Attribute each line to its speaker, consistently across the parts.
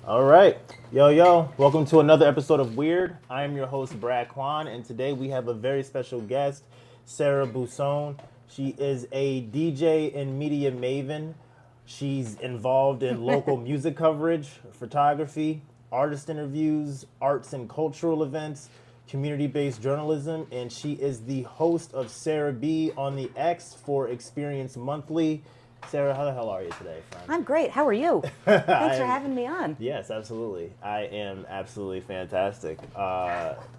Speaker 1: All right. Yo. Welcome to another episode of Weird. I am your host, BradQuan, and today we have a very special guest, Sara Busone. She is a DJ and media maven. She's involved in local music coverage, photography, artist interviews, arts and cultural events, community-based journalism, and she is the host of Sara B on the X for Experience Monthly. Sara, how the hell are you today, friend?
Speaker 2: I'm great. How are you? Thanks for having me on.
Speaker 1: Yes, absolutely. I am absolutely fantastic.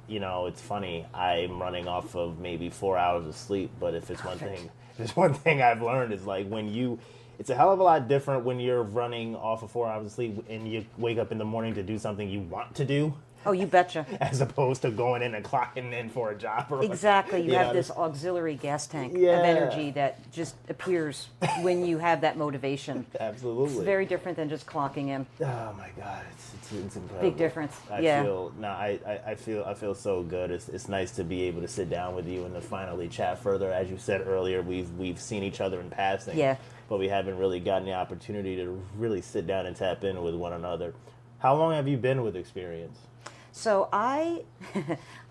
Speaker 1: It's funny. I'm running off of maybe 4 hours of sleep, but if it's one thing I've learned is like it's a hell of a lot different when you're running off of 4 hours of sleep and you wake up in the morning to do something you want to do.
Speaker 2: Oh, you betcha.
Speaker 1: As opposed to going in and clocking in for a job.
Speaker 2: Exactly. You have this auxiliary gas tank of energy that just appears when you have that motivation.
Speaker 1: Absolutely.
Speaker 2: It's very different than just clocking in.
Speaker 1: Oh my God, it's incredible.
Speaker 2: Big difference.
Speaker 1: I feel so good. It's nice to be able to sit down with you and to finally chat further. As you said earlier, we've seen each other in passing.
Speaker 2: Yeah.
Speaker 1: But we haven't really gotten the opportunity to really sit down and tap in with one another. How long have you been with Experience?
Speaker 2: So I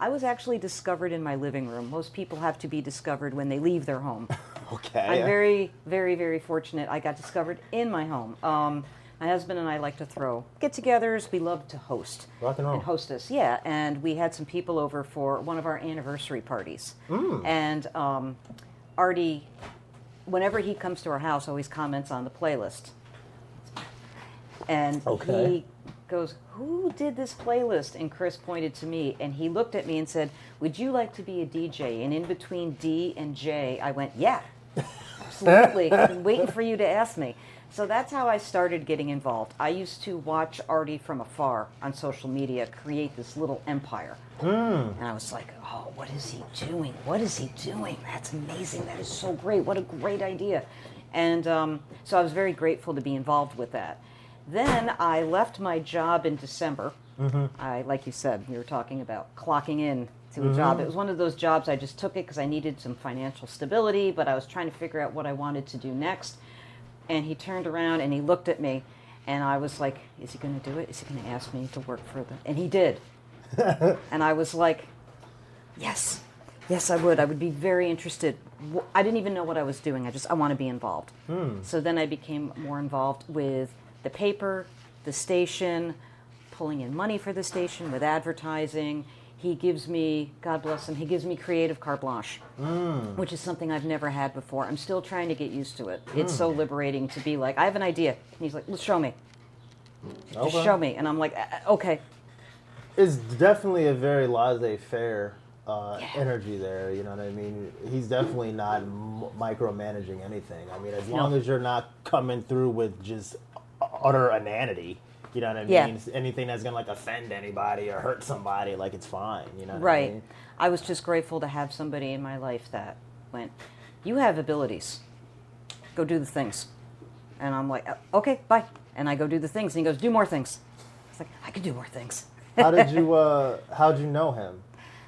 Speaker 2: was actually discovered in my living room. Most people have to be discovered when they leave their home.
Speaker 1: Okay.
Speaker 2: I'm very, very, very fortunate. I got discovered in my home. My husband and I like to throw get-togethers. We love to host.
Speaker 1: Rock and roll.
Speaker 2: And hostess, yeah. And we had some people over for one of our anniversary parties. And Artie, whenever he comes to our house, always comments on the playlist. And he goes, "Who did this playlist?" And Chris pointed to me, and he looked at me and said, "Would you like to be a DJ?" And in between D and J, I went, "Yeah, absolutely." I've been waiting for you to ask me. So that's how I started getting involved. I used to watch Artie from afar on social media create this little empire. And I was like, "Oh, what is he doing? What is he doing? That's amazing. That is so great. What a great idea." And so I was very grateful to be involved with that. Then I left my job in December. Like you said, we were talking about clocking in to a job. It was one of those jobs, I just took it because I needed some financial stability, but I was trying to figure out what I wanted to do next. And he turned around and he looked at me, and I was like, is he going to do it? Is he going to ask me to work for them? And he did. And I was like, yes, I would. I would be very interested. I didn't even know what I was doing. I want to be involved. So then I became more involved with the paper, the station, pulling in money for the station with advertising. He gives me, God bless him, he gives me creative carte blanche, which is something I've never had before. I'm still trying to get used to it. It's so liberating to be like, I have an idea. And he's like, well, show me. Just show me. And I'm like, okay.
Speaker 1: It's definitely a very laissez-faire energy there, you know what I mean? He's definitely not micromanaging anything. I mean, as long as you're not coming through with just utter inanity, you know what I mean?
Speaker 2: Yeah.
Speaker 1: Anything that's gonna offend anybody or hurt somebody, it's fine, you know what
Speaker 2: Right.
Speaker 1: I mean?
Speaker 2: I was just grateful to have somebody in my life that went, you have abilities, go do the things. And I'm like, okay, bye. And I go do the things, and he goes, do more things. It's like, I can do more things.
Speaker 1: How'd you know him?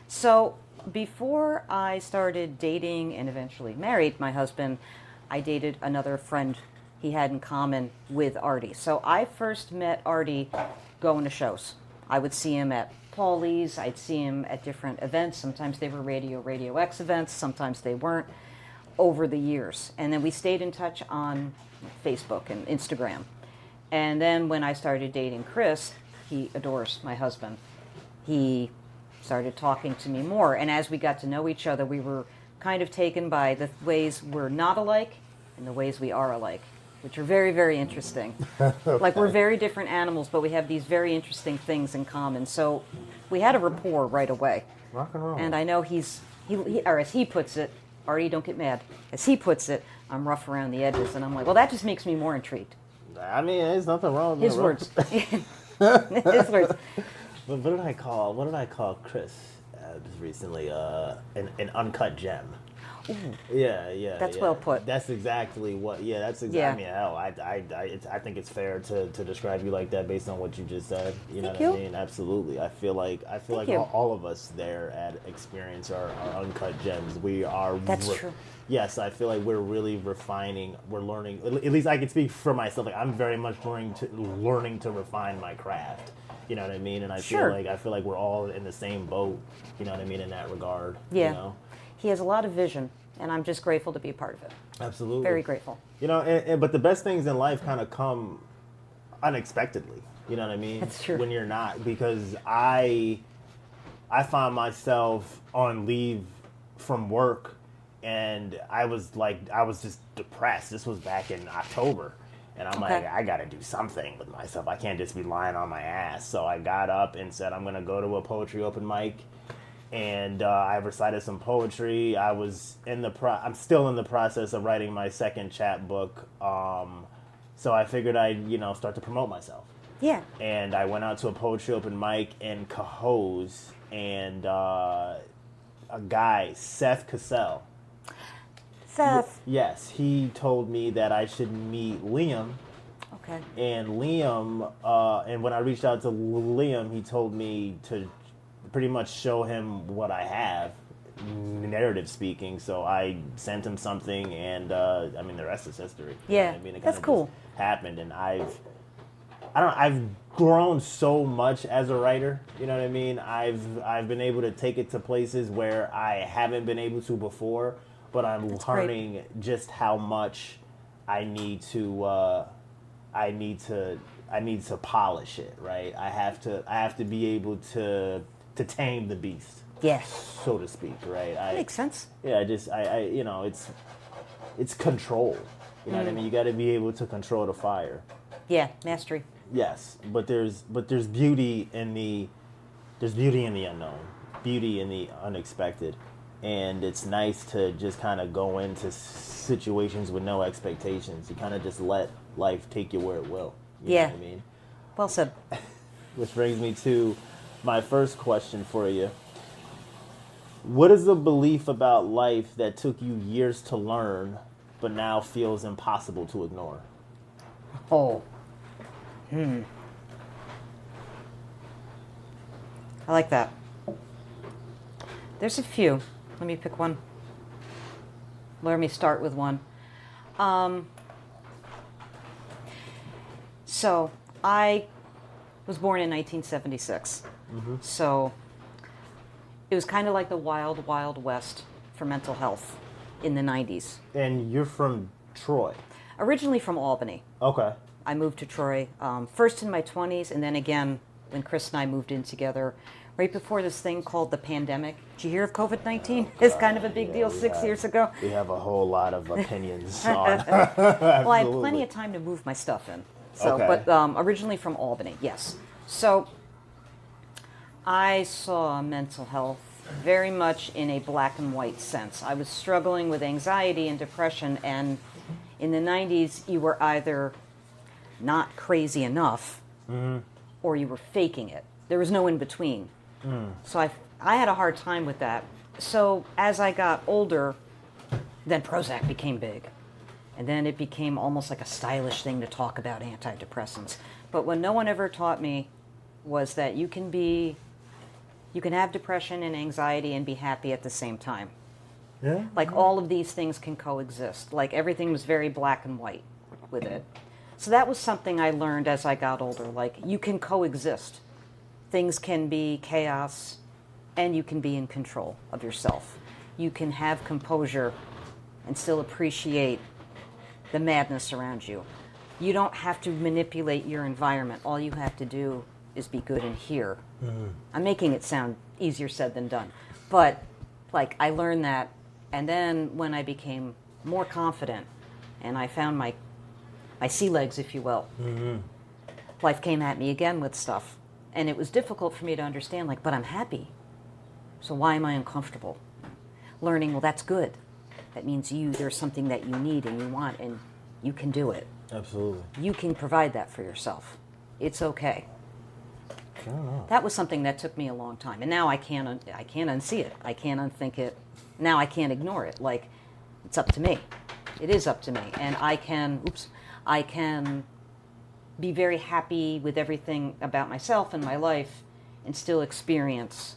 Speaker 2: So before I started dating and eventually married my husband, I dated another friend he had in common with Artie. So I first met Artie going to shows. I would see him at Paulie's. I'd see him at different events. Sometimes they were Radio X events. Sometimes they weren't, over the years. And then we stayed in touch on Facebook and Instagram. And then when I started dating Chris, he adores my husband. He started talking to me more. And as we got to know each other, we were kind of taken by the ways we're not alike and the ways we are alike, which are very, very interesting. Like, we're very different animals, but we have these very interesting things in common. So we had a rapport right away.
Speaker 1: Rock and roll.
Speaker 2: And I know he or as he puts it, Artie, don't get mad. As he puts it, I'm rough around the edges. And I'm like, well, that just makes me more intrigued.
Speaker 1: I mean, there's nothing wrong with
Speaker 2: His words. His words.
Speaker 1: But what did I call Chris just recently? An uncut gem.
Speaker 2: Ooh,
Speaker 1: Yeah.
Speaker 2: that's well put.
Speaker 1: That's exactly what. Yeah, that's exactly.
Speaker 2: Yeah.
Speaker 1: I mean, hell, I think it's fair to describe you like that based on what you just said. You know
Speaker 2: Thank
Speaker 1: what I
Speaker 2: you.
Speaker 1: mean? Absolutely. I feel like
Speaker 2: you.
Speaker 1: all of us there at Experience are uncut gems. We are.
Speaker 2: That's true.
Speaker 1: yes, I feel like we're really refining. We're learning. At least I can speak for myself. Like I'm very much learning to refine my craft. You know what I mean? And I
Speaker 2: Sure.
Speaker 1: feel like we're all in the same boat. You know what I mean in that regard.
Speaker 2: Yeah.
Speaker 1: You know?
Speaker 2: He has a lot of vision, and I'm just grateful to be a part of it.
Speaker 1: Absolutely.
Speaker 2: Very grateful.
Speaker 1: You know, but the best things in life kind of come unexpectedly. You know what I mean?
Speaker 2: That's true.
Speaker 1: When you're not, because I found myself on leave from work, and I was just depressed. This was back in October, and I'm
Speaker 2: Okay.
Speaker 1: like, I got to do something with myself. I can't just be lying on my ass. So I got up and said, I'm gonna go to a poetry open mic, and I recited some poetry. I was I'm still in the process of writing my second chapbook. So I figured I'd start to promote myself.
Speaker 2: Yeah.
Speaker 1: And I went out to a poetry open mic in Cohoes, and a guy, Seth Cassell.
Speaker 2: Seth.
Speaker 1: Yes, he told me that I should meet Liam.
Speaker 2: Okay.
Speaker 1: And Liam, and when I reached out to Liam, he told me to pretty much show him what I have, narrative speaking. So I sent him something, and I mean, the rest is history. You know
Speaker 2: Yeah,
Speaker 1: what I mean? It
Speaker 2: that's
Speaker 1: kinda
Speaker 2: cool.
Speaker 1: just happened, and I've grown so much as a writer. You know what I mean? I've been able to take it to places where I haven't been able to before, but I'm learning just how much I need to polish it. Right? I have to be able to tame the beast.
Speaker 2: Yeah.
Speaker 1: So to speak. Right?
Speaker 2: Makes sense.
Speaker 1: Yeah. It's control. You know what I mean? You got to be able to control the fire.
Speaker 2: Yeah, mastery.
Speaker 1: Yes, but there's beauty in the unknown, beauty in the unexpected, and it's nice to just kind of go into situations with no expectations. You kind of just let life take you where it will. You know what I mean?
Speaker 2: Well said.
Speaker 1: Which brings me to my first question for you. What is a belief about life that took you years to learn, but now feels impossible to ignore?
Speaker 2: Oh. I like that. There's a few. Let me pick one. Let me start with one. So I was born in 1976. So it was kind of like the wild, wild west for mental health in the 90s.
Speaker 1: And you're from Troy.
Speaker 2: Originally from Albany.
Speaker 1: Okay.
Speaker 2: I moved to Troy first in my 20s, and then again when Chris and I moved in together, right before this thing called the pandemic. Did you hear of COVID-19? It's kind of a big deal 6 years ago.
Speaker 1: We have a whole lot of opinions on.
Speaker 2: Well, I had plenty of time to move my stuff in. So,
Speaker 1: Okay.
Speaker 2: But originally from Albany, yes. So I saw mental health very much in a black and white sense. I was struggling with anxiety and depression, and in the 90s, you were either not crazy enough or you were faking it. There was no in between. So I had a hard time with that. So as I got older, then Prozac became big. And then it became almost like a stylish thing to talk about antidepressants. But what no one ever taught me was that you can have depression and anxiety and be happy at the same time.
Speaker 1: Yeah.
Speaker 2: Like all of these things can coexist. Like everything was very black and white with it. So that was something I learned as I got older. Like you can coexist. Things can be chaos and you can be in control of yourself. You can have composure and still appreciate the madness around you. You don't have to manipulate your environment. All you have to do is be good in here. I'm making it sound easier said than done. But like I learned that, and then when I became more confident and I found my sea legs, if you will, life came at me again with stuff. And it was difficult for me to understand, like, but I'm happy. So why am I uncomfortable? Learning, well, that's good. That means there's something that you need and you want, and you can do it.
Speaker 1: Absolutely.
Speaker 2: You can provide that for yourself. It's okay.
Speaker 1: I don't know.
Speaker 2: That was something that took me a long time. And now I can't unsee it. I can't unthink it. Now I can't ignore it. Like, it's up to me. It is up to me. And I can be very happy with everything about myself and my life and still experience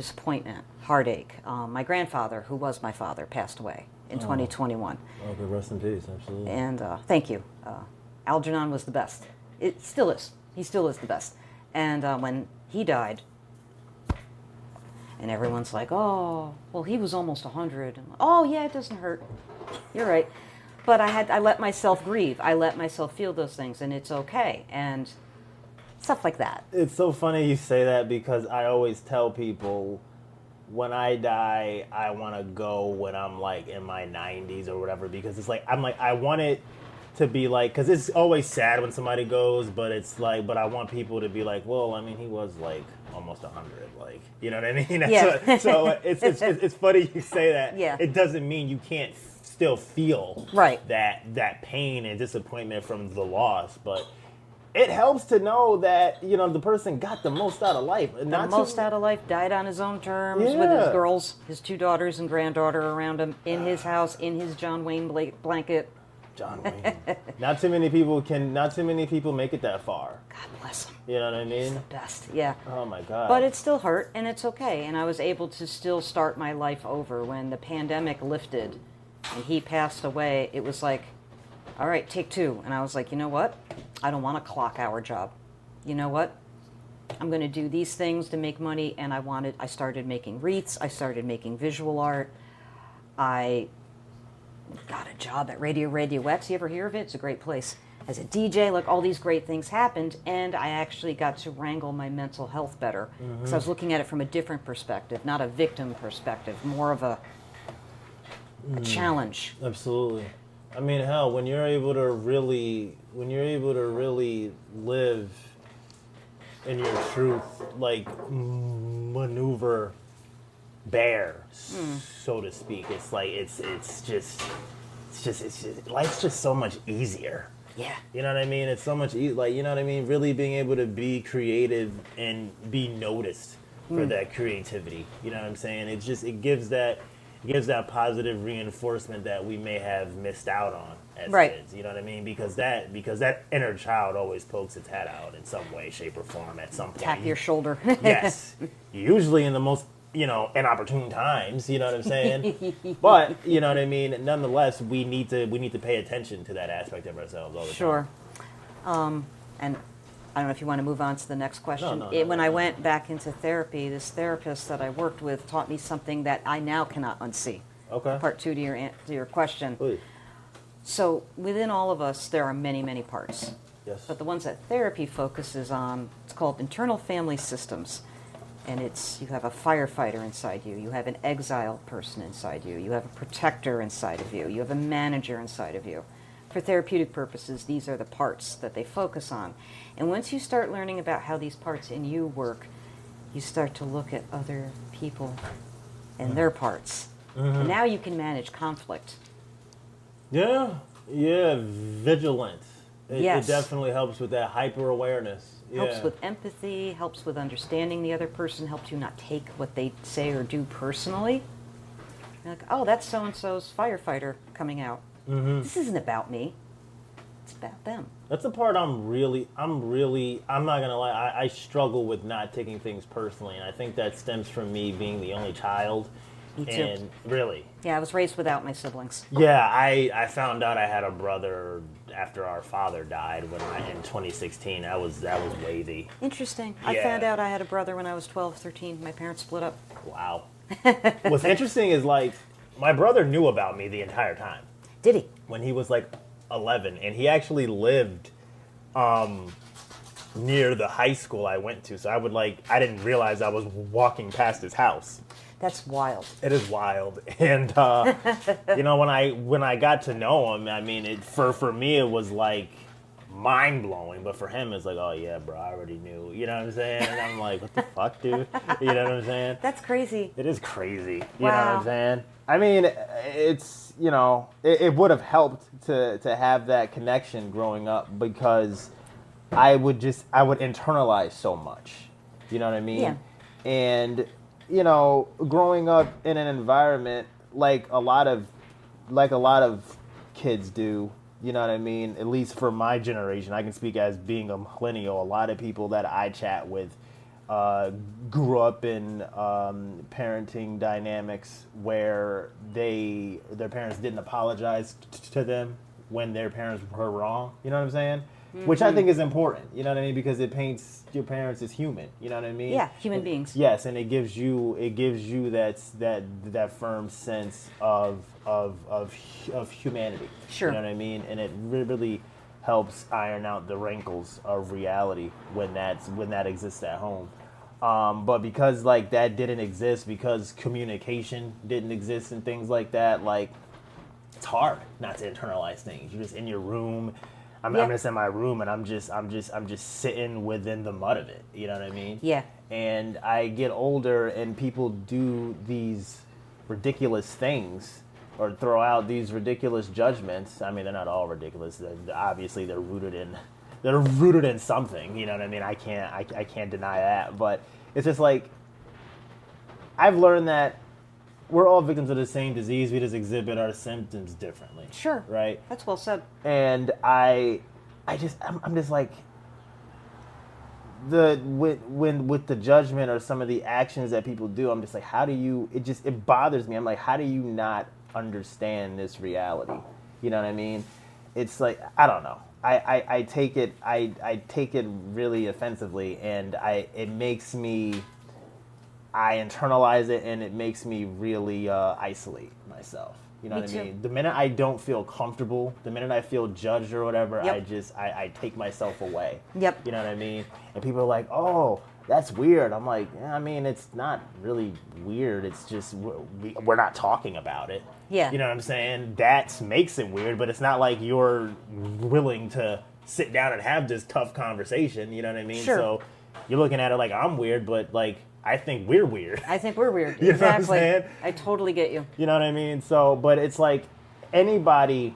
Speaker 2: disappointment, heartache. My grandfather, who was my father, passed away in 2021.
Speaker 1: Oh, good, rest in peace, absolutely.
Speaker 2: And thank you. Algernon was the best. It still is. He still is the best. And when he died, and everyone's like, oh, well, he was almost 100. Oh, yeah, it doesn't hurt. You're right. But I let myself grieve. I let myself feel those things, and it's okay. And stuff like that.
Speaker 1: It's so funny you say that because I always tell people when I die, I want to go when I'm like in my 90s or whatever, because it's like, I want it to be like, because it's always sad when somebody goes, but it's like, but I want people to be like, well, I mean, he was like almost 100, like, you know what I mean?
Speaker 2: Yeah.
Speaker 1: So it's funny you say that.
Speaker 2: Yeah.
Speaker 1: It doesn't mean you can't still feel
Speaker 2: Right.
Speaker 1: that pain and disappointment from the loss, but it helps to know that, you know, the person got the most out of life.
Speaker 2: Out of life, died on his own terms with
Speaker 1: Yeah.
Speaker 2: his girls, his 2 daughters and granddaughter around him, in his house, in his John Wayne blanket.
Speaker 1: John Wayne. Not too many people make it that far.
Speaker 2: God bless him.
Speaker 1: You know what I mean?
Speaker 2: The best, yeah.
Speaker 1: Oh my God.
Speaker 2: But it still hurt, and it's okay. And I was able to still start my life over. When the pandemic lifted and he passed away, it was like, all right, take 2. And I was like, you know what? I don't want a clock hour job. You know what? I'm going to do these things to make money. And I started making wreaths. I started making visual art. I got a job at Radio X. You ever hear of it? It's a great place. As a DJ, like, all these great things happened, and I actually got to wrangle my mental health better. Because I was looking at it from a different perspective, not a victim perspective, more of a challenge.
Speaker 1: Absolutely. I mean, hell, when you're able to really live in your truth, like maneuver bear, so to speak, it's like it's just life's just so much easier.
Speaker 2: Yeah.
Speaker 1: You know what I mean? It's so much like, you know what I mean? Really being able to be creative and be noticed for that creativity. You know what I'm saying? It gives that positive reinforcement that we may have missed out on as kids. You know what I mean? Because that inner child always pokes its head out in some way, shape, or form at some point.
Speaker 2: Tap your shoulder.
Speaker 1: Yes. Usually in the most, you know, inopportune times, you know what I'm saying? But, you know what I mean, nonetheless, we need to pay attention to that aspect of ourselves all the time.
Speaker 2: Sure. And I don't know if you want to move on to the next question.
Speaker 1: No,
Speaker 2: When I went back into therapy, this therapist that I worked with taught me something that I now cannot unsee.
Speaker 1: Okay.
Speaker 2: Part 2 to your question.
Speaker 1: Please.
Speaker 2: So within all of us, there are many, many parts.
Speaker 1: Yes.
Speaker 2: But the ones that therapy focuses on, it's called internal family systems. And you have a firefighter inside you. You have an exiled person inside you. You have a protector inside of you. You have a manager inside of you. For therapeutic purposes, these are the parts that they focus on. And once you start learning about how these parts in you work, you start to look at other people and their parts. And now you can manage conflict.
Speaker 1: Yeah, vigilance. It definitely helps with that hyper awareness.
Speaker 2: Helps with empathy, helps with understanding the other person, helps you not take what they say or do personally. You're like, oh, that's so-and-so's firefighter coming out. This isn't about me. It's about them.
Speaker 1: That's the part I'm not gonna lie, I struggle with not taking things personally, and I think that stems from me being the only child.
Speaker 2: Me too.
Speaker 1: And really.
Speaker 2: Yeah, I was raised without my siblings.
Speaker 1: Yeah, I found out I had a brother after our father died in 2016. That was wavy.
Speaker 2: Interesting. I
Speaker 1: Yeah.
Speaker 2: found out I had a brother when I was 12, 13. My parents split up.
Speaker 1: Wow. What's interesting is, like, my brother knew about me the entire time.
Speaker 2: Did he?
Speaker 1: When he was like 11, and he actually lived near the high school I went to, so I didn't realize I was walking past his house.
Speaker 2: That's wild.
Speaker 1: It is wild. And you know, when I got to know him, I mean, for me it was like mind blowing, but for him it's like, oh yeah, bro, I already knew. You know what I'm saying? And I'm like, what the fuck, dude? You know what I'm saying?
Speaker 2: That's crazy.
Speaker 1: It is crazy. You
Speaker 2: Wow.
Speaker 1: know what I'm saying? I mean, it's, you know, it would have helped to have that connection growing up, because I would internalize so much. You know what I mean?
Speaker 2: Yeah.
Speaker 1: And, you know, growing up in an environment like a lot of kids do, you know what I mean? At least for my generation, I can speak as being a millennial. A lot of people that I chat with grew up in parenting dynamics where their parents didn't apologize to them when their parents were wrong. You know what I'm saying? Mm-hmm. Which I think is important. You know what I mean? Because it paints your parents as human. You know what I mean?
Speaker 2: Yeah, human beings.
Speaker 1: Yes, and it gives you that firm sense of humanity.
Speaker 2: Sure.
Speaker 1: You know what I mean? And it really helps iron out the wrinkles of reality when that exists at home. But because like that didn't exist, because communication didn't exist and things like that, like it's hard not to internalize things. You're just in your room. I'm just in my room and I'm just sitting within the mud of it. You know what I mean?
Speaker 2: Yeah.
Speaker 1: And I get older and people do these ridiculous things or throw out these ridiculous judgments. I mean, they're not all ridiculous. Obviously, they're rooted in something. You know what I mean? I can't deny that. But it's just like I've learned that we're all victims of the same disease. We just exhibit our symptoms differently.
Speaker 2: Sure.
Speaker 1: Right?
Speaker 2: That's well said.
Speaker 1: And I'm just like with the judgment or some of the actions that people do, I'm just like, how do you? It bothers me. I'm like, how do you not understand this reality? You know what I mean? It's like I don't know. I take it really offensively, and I internalize it, and it makes me really isolate myself. You know what I mean? The minute I don't feel comfortable, the minute I feel judged or whatever,
Speaker 2: yep.
Speaker 1: I take myself away.
Speaker 2: Yep.
Speaker 1: You know what I mean? And people are like, oh, that's weird. I'm like, yeah, I mean, it's not really weird. It's just we're not talking about it.
Speaker 2: Yeah.
Speaker 1: You know what I'm saying? That makes it weird, but it's not like you're willing to sit down and have this tough conversation. You know what I mean?
Speaker 2: Sure.
Speaker 1: So you're looking at it like I'm weird, but like I think we're weird.
Speaker 2: I think we're weird.
Speaker 1: You
Speaker 2: exactly.
Speaker 1: know what I'm saying?
Speaker 2: I totally get you.
Speaker 1: You know what I mean? So, but it's like anybody,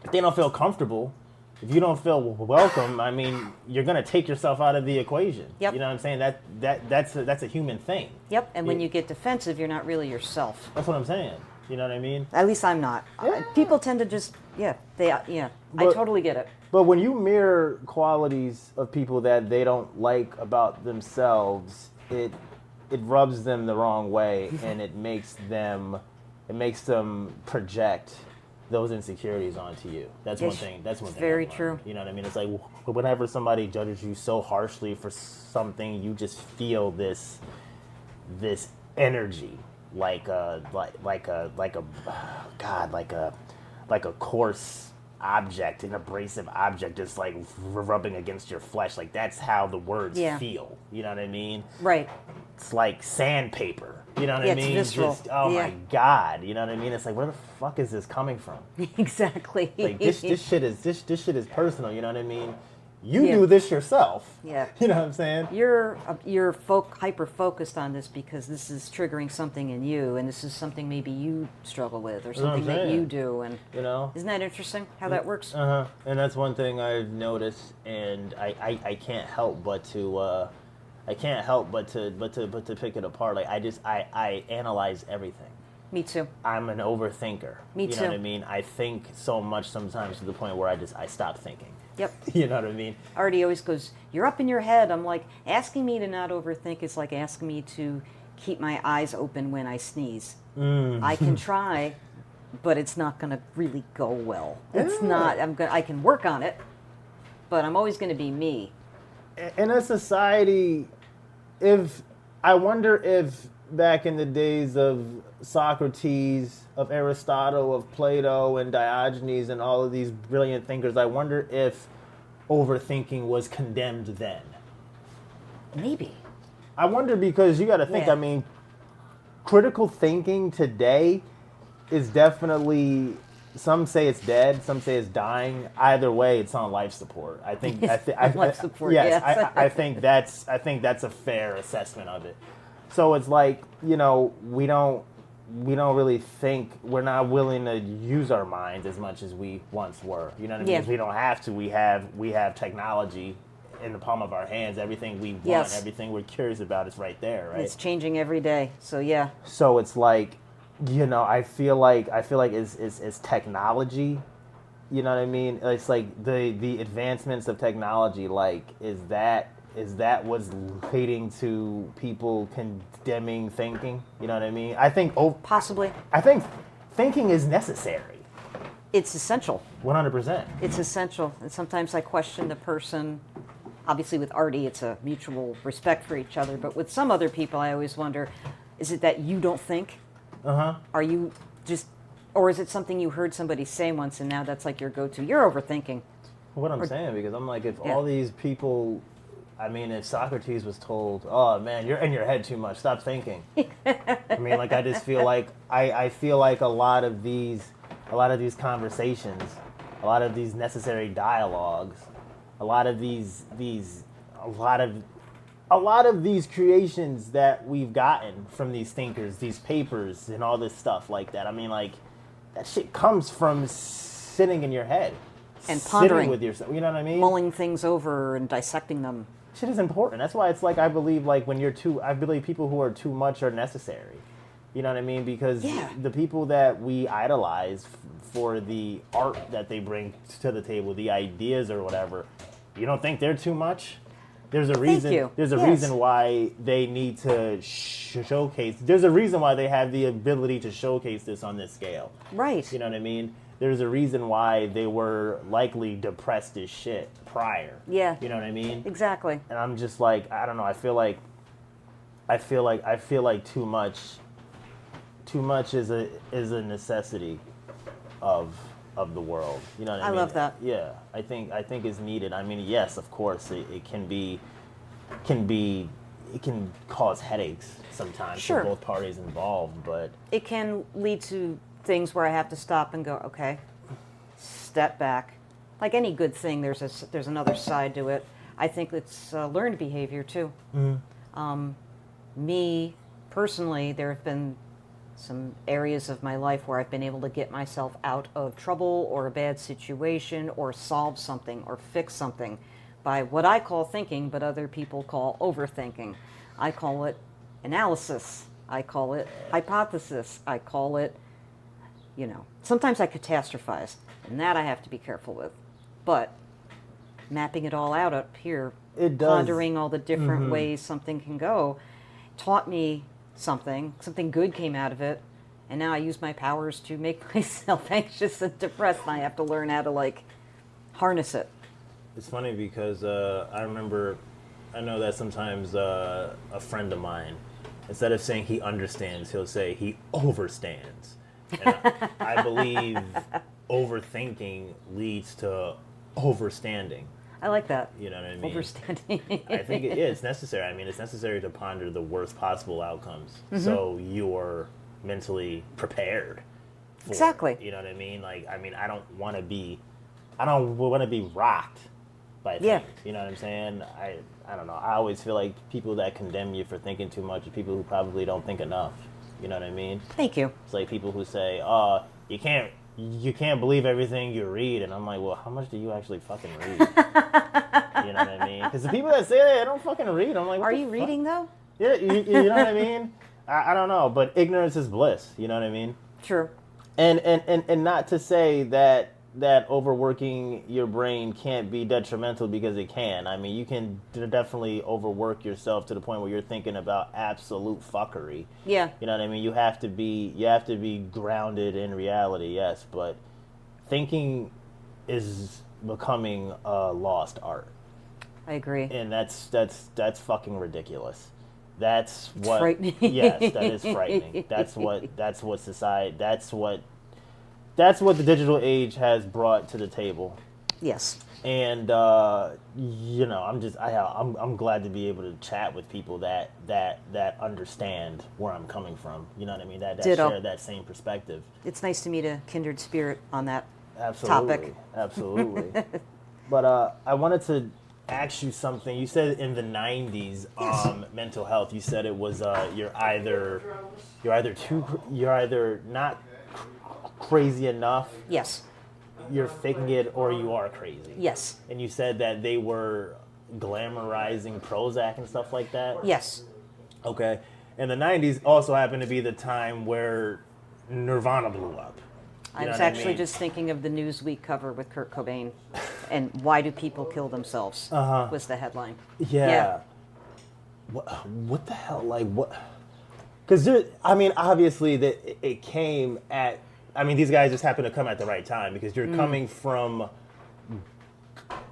Speaker 1: if they don't feel comfortable, if you don't feel welcome, I mean, you're gonna take yourself out of the equation.
Speaker 2: Yep.
Speaker 1: You know what I'm saying? That's a human thing.
Speaker 2: Yep. And when you get defensive, you're not really yourself.
Speaker 1: That's what I'm saying. You know what I mean?
Speaker 2: At least I'm not.
Speaker 1: Yeah.
Speaker 2: People tend to just I totally get it.
Speaker 1: But when you mirror qualities of people that they don't like about themselves, it rubs them the wrong way, and it makes them project those insecurities onto you. That's one thing. That's one thing.
Speaker 2: Very true.
Speaker 1: You know what I mean? It's like whenever somebody judges you so harshly for something, you just feel this energy, like a coarse object, an abrasive object, just like rubbing against your flesh. Like that's how the words feel. You know what I mean?
Speaker 2: Right.
Speaker 1: It's like sandpaper. You know what I mean?
Speaker 2: It's visceral.
Speaker 1: My God. You know what I mean? It's like, where the fuck is this coming from?
Speaker 2: Exactly.
Speaker 1: Like this shit is personal. You know what I mean? You do this yourself.
Speaker 2: Yeah.
Speaker 1: You know what I'm saying?
Speaker 2: You're hyper focused on this because this is triggering something in you, and this is something maybe you struggle with, or something that you do, and
Speaker 1: you know,
Speaker 2: isn't that interesting how that works?
Speaker 1: And that's one thing I've noticed, and I can't help but to pick it apart. Like I analyze everything.
Speaker 2: Me too.
Speaker 1: I'm an overthinker.
Speaker 2: Me too.
Speaker 1: You know what I mean? I think so much sometimes to the point where I stop thinking.
Speaker 2: Yep.
Speaker 1: You know what I mean?
Speaker 2: Artie always goes, "You're up in your head." I'm like, asking me to not overthink is like asking me to keep my eyes open when I sneeze. I can try, but it's not going to really go well. It's not. I can work on it, but I'm always going to be me.
Speaker 1: In a society, I wonder if back in the days of Socrates, of Aristotle, of Plato, and Diogenes, and all of these brilliant thinkers, I wonder if overthinking was condemned then.
Speaker 2: Maybe.
Speaker 1: I wonder, because you got to think, I mean, critical thinking today is definitely, some say it's dead, some say it's dying. Either way, it's on life support. I think
Speaker 2: life support.
Speaker 1: Yes,
Speaker 2: yes.
Speaker 1: I think that's a fair assessment of it. So it's like, you know, we don't really think, we're not willing to use our minds as much as we once were. You know what I mean?
Speaker 2: Yeah.
Speaker 1: Because we don't have to. We have technology in the palm of our hands. Everything we want, everything we're curious about is right there, right?
Speaker 2: It's changing every day. So yeah.
Speaker 1: So it's like, you know, I feel like it's technology. You know what I mean? It's like the advancements of technology. Like, is that is that what's leading to people condemning thinking? You know what I mean? I think
Speaker 2: Possibly.
Speaker 1: I think thinking is necessary.
Speaker 2: It's essential.
Speaker 1: 100%.
Speaker 2: It's essential. And sometimes I question the person. Obviously, with Artie, it's a mutual respect for each other. But with some other people, I always wonder, is it that you don't think? Are you just, or is it something you heard somebody say once and now that's like your go-to? You're overthinking.
Speaker 1: What I'm saying, because I'm like, if all these people, I mean, if Socrates was told, oh man, you're in your head too much, stop thinking. I mean, like, I just feel like, I feel like a lot of these conversations, a lot of these necessary dialogues, a lot of these creations that we've gotten from these thinkers, these papers and all this stuff like that. I mean, like, that shit comes from sitting in your head.
Speaker 2: And
Speaker 1: sitting
Speaker 2: pondering
Speaker 1: with yourself, you know what I mean?
Speaker 2: Mulling things over and dissecting them.
Speaker 1: Shit is important. That's why it's like, I believe, like, I believe people who are too much are necessary. You know what I mean? Because the people that we idolize for the art that they bring to the table, the ideas or whatever, you don't think they're too much? There's a reason.
Speaker 2: Thank you.
Speaker 1: There's a reason why they need to showcase. There's a reason why they have the ability to showcase this on this scale.
Speaker 2: Right.
Speaker 1: You know what I mean? There's a reason why they were likely depressed as shit prior.
Speaker 2: Yeah.
Speaker 1: You know what I mean?
Speaker 2: Exactly.
Speaker 1: And I'm just like, I don't know. I feel like too much is a necessity of the world. You know what I mean?
Speaker 2: I love that.
Speaker 1: Yeah. I think it's needed. I mean, yes, of course, it can cause headaches sometimes
Speaker 2: Sure.
Speaker 1: for both parties involved, but
Speaker 2: It can lead to things where I have to stop and go, okay, step back. Like any good thing, there's another side to it. I think it's learned behavior too. Me personally, there have been some areas of my life where I've been able to get myself out of trouble or a bad situation or solve something or fix something by what I call thinking, but other people call overthinking. I call it analysis. I call it hypothesis. I call it, sometimes I catastrophize, and that I have to be careful with. But mapping it all out up here,
Speaker 1: it does.
Speaker 2: pondering all the different ways something can go, taught me something good came out of it, and now I use my powers to make myself anxious and depressed, and I have to learn how to harness it.
Speaker 1: It's funny because I know that sometimes a friend of mine, instead of saying he understands, he'll say he overstands. And I believe overthinking leads to overstanding.
Speaker 2: I like that.
Speaker 1: You know what I mean?
Speaker 2: Overstanding.
Speaker 1: I think it's necessary. I mean, it's necessary to ponder the worst possible outcomes, so you're mentally prepared for
Speaker 2: Exactly.
Speaker 1: it. You know what I mean? Like, I mean, I don't want to be rocked by things.
Speaker 2: Yeah.
Speaker 1: You know what I'm saying? I don't know. I always feel like people that condemn you for thinking too much are people who probably don't think enough. You know what I mean?
Speaker 2: Thank you.
Speaker 1: It's like people who say, "Oh, you can't believe everything you read," and I'm like, "Well, how much do you actually fucking read?" You know what I mean? Because the people that say that, I don't fucking read. I'm like, what
Speaker 2: Are
Speaker 1: the
Speaker 2: you
Speaker 1: fuck?
Speaker 2: reading though?
Speaker 1: Yeah, you know what I mean? I don't know, but ignorance is bliss. You know what I mean?
Speaker 2: True.
Speaker 1: And not to say that overworking your brain can't be detrimental, because it can. I mean, you can definitely overwork yourself to the point where you're thinking about absolute fuckery.
Speaker 2: Yeah.
Speaker 1: You know what I mean? You have to be grounded in reality, yes, but thinking is becoming a lost art.
Speaker 2: I agree.
Speaker 1: And that's fucking ridiculous. That's what
Speaker 2: frightening.
Speaker 1: Yes, that is frightening. That's what society, that's what the digital age has brought to the table.
Speaker 2: Yes.
Speaker 1: And I'm glad to be able to chat with people that understand where I'm coming from. You know what I mean? That share that same perspective.
Speaker 2: It's nice to meet a kindred spirit on that
Speaker 1: Absolutely.
Speaker 2: topic.
Speaker 1: Absolutely. But I wanted to ask you something. You said in the 90s, mental health. You said it was you're either not crazy enough.
Speaker 2: Yes.
Speaker 1: You're faking it, or you are crazy.
Speaker 2: Yes.
Speaker 1: And you said that they were glamorizing Prozac and stuff like that.
Speaker 2: Yes.
Speaker 1: Okay. And the 90s also happened to be the time where Nirvana blew up.
Speaker 2: I was actually just thinking of the Newsweek cover with Kurt Cobain. And why do people kill themselves? Was the headline.
Speaker 1: Yeah. What the hell? Like, what? Because, I mean, obviously, it came at... I mean, these guys just happen to come at the right time because you're coming from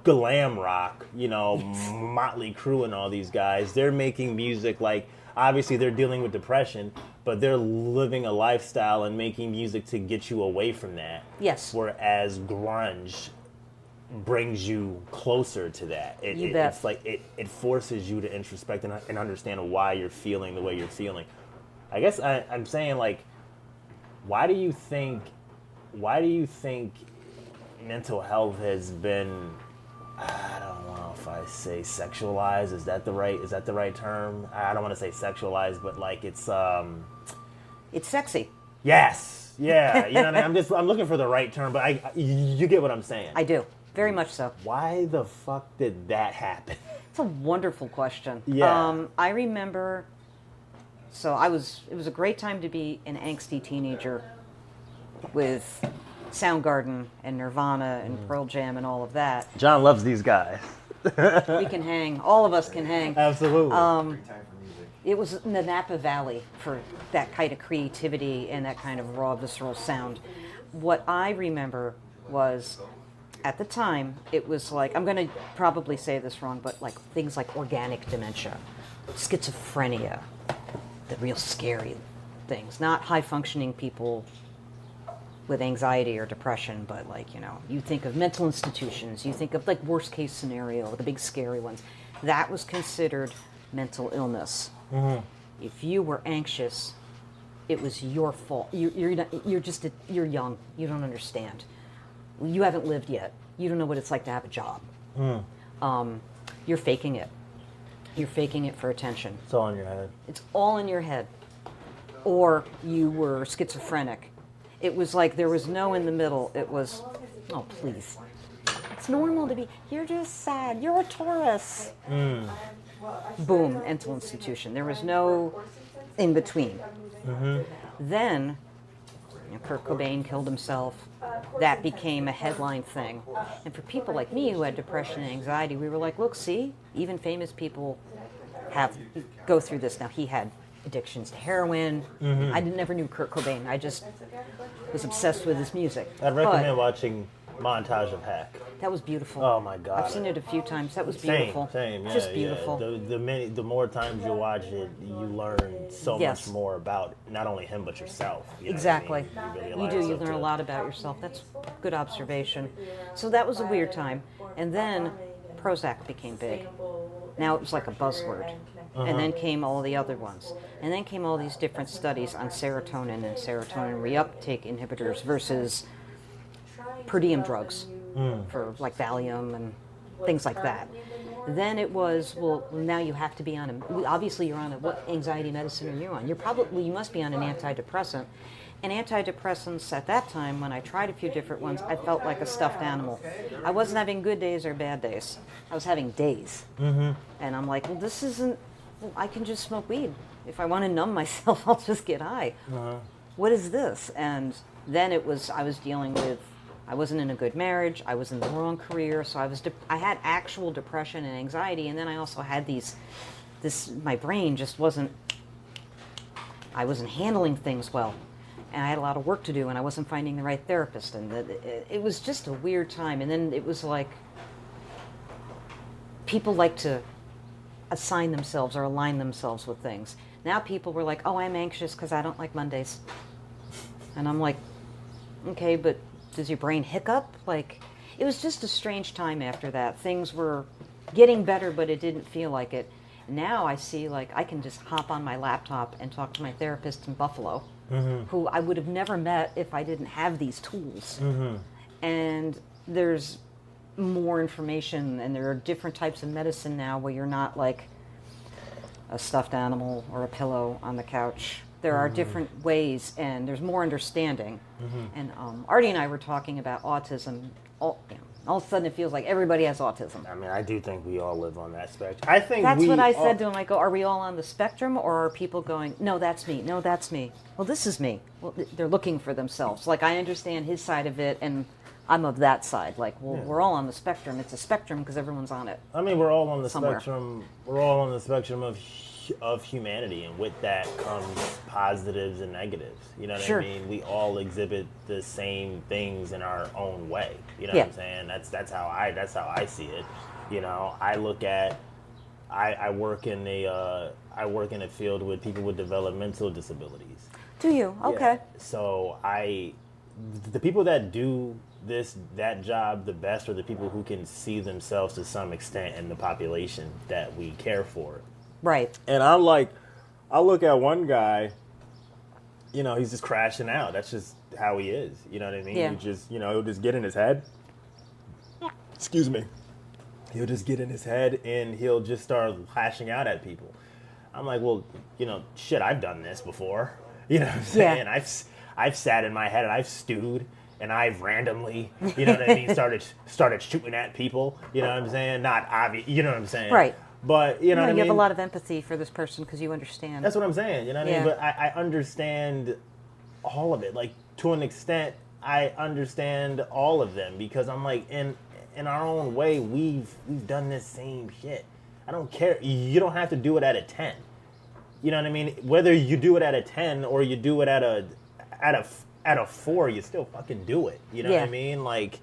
Speaker 1: glam rock, you know, Motley Crue and all these guys. They're making music like... Obviously, they're dealing with depression, but they're living a lifestyle and making music to get you away from that.
Speaker 2: Yes.
Speaker 1: Whereas grunge brings you closer to that. It's like it forces you to introspect and understand why you're feeling the way you're feeling. I guess I'm saying, like, why do you think mental health has been, I don't know if I say sexualized, is that the right term? I don't want to say sexualized, but like it's
Speaker 2: sexy.
Speaker 1: Yes. Yeah, you know what I mean? I'm looking for the right term, but you get what I'm saying.
Speaker 2: I do. Very much so.
Speaker 1: Why the fuck did that happen?
Speaker 2: It's a wonderful question.
Speaker 1: Yeah.
Speaker 2: I remember, it was a great time to be an angsty teenager with Soundgarden and Nirvana and Pearl Jam and all of that.
Speaker 1: John loves these guys.
Speaker 2: We can hang. All of us can hang.
Speaker 1: Absolutely.
Speaker 2: It was in the Napa Valley for that kind of creativity and that kind of raw, visceral sound. What I remember was, at the time, it was like, I'm going to probably say this wrong, but like things like organic dementia, schizophrenia, the real scary things. Not high-functioning people with anxiety or depression, but like, you know, you think of mental institutions, you think of like worst-case scenario, the big scary ones. That was considered mental illness. Mm-hmm. If you were anxious, it was your fault. You're young. You don't understand. You haven't lived yet. You don't know what it's like to have a job. You're faking it. You're faking it for attention.
Speaker 1: It's all in your head.
Speaker 2: It's all in your head. Or you were schizophrenic. It was like there was no in the middle. It was, oh, please. It's normal to be, you're just sad. You're a Taurus. Boom, mental institution. There was no in between. Mm-hmm. Then, Kurt Cobain killed himself. That became a headline thing. And for people like me who had depression and anxiety, we were like, look, see, even famous people go through this. Now, he had addictions to heroin. Mm-hmm. I never knew Kurt Cobain. I just was obsessed with his music.
Speaker 1: I'd recommend watching Montage of Heck.
Speaker 2: That was beautiful.
Speaker 1: Oh my God!
Speaker 2: I've seen it a few times. That was beautiful.
Speaker 1: Same, yeah,
Speaker 2: just beautiful.
Speaker 1: Yeah. The more times you watch it, you learn so much more about not only him but yourself.
Speaker 2: Exactly.
Speaker 1: You
Speaker 2: do. You learn a lot about yourself. That's good observation. So that was a weird time, and then Prozac became big. Now it was like a buzzword. And then came all the other ones. And then came all these different studies on serotonin and serotonin reuptake inhibitors versus per diem drugs for like Valium and things like that. Then it was, well, now you have to be on obviously you're on what anxiety medicine are you on? You must be on an antidepressant. And antidepressants at that time, when I tried a few different ones, I felt like a stuffed animal. I wasn't having good days or bad days. I was having days. Mm-hmm. And I'm like, well, this isn't, I can just smoke weed. If I want to numb myself, I'll just get high. Uh-huh. What is this? And then I was dealing with, I wasn't in a good marriage. I was in the wrong career. So I had actual depression and anxiety. And then I also had my brain just I wasn't handling things well. And I had a lot of work to do, and I wasn't finding the right therapist. And it was just a weird time. And then it was like, people like to assign themselves or align themselves with things. Now people were like, oh, I'm anxious because I don't like Mondays. And I'm like, okay, but does your brain hiccup? Like, it was just a strange time after that. Things were getting better, but it didn't feel like it. Now I see, like, I can just hop on my laptop and talk to my therapist in Buffalo, who I would have never met if I didn't have these tools. Mm-hmm. And there's more information, and there are different types of medicine now where you're not like a stuffed animal or a pillow on the couch. There are different ways, and there's more understanding. Mm-hmm. And Artie and I were talking about autism. All of a sudden it feels like everybody has autism.
Speaker 1: I mean, I do think we all live on that spectrum. I think
Speaker 2: that's what I said to him. I go, are we all on the spectrum, or are people going, no, that's me, well, this is me. Well, they're looking for themselves. Like, I understand his side of it, and I'm of that side. Like, well,
Speaker 1: Yeah.
Speaker 2: we're all on the spectrum. It's a spectrum because everyone's on it.
Speaker 1: I mean, we're all on the
Speaker 2: Somewhere.
Speaker 1: spectrum. We're all on the spectrum of humanity, and with that comes positives and negatives. You know what
Speaker 2: Sure.
Speaker 1: I mean? We all exhibit the same things in our own way. You know
Speaker 2: Yeah.
Speaker 1: what I'm saying? That's how I see it. You know, I look at I work in a field with people with developmental disabilities.
Speaker 2: Do you? Okay.
Speaker 1: Yeah. So the people that do that job the best are the people who can see themselves to some extent in the population that we care for.
Speaker 2: Right.
Speaker 1: And I look at one guy, you know, he's just crashing out. That's just how he is. You know what I mean?
Speaker 2: Yeah.
Speaker 1: He just, you know, he'll just get in his head. Excuse me. He'll just get in his head and he'll just start lashing out at people. I'm like, well, you know, shit, I've done this before. You know what I'm saying?
Speaker 2: Yeah.
Speaker 1: I've sat in my head and I've stewed and I've randomly, you know what I mean, started shooting at people. You know what I'm saying? Not obvious. You know what I'm saying?
Speaker 2: Right.
Speaker 1: But you know what I
Speaker 2: You
Speaker 1: mean?
Speaker 2: have a lot of empathy for this person because you understand.
Speaker 1: That's what I'm saying. You know what I
Speaker 2: Yeah.
Speaker 1: mean? But I understand all of it. Like, to an extent, I understand all of them because I'm like, in our own way, we've done this same shit. I don't care. You don't have to do it at a 10. You know what I mean? Whether you do it at a 10 or you do it at a 4, you still fucking do it. You know what I
Speaker 2: Yeah.
Speaker 1: mean? Like,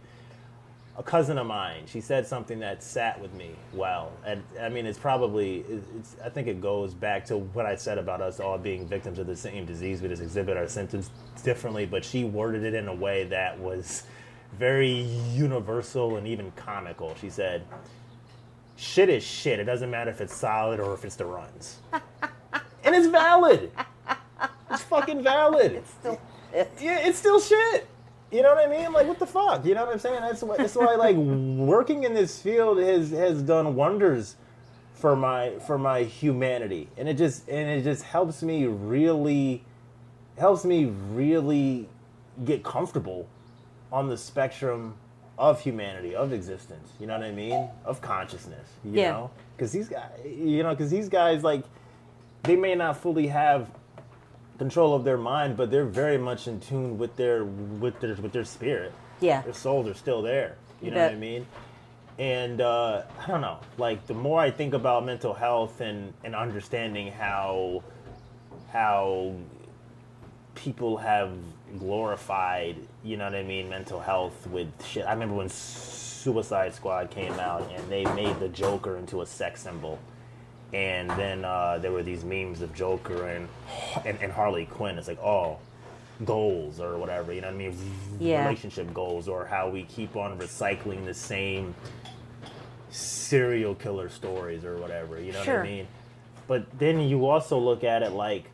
Speaker 1: a cousin of mine, she said something that sat with me well. And I mean, I think it goes back to what I said about us all being victims of the same disease. We just exhibit our symptoms differently, but she worded it in a way that was very universal and even comical. She said, shit is shit. It doesn't matter if it's solid or if it's the runs. And it's valid. It's fucking valid.
Speaker 2: It's still
Speaker 1: Yeah, it's still shit. You know what I mean? Like, what the fuck? You know what I'm saying? That's why like working in this field has done wonders for my humanity, and it just helps me really get comfortable on the spectrum of humanity, of existence. You know what I mean? Of consciousness. You
Speaker 2: Yeah.
Speaker 1: know, because these guys like, they may not fully have control of their mind, but they're very much in tune with their spirit.
Speaker 2: Yeah.
Speaker 1: Their souls are still there. You know
Speaker 2: bet.
Speaker 1: what I mean? And I don't know. Like, the more I think about mental health and understanding how people have glorified, you know what I mean, mental health with shit. I remember when Suicide Squad came out and they made the Joker into a sex symbol. And then there were these memes of Joker and Harley Quinn. It's like, oh, goals or whatever, you know what I mean?
Speaker 2: Yeah.
Speaker 1: Relationship goals, or how we keep on recycling the same serial killer stories or whatever, you know what
Speaker 2: Sure.
Speaker 1: I mean? But then you also look at it like,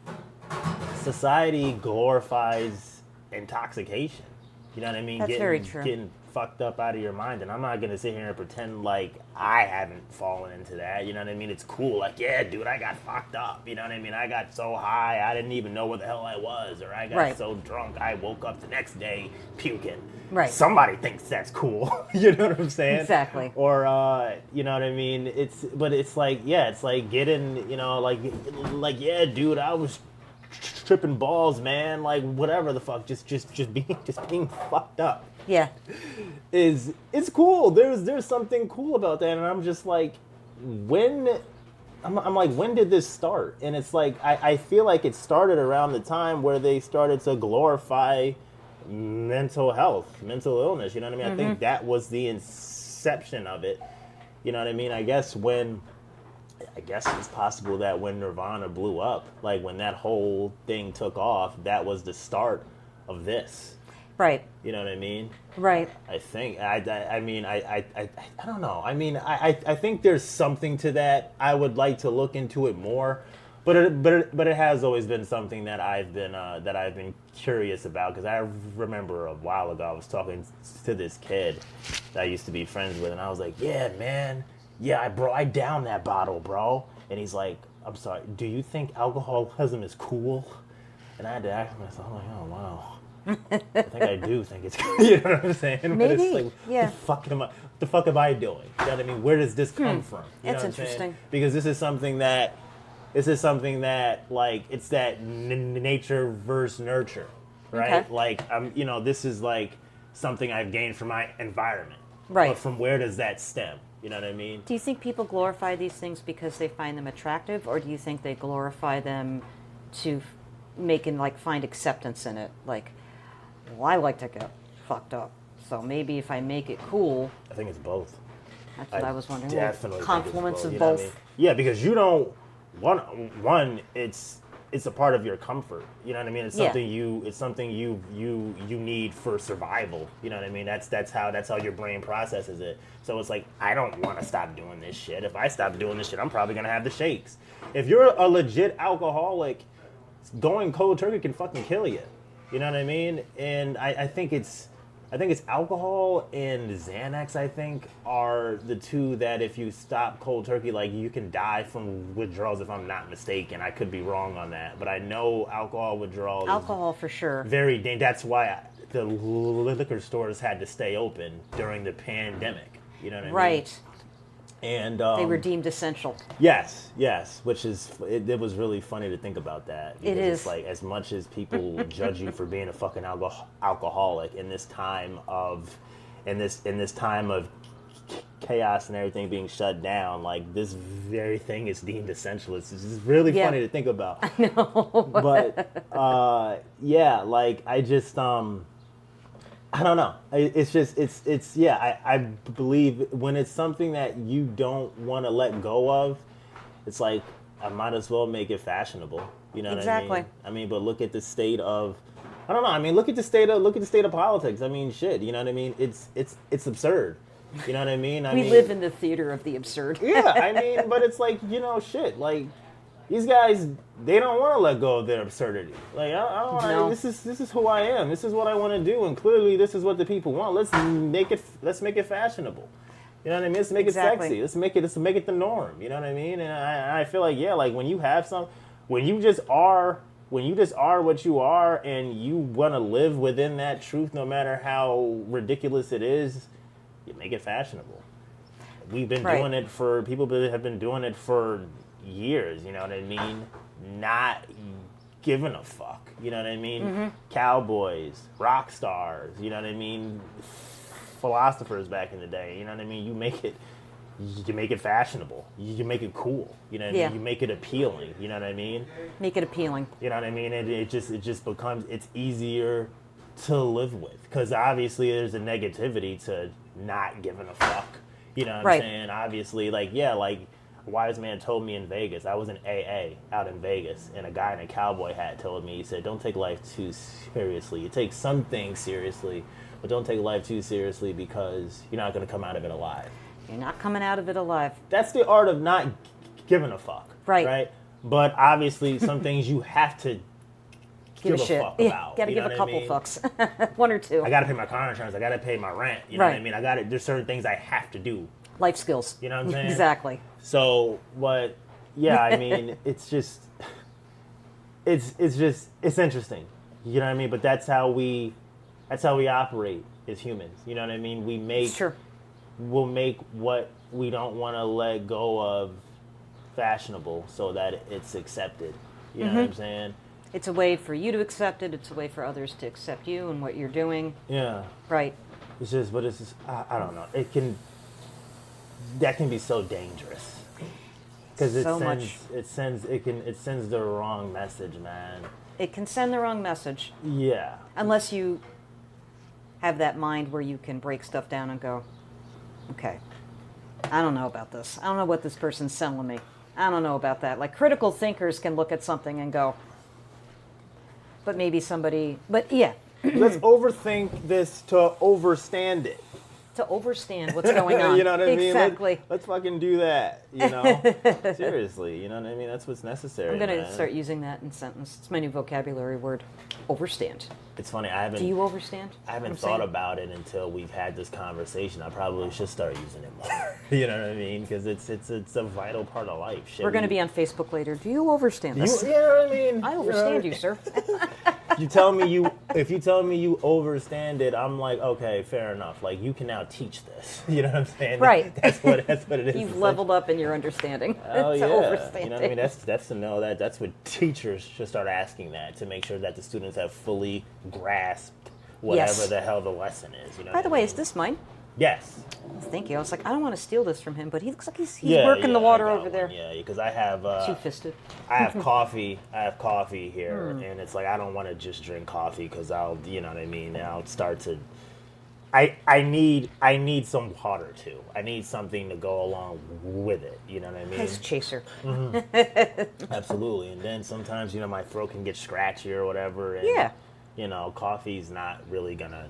Speaker 1: society glorifies intoxication. You know what I mean?
Speaker 2: That's very true.
Speaker 1: Getting fucked up out of your mind, and I'm not gonna sit here and pretend like I haven't fallen into that. You know what I mean? It's cool, like, yeah, dude, I got fucked up. You know what I mean? I got so high I didn't even know where the hell I was, or I got
Speaker 2: Right.
Speaker 1: so drunk I woke up the next day puking.
Speaker 2: Right.
Speaker 1: Somebody thinks that's cool. You know what I'm saying?
Speaker 2: Exactly.
Speaker 1: Or you know what I mean? It's like, yeah, it's like getting, you know, like yeah, dude, I was tripping balls, man. Like, whatever the fuck, just being fucked up.
Speaker 2: Yeah.
Speaker 1: It's cool. There's something cool about that, and I'm just like, when did this start? And it's like, I feel like it started around the time where they started to glorify mental health, mental illness. You know what I mean? I think that was the inception of it. You know what I mean? I guess it's possible that when Nirvana blew up, like when that whole thing took off, that was the start of this.
Speaker 2: Right.
Speaker 1: You know what I mean?
Speaker 2: Right.
Speaker 1: I think I mean I don't know. I mean I think there's something to that. I would like to look into it more, but it has always been something that I've been curious about, because I remember a while ago I was talking to this kid that I used to be friends with, and I was like, yeah, man, yeah, I downed that bottle, bro. And he's like, I'm sorry, do you think alcoholism is cool? And I had to ask myself, I'm like, oh wow. I think I do think it's good. You know what I'm saying? But
Speaker 2: Maybe,
Speaker 1: it's like,
Speaker 2: yeah.
Speaker 1: What the fuck am I doing? You know what I mean? Where does this come from? You know
Speaker 2: That's
Speaker 1: what I'm saying?
Speaker 2: interesting.
Speaker 1: Because this is something that like, it's that nature versus nurture, right?
Speaker 2: Okay.
Speaker 1: Like, you know, this is like something I've gained from my environment.
Speaker 2: Right.
Speaker 1: But from where does that stem? You know what I mean?
Speaker 2: Do you think people glorify these things because they find them attractive, or do you think they glorify them to find acceptance in it? Like, well, I like to get fucked up, so maybe if I make it cool.
Speaker 1: I think it's both.
Speaker 2: That's what I was wondering.
Speaker 1: Definitely
Speaker 2: Confluence of
Speaker 1: you know
Speaker 2: both.
Speaker 1: what I mean? Yeah, because you don't one. It's a part of your comfort. You know what I mean? It's something you need for survival. You know what I mean? That's how your brain processes it. So it's like, I don't want to stop doing this shit. If I stop doing this shit, I'm probably gonna have the shakes. If you're a legit alcoholic, going cold turkey can fucking kill you. You know what I mean? And I think it's alcohol and Xanax, I think, are the two that if you stop cold turkey, like, you can die from withdrawals, if I'm not mistaken. I could be wrong on that. But I know alcohol withdrawal
Speaker 2: Alcohol for sure.
Speaker 1: Very dangerous. That's why the liquor stores had to stay open during the pandemic. You know what I mean?
Speaker 2: Right.
Speaker 1: And
Speaker 2: they were deemed essential.
Speaker 1: Yes, which is, it was really funny to think about that.
Speaker 2: It is.
Speaker 1: It's like, as much as people judge you for being a fucking alcoholic in this time of chaos and everything being shut down, like, this very thing is deemed essential. It's just really funny to think about.
Speaker 2: I know.
Speaker 1: But yeah, like, I just I don't know. I believe when it's something that you don't want to let go of, it's like, I might as well make it fashionable. You know what I mean? I mean, but look at the state of, I don't know. I mean, look at the state of politics. I mean, shit. You know what I mean? It's absurd. You know what I mean?
Speaker 2: We live in the theater of the absurd.
Speaker 1: Yeah, I mean, but it's like, shit. Like, these guys, they don't want to let go of their absurdity. Like, I don't want to. This is who I am. This is what I want to do, and clearly, this is what the people want. Let's make it fashionable. You know what I mean? Let's make it sexy. Let's make it the norm. You know what I mean? And I feel like, yeah, like, when you just are what you are, and you want to live within that truth, no matter how ridiculous it is, you make it fashionable. We've been doing it for, people have been doing it for years, you know what I mean? Not giving a fuck, you know what I mean? Mm-hmm. Cowboys, rock stars, you know what I mean? Philosophers back in the day, you know what I mean? You make it fashionable. You make it cool, you know what I mean? You make it appealing, you know what I mean?
Speaker 2: Make it appealing.
Speaker 1: You know what I mean? It just becomes, it's easier to live with, because obviously there's a negativity to not giving a fuck, you know what I'm saying? Obviously, like, yeah, like, a wise man told me in Vegas, I was in AA out in Vegas, and a guy in a cowboy hat told me, he said, don't take life too seriously. You take some things seriously, but don't take life too seriously, because you're not going to come out of it alive.
Speaker 2: You're not coming out of it alive.
Speaker 1: That's the art of not giving a fuck.
Speaker 2: Right.
Speaker 1: But obviously, some things you have to give a fuck about.
Speaker 2: Gotta give a couple fucks. One or two.
Speaker 1: I gotta pay my car insurance. I gotta pay my rent. You know what I mean? There's certain things I have to do.
Speaker 2: Life skills.
Speaker 1: You know what I'm saying?
Speaker 2: Exactly.
Speaker 1: So, but yeah, I mean, it's interesting. You know what I mean? But that's how we operate as humans. You know what I mean? We'll make what we don't want to let go of fashionable so that it's accepted. You know what I'm saying?
Speaker 2: It's a way for you to accept it. It's a way for others to accept you and what you're doing.
Speaker 1: Yeah.
Speaker 2: Right.
Speaker 1: It's just, I don't know. That can be so dangerous. Because it sends the wrong message, man.
Speaker 2: It can send the wrong message.
Speaker 1: Yeah.
Speaker 2: Unless you have that mind where you can break stuff down and go, okay, I don't know about this. I don't know what this person's selling me. I don't know about that. Like, critical thinkers can look at something and go, but yeah.
Speaker 1: Let's overthink this to overstand it.
Speaker 2: To overstand what's going on.
Speaker 1: You know what I mean?
Speaker 2: Exactly.
Speaker 1: Let's fucking do that, you know? Seriously, you know what I mean? That's what's necessary.
Speaker 2: I'm going to start using that in sentence. It's my new vocabulary word. Overstand.
Speaker 1: It's funny,
Speaker 2: Do you overstand?
Speaker 1: I haven't thought about it until we've had this conversation. I probably should start using it more. You know what I mean? Because it's a vital part of life.
Speaker 2: We're going to be on Facebook later. Do you overstand this?
Speaker 1: You know what I mean?
Speaker 2: I overstand you, sir.
Speaker 1: If you tell me you overstand it, I'm like, okay, fair enough. Like, you can now teach this. You know what I'm saying?
Speaker 2: Right.
Speaker 1: That's what it is.
Speaker 2: You've leveled up in your understanding.
Speaker 1: Oh yeah.
Speaker 2: Overstanding.
Speaker 1: You know what I mean? That's to know that. That's what teachers should start asking that, to make sure that the students have fully grasped whatever
Speaker 2: Yes.
Speaker 1: the hell the lesson is. You know.
Speaker 2: By the
Speaker 1: what I
Speaker 2: way,
Speaker 1: mean?
Speaker 2: is this mine?
Speaker 1: Yes.
Speaker 2: Thank you. I was like, I don't want to steal this from him, but he looks like he's
Speaker 1: Yeah,
Speaker 2: working the
Speaker 1: yeah,
Speaker 2: water
Speaker 1: I got
Speaker 2: over there.
Speaker 1: one, yeah, because I have
Speaker 2: Two-fisted.
Speaker 1: I have coffee. I have coffee here, and it's like I don't want to just drink coffee because I'll, you know what I mean. I'll start to. I need some water too. I need something to go along with it. You know what I mean?
Speaker 2: Nice chaser.
Speaker 1: Absolutely. And then sometimes my throat can get scratchy or whatever. And,
Speaker 2: Yeah.
Speaker 1: Coffee's not really gonna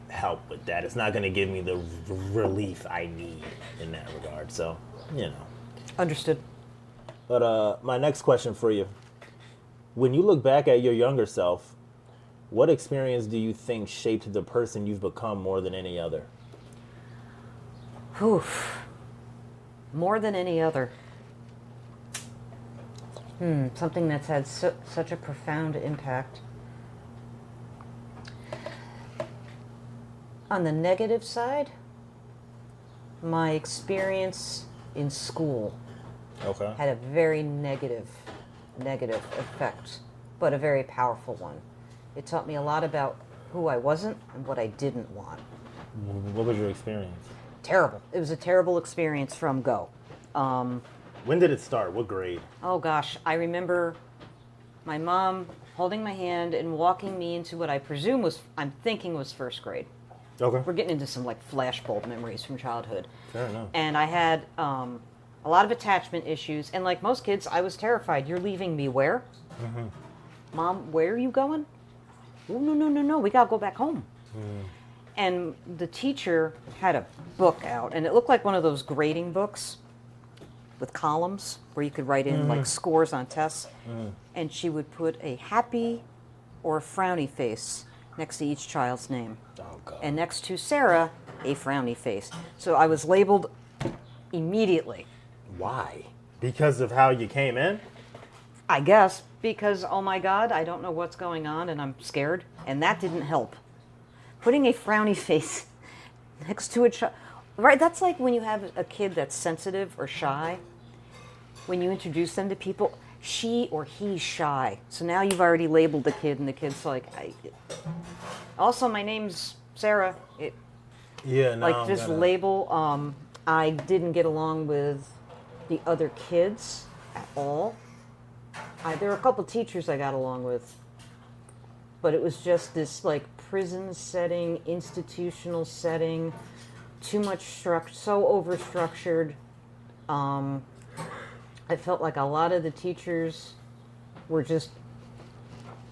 Speaker 1: help with that. It's not gonna give me the relief I need in that regard. So,
Speaker 2: Understood.
Speaker 1: But my next question for you: when you look back at your younger self, what experience do you think shaped the person you've become more than any other?
Speaker 2: Oof. More than any other. Something that's had such a profound impact. On the negative side, my experience in school
Speaker 1: Okay.
Speaker 2: had a very negative effect, but a very powerful one. It taught me a lot about who I wasn't and what I didn't want.
Speaker 1: What was your experience?
Speaker 2: Terrible. It was a terrible experience from go.
Speaker 1: When did it start? What grade?
Speaker 2: Oh gosh, I remember my mom holding my hand and walking me into what I'm thinking was first grade.
Speaker 1: Okay.
Speaker 2: We're getting into some like flashbulb memories from childhood.
Speaker 1: Fair enough.
Speaker 2: And I had a lot of attachment issues. And like most kids, I was terrified. You're leaving me where? Mom, where are you going? Oh, no. We got to go back home. And the teacher had a book out. And it looked like one of those grading books with columns where you could write in like scores on tests. And she would put a happy or a frowny face next to each child's name.
Speaker 1: Oh, God.
Speaker 2: And next to Sarah, a frowny face. So I was labeled immediately.
Speaker 1: Why? Because of how you came in?
Speaker 2: I guess because, oh my God, I don't know what's going on and I'm scared. And that didn't help. Putting a frowny face next to a child. Right, that's like when you have a kid that's sensitive or shy. When you introduce them to people, she or he's shy. So now you've already labeled the kid and the kid's like, also my name's Sarah.
Speaker 1: Yeah, no.
Speaker 2: Like this label, I didn't get along with the other kids at all. There were a couple teachers I got along with, but it was just this like prison setting, institutional setting, too much structure, so over-structured. I felt like a lot of the teachers were just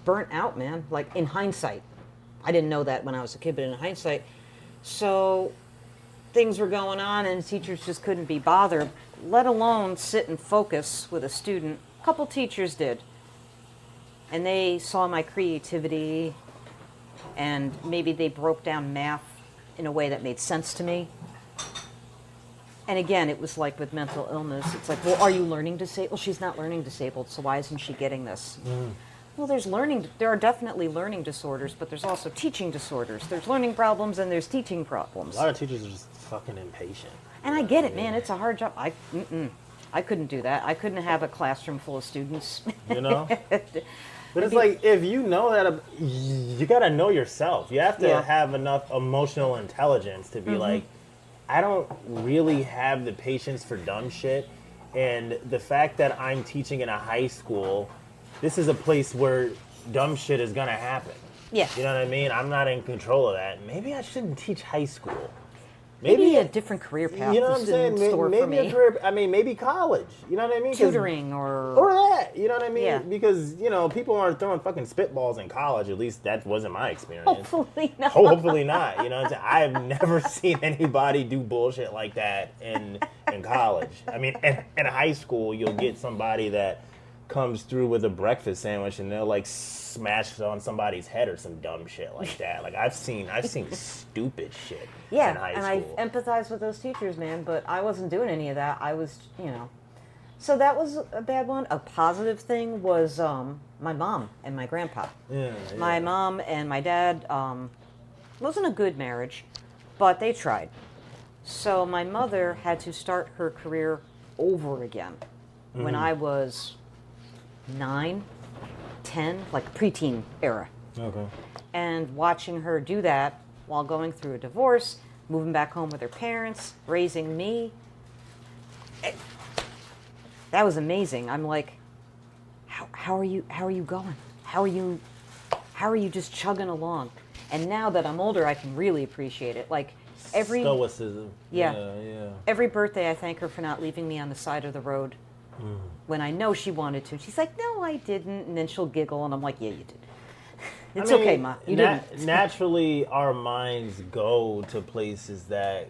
Speaker 2: burnt out, man. Like in hindsight. I didn't know that when I was a kid, but in hindsight. So things were going on and teachers just couldn't be bothered, let alone sit and focus with a student. A couple teachers did. And they saw my creativity and maybe they broke down math in a way that made sense to me. And again, it was like with mental illness. It's like, well, are you learning disabled? Well, she's not learning disabled, so why isn't she getting this? Well, there are definitely learning disorders, but there's also teaching disorders. There's learning problems and there's teaching problems.
Speaker 1: A lot of teachers are just fucking impatient.
Speaker 2: And I get it, man. It's a hard job. I couldn't do that. I couldn't have a classroom full of students.
Speaker 1: You know? But it's like, if you know that, you gotta know yourself. You have to have enough emotional intelligence to be like, I don't really have the patience for dumb shit. And the fact that I'm teaching in a high school, this is a place where dumb shit is gonna happen.
Speaker 2: Yeah.
Speaker 1: You know what I mean? I'm not in control of that. Maybe I shouldn't teach high school.
Speaker 2: Maybe a different career path.
Speaker 1: You know what I'm
Speaker 2: is
Speaker 1: saying?
Speaker 2: in store
Speaker 1: Maybe
Speaker 2: for me.
Speaker 1: a career. I mean, maybe college. You know what I mean? 'Cause-
Speaker 2: Tutoring
Speaker 1: or that. You know what I mean?
Speaker 2: Yeah.
Speaker 1: Because people aren't throwing fucking spitballs in college. At least that wasn't my experience.
Speaker 2: Hopefully not.
Speaker 1: Hopefully not. You know what I'm saying? I've never seen anybody do bullshit like that in college. I mean, in high school, you'll get somebody that comes through with a breakfast sandwich and they'll like smash on somebody's head or some dumb shit like that. Like I've seen stupid shit in high
Speaker 2: and
Speaker 1: school.
Speaker 2: I empathize with those teachers, man, but I wasn't doing any of that. I was, So that was a bad one. A positive thing was my mom and my grandpa.
Speaker 1: Yeah.
Speaker 2: My mom and my dad wasn't a good marriage, but they tried. So my mother had to start her career over again when I was 9, 10, like preteen era.
Speaker 1: Okay.
Speaker 2: And watching her do that while going through a divorce, moving back home with her parents, raising me, that was amazing. I'm like, how are you going? How are you just chugging along? And now that I'm older, I can really appreciate it. Like
Speaker 1: stoicism.
Speaker 2: Yeah.
Speaker 1: Yeah.
Speaker 2: Every birthday, I thank her for not leaving me on the side of the road when I know she wanted to. She's like, no, I didn't. And then she'll giggle, and I'm like, yeah, you did. It's okay, Ma. You didn't.
Speaker 1: Naturally, our minds go to places that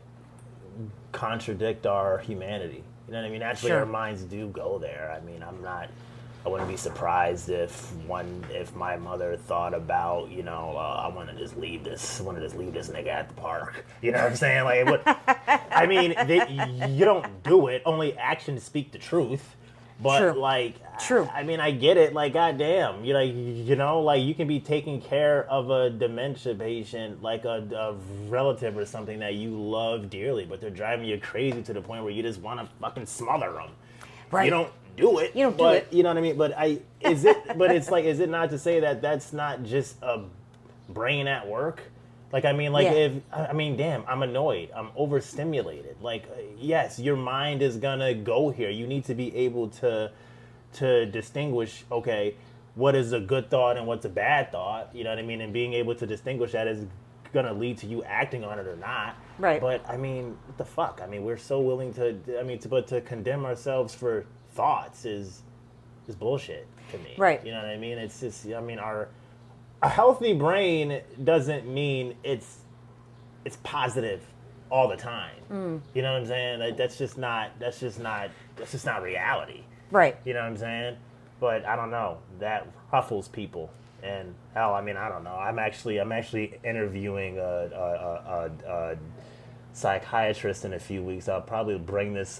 Speaker 1: contradict our humanity. You know what I mean? Naturally,
Speaker 2: Sure.
Speaker 1: our minds do go there. I mean, I wouldn't be surprised if my mother thought about, I want to just leave this nigga at the park. You know what I'm saying? Like, I mean, you don't do it. Only actions speak the truth. But
Speaker 2: True. True.
Speaker 1: I mean, I get it. Like, goddamn, you can be taking care of a dementia patient, like a relative or something that you love dearly, but they're driving you crazy to the point where you just want to fucking smother them.
Speaker 2: Right.
Speaker 1: You don't do it.
Speaker 2: You don't do it.
Speaker 1: You know what I mean? But is it not to say that that's not just a brain at work? Like, I mean, damn, I'm annoyed. I'm overstimulated. Like, yes, your mind is gonna go here. You need to be able to distinguish, okay, what is a good thought and what's a bad thought. You know what I mean? And being able to distinguish that is gonna lead to you acting on it or not.
Speaker 2: Right.
Speaker 1: But I mean, what the fuck? I mean, we're so willing to condemn ourselves for thoughts is bullshit to me.
Speaker 2: Right.
Speaker 1: You know what I mean? It's just, I mean, a healthy brain doesn't mean it's positive all the time. You know what I'm saying? Like, that's just not reality.
Speaker 2: Right.
Speaker 1: You know what I'm saying? But I don't know. That ruffles people. And hell, I mean, I don't know. I'm actually interviewing a psychiatrist in a few weeks. I'll probably bring this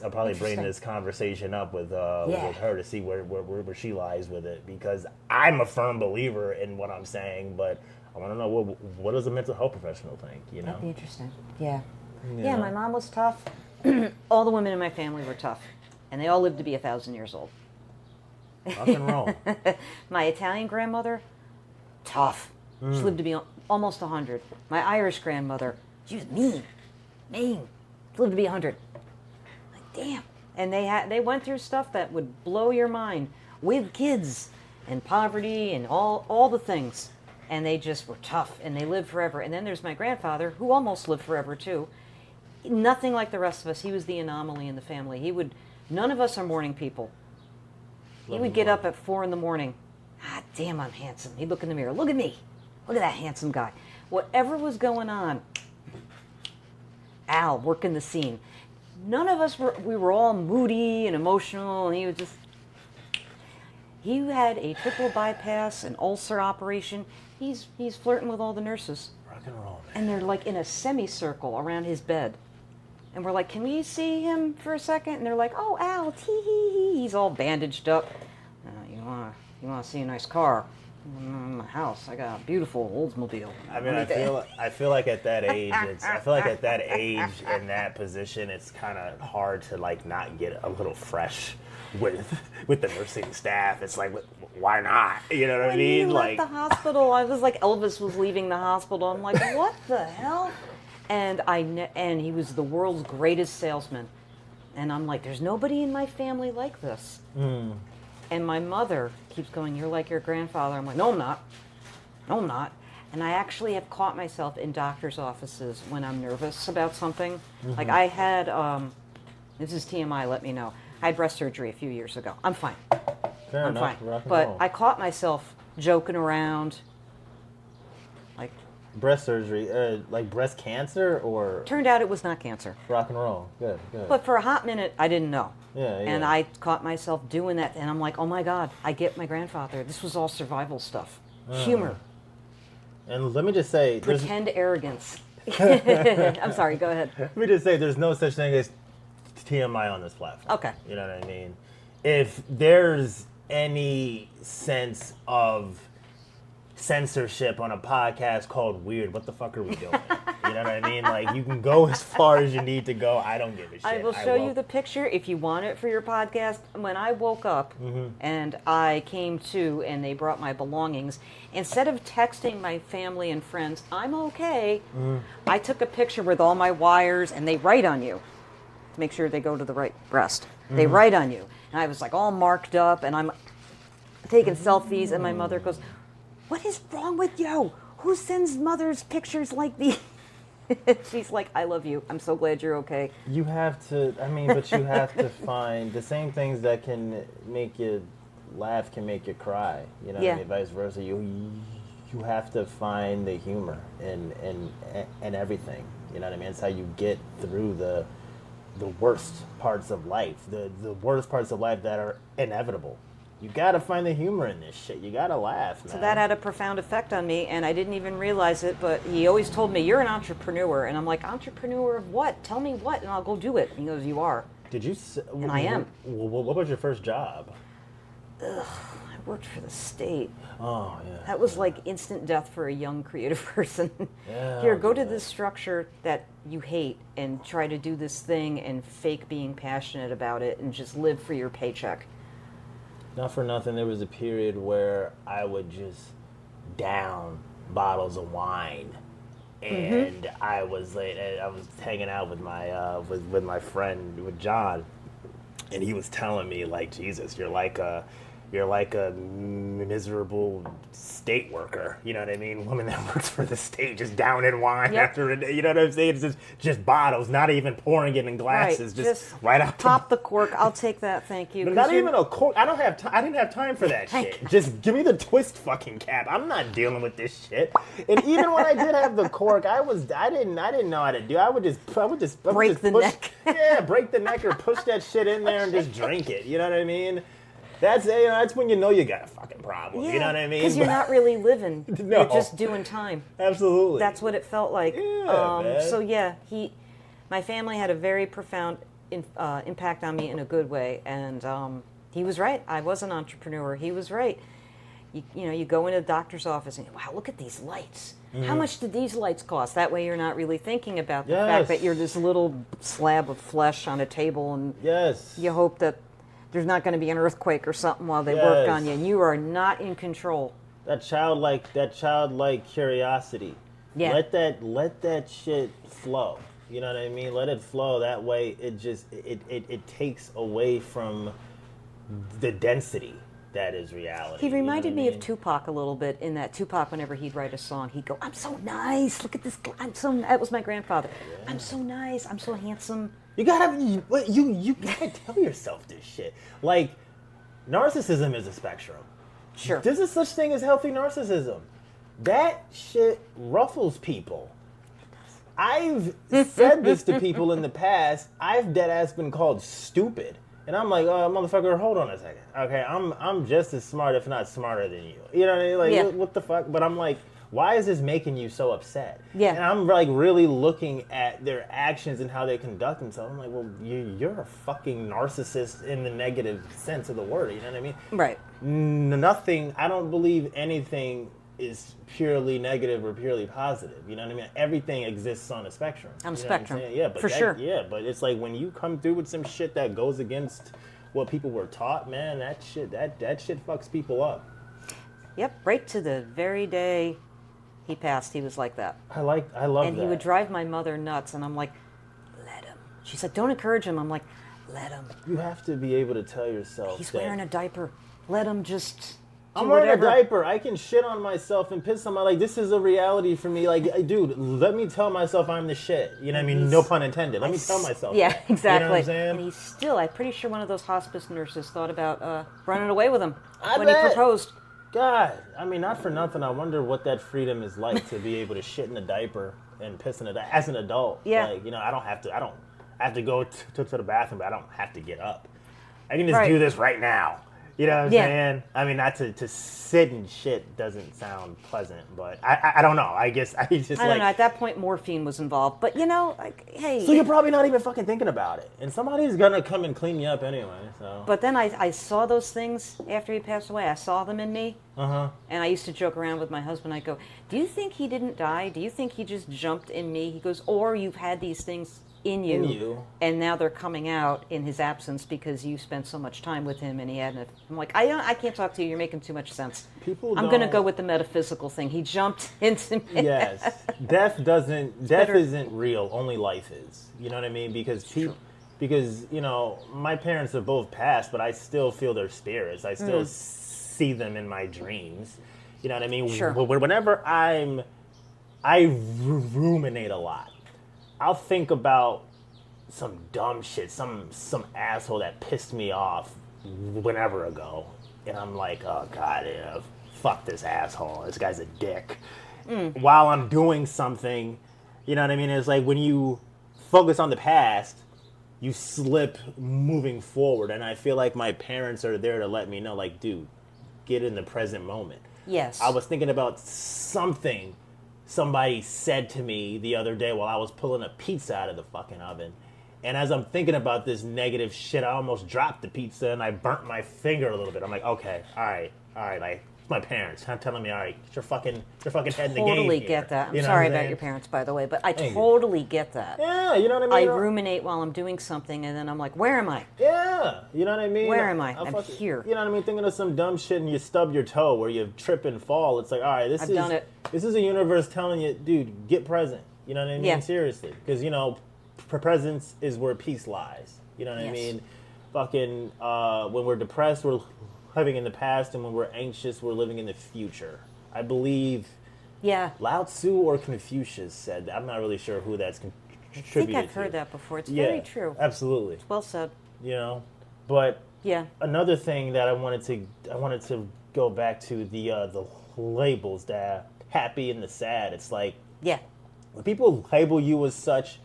Speaker 1: conversation up with her to see where she lies with it, because I'm a firm believer in what I'm saying, but I want to know what does a mental health professional think, you know?
Speaker 2: That'd be interesting. Yeah.
Speaker 1: You
Speaker 2: Yeah,
Speaker 1: know?
Speaker 2: my mom was tough. All the women in my family were tough, and they all lived to be 1,000 years old.
Speaker 1: Rock and roll.
Speaker 2: My Italian grandmother, tough. She lived to be almost 100. My Irish grandmother, she was mean. She lived to be 100. Like, damn. And they went through stuff that would blow your mind, with kids and poverty and all the things. And they just were tough, and they lived forever. And then there's my grandfather, who almost lived forever too. Nothing like the rest of us. He was the anomaly in the family. None of us are morning people. He would get up at 4 a.m. Ah, damn, I'm handsome. He'd look in the mirror. Look at me. Look at that handsome guy. Whatever was going on, Al, working the scene. None of us we were all moody and emotional, and he had a triple bypass, an ulcer operation. He's flirting with all the nurses.
Speaker 1: Rock and roll, man.
Speaker 2: And they're like in a semicircle around his bed. And we're like, can we see him for a second? And they're like, oh, Al, tee-hee-hee. He's all bandaged up. You want to see a nice car? In my house, I got a beautiful Oldsmobile.
Speaker 1: I mean, I feel like at that age, in that position, it's kind of hard to like not get a little fresh with the nursing staff. It's like, why not? You know what I mean?
Speaker 2: He left the hospital. I was like, Elvis was leaving the hospital. I'm like, what the hell? And he was the world's greatest salesman. And I'm like, there's nobody in my family like this. And my mother keeps going, you're like your grandfather. I'm like, no, I'm not. No, I'm not. And I actually have caught myself in doctor's offices when I'm nervous about something. Like I had, this is TMI, let me know. I had breast surgery a few years ago. I'm fine.
Speaker 1: Fair enough.
Speaker 2: Fine.
Speaker 1: Rock and
Speaker 2: But
Speaker 1: roll.
Speaker 2: I caught myself joking around. Like,
Speaker 1: Breast surgery, like breast cancer or
Speaker 2: turned out it was not cancer.
Speaker 1: rock and roll. Good.
Speaker 2: But for a hot minute, I didn't know.
Speaker 1: Yeah.
Speaker 2: And I caught myself doing that, and I'm like, oh my God, I get my grandfather. This was all survival stuff. Humor.
Speaker 1: And let me just say,
Speaker 2: Pretend arrogance. I'm sorry, go ahead.
Speaker 1: let me just say, there's no such thing as TMI on this platform.
Speaker 2: Okay.
Speaker 1: You know what I mean? If there's any sense of censorship on a podcast called Weird. What the fuck are we doing? You know what I mean? Like, you can go as far as you need to go. I don't give a shit.
Speaker 2: I will show you the picture if you want it for your podcast. When I woke up and I came to and they brought my belongings, instead of texting my family and friends, I'm okay, I took a picture with all my wires, and they write on you to make sure they go to the right breast. They write on you. And I was like all marked up, and I'm taking selfies, and my mother goes, "What is wrong with you? Who sends mothers pictures like these?" She's like, "I love you. I'm so glad you're okay."
Speaker 1: You have to, but you have to find the same things that can make you laugh can make you cry. You know what I mean? Vice versa. You have to find the humor in everything. You know what I mean? It's how you get through the worst parts of life, the worst parts of life that are inevitable. You gotta find the humor in this shit. You gotta laugh, man.
Speaker 2: So that had a profound effect on me, and I didn't even realize it, but he always told me, "You're an entrepreneur." And I'm like, "Entrepreneur of what? Tell me what, and I'll go do it." And he goes, "You are."
Speaker 1: Did you?
Speaker 2: And I am.
Speaker 1: What was your first job?
Speaker 2: I worked for the state.
Speaker 1: Oh, yeah.
Speaker 2: That was like instant death for a young creative person.
Speaker 1: Yeah,
Speaker 2: Here, go to this structure that you hate and try to do this thing and fake being passionate about it and just live for your paycheck.
Speaker 1: Not for nothing, there was a period where I would just down bottles of wine, and I was hanging out with my with my friend, with John, and he was telling me, like, Jesus, you're like a miserable state worker. You know what I mean? Woman that works for the state, just downing wine after a day. You know what I'm saying? It's just bottles, not even pouring it in glasses. Just right out.
Speaker 2: Pop the cork. I'll take that. Thank you.
Speaker 1: But not even a cork. I don't have. I didn't have time for that shit. Just give me the twist fucking cap. I'm not dealing with this shit. And even when I did have the cork, I didn't know how to do. I would just
Speaker 2: break the neck.
Speaker 1: Yeah, break the neck or push that shit in there and just drink it. You know what I mean? That's when you know you got a fucking problem.
Speaker 2: Yeah,
Speaker 1: you know what I mean?
Speaker 2: Because you're not really living.
Speaker 1: No.
Speaker 2: You're just doing time.
Speaker 1: Absolutely.
Speaker 2: That's what it felt like.
Speaker 1: Yeah, man.
Speaker 2: So yeah, my family had a very profound impact on me in a good way, and he was right. I was an entrepreneur. He was right. You go into the doctor's office and, wow, look at these lights. How much did these lights cost? That way you're not really thinking about the fact that you're this little slab of flesh on a table, and you hope that there's not going to be an earthquake or something while they work on you. And you are not in control. That
Speaker 1: childlike curiosity.
Speaker 2: Yeah.
Speaker 1: Let that shit flow. You know what I mean? Let it flow. That way it takes away from the density that is reality.
Speaker 2: He reminded me of Tupac a little bit, in that Tupac, whenever he'd write a song, he'd go, "I'm so nice. Look at this. That was my grandfather. Yeah. I'm so nice. I'm so handsome." You gotta
Speaker 1: tell yourself this shit. Like, narcissism is a spectrum.
Speaker 2: Sure.
Speaker 1: There's a such thing as healthy narcissism. That shit ruffles people. I've said this to people in the past. I've deadass been called stupid. And I'm like, "Oh, motherfucker, hold on a second. Okay, I'm just as smart, if not smarter than you." You know what I mean? Like, what the fuck? But I'm like, why is this making you so upset?
Speaker 2: Yeah.
Speaker 1: And I'm like really looking at their actions and how they conduct themselves. I'm like, well, you're a fucking narcissist in the negative sense of the word. You know what I mean?
Speaker 2: Right.
Speaker 1: Nothing. I don't believe anything is purely negative or purely positive. You know what I mean? Everything exists on a spectrum.
Speaker 2: On a spectrum.
Speaker 1: Yeah, but
Speaker 2: sure.
Speaker 1: Yeah, but it's like when you come through with some shit that goes against what people were taught, man, that shit fucks people up.
Speaker 2: Yep, right to the very day he passed, he was like that.
Speaker 1: I love that.
Speaker 2: And he would drive my mother nuts, and I'm like, let him. She said, don't encourage him. I'm like, let him.
Speaker 1: You have to be able to tell yourself
Speaker 2: he's wearing a diaper. Let him just
Speaker 1: I'm wearing a diaper. I can shit on myself and piss on my, like, this is a reality for me. Like, dude, let me tell myself I'm the shit. You know what I mean? No pun intended. Let me tell myself that.
Speaker 2: Exactly.
Speaker 1: You know what I'm saying?
Speaker 2: And he's still, I'm pretty sure one of those hospice nurses thought about running away with him when
Speaker 1: bet.
Speaker 2: he proposed.
Speaker 1: God, I mean, not for nothing. I wonder what that freedom is like to be able to shit in a diaper and piss in it as an adult.
Speaker 2: Yeah.
Speaker 1: Like, you know, I don't have to go to the bathroom, but I don't have to get up. I can just do this right now. You know what I'm saying? I mean, not to sit and shit doesn't sound pleasant, but I don't know. I guess I don't know.
Speaker 2: At that point, morphine was involved, but you know, like, hey.
Speaker 1: So you're probably not even fucking thinking about it, and somebody's gonna come and clean you up anyway. So.
Speaker 2: But then I saw those things after he passed away. I saw them in me,
Speaker 1: Uh-huh.
Speaker 2: And I used to joke around with my husband. I go, do you think he didn't die? Do you think he just jumped in me? He goes, or you've had these things in you, and now they're coming out in his absence because you spent so much time with him and he hadn't. I'm like, I can't talk to you. You're making too much sense. I'm going to go with the metaphysical thing. He jumped into me.
Speaker 1: Yes. Death isn't real. Only life is. You know what I mean? Because you know, my parents are both passed, but I still feel their spirits. I still see them in my dreams. You know what I mean?
Speaker 2: Sure.
Speaker 1: Whenever I ruminate a lot. I'll think about some dumb shit, some asshole that pissed me off whenever ago, and I'm like, oh god, yeah, fuck this asshole. This guy's a dick. While I'm doing something, you know what I mean? It's like when you focus on the past, you slip moving forward, and I feel like my parents are there to let me know, like, dude, get in the present moment.
Speaker 2: Yes.
Speaker 1: I was thinking about something somebody said to me the other day while I was pulling a pizza out of the fucking oven. And as I'm thinking about this negative shit, I almost dropped the pizza and I burnt my finger a little bit. I'm like, okay, all right. Like, it's my parents telling me, all right, get your fucking head in the game.
Speaker 2: Totally
Speaker 1: here.
Speaker 2: get that. I'm
Speaker 1: You know
Speaker 2: sorry
Speaker 1: what I'm
Speaker 2: about
Speaker 1: saying?
Speaker 2: your parents, by the way, but I
Speaker 1: Thank you.
Speaker 2: totally get that.
Speaker 1: Yeah, you know what I mean?
Speaker 2: I ruminate while I'm doing something, and then I'm like, where am I?
Speaker 1: Yeah, you know what I mean?
Speaker 2: Where am I? I'm here.
Speaker 1: You know what I mean? Thinking of some dumb shit and you stub your toe or you trip and fall. It's like, all right,
Speaker 2: I've done it.
Speaker 1: This is a universe telling you, dude, get present. You know what I mean?
Speaker 2: Yeah.
Speaker 1: Seriously. Because, you know, presence is where peace lies. You know what I mean? Fucking, when we're depressed, we're living in the past, and when we're anxious, we're living in the future. I believe Lao Tzu or Confucius said that. I'm not really sure who that's contributed to.
Speaker 2: I think I've heard that before. It's very true.
Speaker 1: Absolutely.
Speaker 2: It's well said.
Speaker 1: You know? But
Speaker 2: Yeah.
Speaker 1: another thing that I wanted to go back to the labels, the happy and the sad. It's like when people label you as such,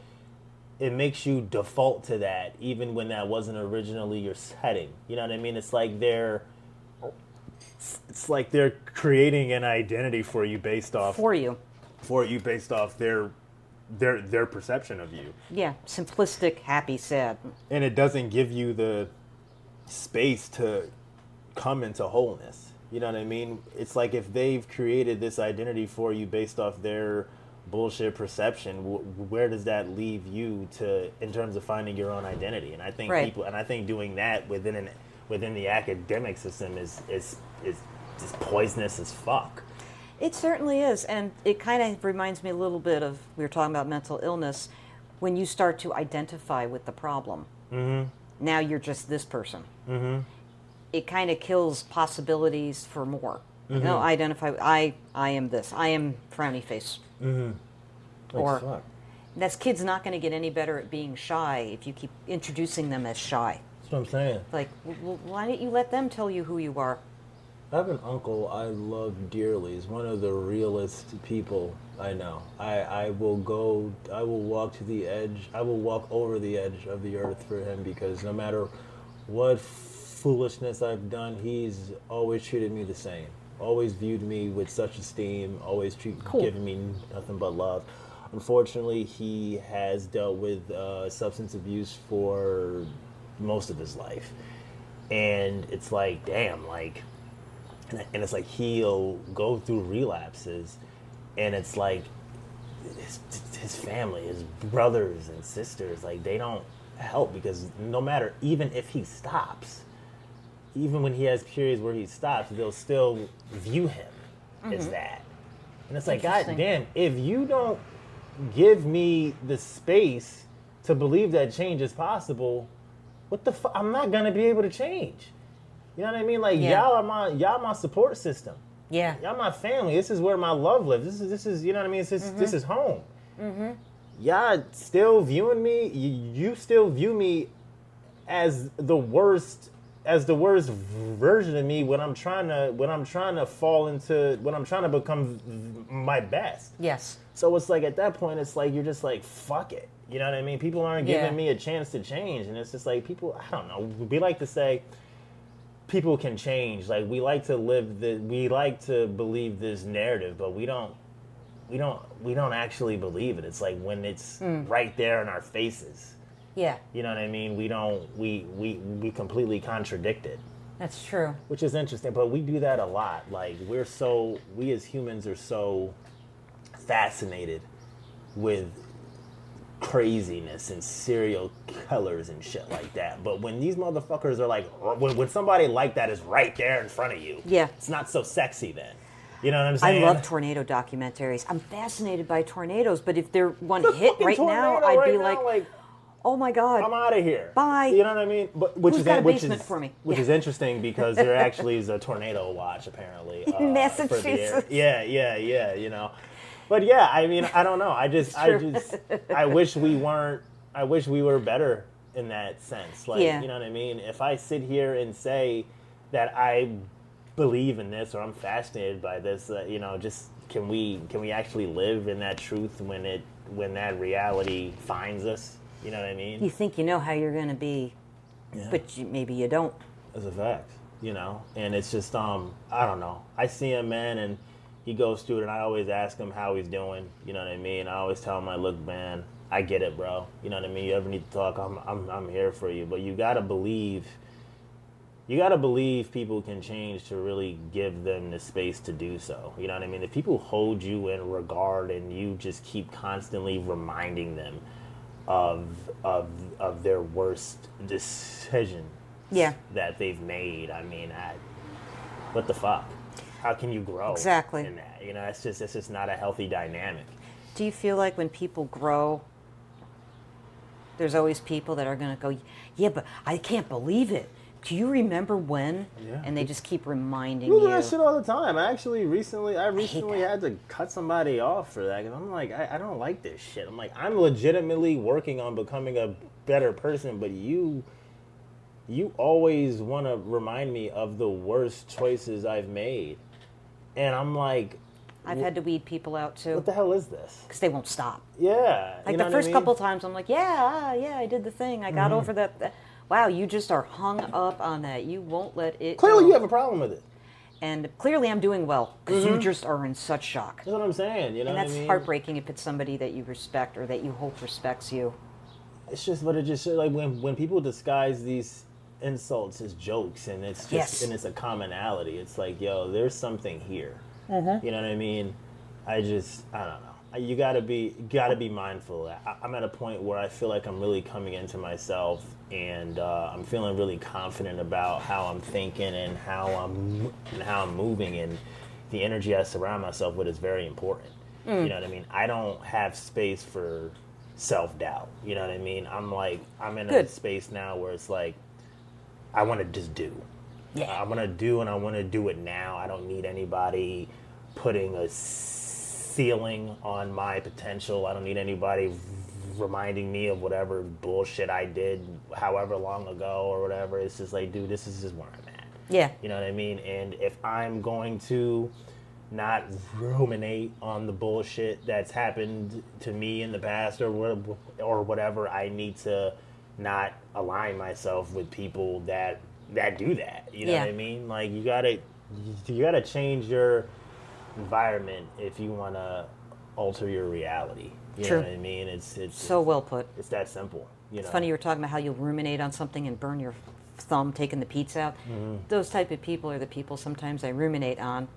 Speaker 1: it makes you default to that, even when that wasn't originally your setting. You know what I mean? It's like they're creating an identity for you based off their perception of you.
Speaker 2: Yeah, simplistic, happy, sad.
Speaker 1: And it doesn't give you the space to come into wholeness. You know what I mean? It's like if they've created this identity for you based off their bullshit perception, where does that leave you in terms of finding your own identity? And I think I think doing that within the academic system is just poisonous as fuck.
Speaker 2: It certainly is, and it kind of reminds me a little bit of, we were talking about mental illness, when you start to identify with the problem. Mm-hmm. Now you're just this person. Mm-hmm. It kind of kills possibilities for more. Mm-hmm. You know, I am this. I am frowny face.
Speaker 1: Mm-hmm.
Speaker 2: Or that's kids not going to get any better at being shy if you keep introducing them as shy.
Speaker 1: That's what I'm saying.
Speaker 2: Like, well, why don't you let them tell you who you are?
Speaker 1: I have an uncle I love dearly. He's one of the realest people I know. I will walk to the edge. I will walk over the edge of the earth for him, because no matter what foolishness I've done, he's always treated me the same. Always viewed me with such esteem. Always given me nothing but love. Unfortunately, he has dealt with substance abuse for most of his life. And it's like, damn, like... And it's like he'll go through relapses, and it's like his family, his brothers and sisters, like they don't help, because no matter, even if he stops, even when he has periods where he stops, they'll still view him as that. And it's like, God damn, if you don't give me the space to believe that change is possible, what the fuck? I'm not gonna be able to change. You know what I mean? Like y'all are my support system.
Speaker 2: Yeah.
Speaker 1: Y'all my family. This is where my love lives. This is you know what I mean? This is home. Mm-hmm. Y'all still viewing me. You still view me as the worst version of me when I'm trying to fall into, when I'm trying to become my best.
Speaker 2: Yes.
Speaker 1: So it's like at that point, it's like you're just like, fuck it. You know what I mean? People aren't giving me a chance to change, and it's just like people. I don't know. We like to say people can change. Like we like to believe this narrative, but we don't actually believe it. It's like when it's right there in our faces.
Speaker 2: Yeah.
Speaker 1: You know what I mean? We completely contradict it.
Speaker 2: That's true.
Speaker 1: Which is interesting, but we do that a lot. Like, we as humans are so fascinated with craziness and serial killers and shit like that. But when these motherfuckers are like, when somebody like that is right there in front of you,
Speaker 2: yeah,
Speaker 1: it's not so sexy then. You know what I'm saying?
Speaker 2: I love tornado documentaries. I'm fascinated by tornadoes, but if they're one hit right now, I'd
Speaker 1: right
Speaker 2: be
Speaker 1: now,
Speaker 2: like, oh my God,
Speaker 1: I'm out of here.
Speaker 2: Bye.
Speaker 1: You know what I mean? But
Speaker 2: Who's got a basement for me?
Speaker 1: Which is interesting because there actually is a tornado watch apparently
Speaker 2: in Massachusetts.
Speaker 1: Yeah. You know, but yeah, I mean, I don't know. I wish we weren't. I wish we were better in that sense. Like, you know what I mean? If I sit here and say that I believe in this or I'm fascinated by this, you know, just can we actually live in that truth when that reality finds us? You know what I mean?
Speaker 2: You think you know how you're going to be, but maybe you don't.
Speaker 1: That's a fact, you know? And it's just, I don't know. I see him, man, and he goes through it, and I always ask him how he's doing. You know what I mean? I always tell him, like, look, man, I get it, bro. You know what I mean? You ever need to talk, I'm here for you. But you got to believe people can change to really give them the space to do so. You know what I mean? If people hold you in regard and you just keep constantly reminding them of their worst decisions that they've made, I mean, what the fuck? How can you grow
Speaker 2: exactly
Speaker 1: in that? You know, it's just not a healthy dynamic.
Speaker 2: Do you feel like when people grow, there's always people that are going to go, yeah, but I can't believe it. Do you remember when? Yeah. And they just keep reminding you.
Speaker 1: You do that shit all the time. I recently had to cut somebody off for that. Because I'm like, I don't like this shit. I'm like, I'm legitimately working on becoming a better person, but you always want to remind me of the worst choices I've made. And I'm like...
Speaker 2: I've had to weed people out, too.
Speaker 1: What the hell is this?
Speaker 2: Because they won't stop.
Speaker 1: Yeah.
Speaker 2: Like, the first couple times, I'm like, yeah, I did the thing. I got over that. Wow, you just are hung up on that. You won't let it
Speaker 1: Clearly
Speaker 2: go.
Speaker 1: You have a problem with it.
Speaker 2: And clearly I'm doing well, because you just are in such shock.
Speaker 1: That's what I'm saying, you know
Speaker 2: and
Speaker 1: what I
Speaker 2: that's
Speaker 1: mean?
Speaker 2: heartbreaking if it's somebody that you respect or that you hope respects you.
Speaker 1: It's just, but it just, like, when people disguise these insults as jokes, and it's just, and it's a commonality, it's like, yo, there's something here. You know what I mean? I don't know. You gotta be mindful. I'm at a point where I feel like I'm really coming into myself, and I'm feeling really confident about how I'm thinking and how I'm moving, and the energy I surround myself with is very important. You know what I mean? I don't have space for self-doubt. You know what I mean? I'm in a space now where it's like, I want to just do. Yeah. I want to do, and I want to do it now. I don't need anybody putting a ceiling on my potential. I don't need anybody reminding me of whatever bullshit I did however long ago or whatever. It's just like, dude, this is just where I'm at.
Speaker 2: Yeah.
Speaker 1: You know what I mean? And if I'm going to not ruminate on the bullshit that's happened to me in the past or whatever, I need to not align myself with people that do that. You know what I mean? Like, you gotta change your environment if you want to alter your reality. You know what I mean? It's
Speaker 2: so well put.
Speaker 1: It's that simple.
Speaker 2: It's funny you were talking about how you'll ruminate on something and burn your thumb taking the pizza out. Those type of people are the people sometimes I ruminate on.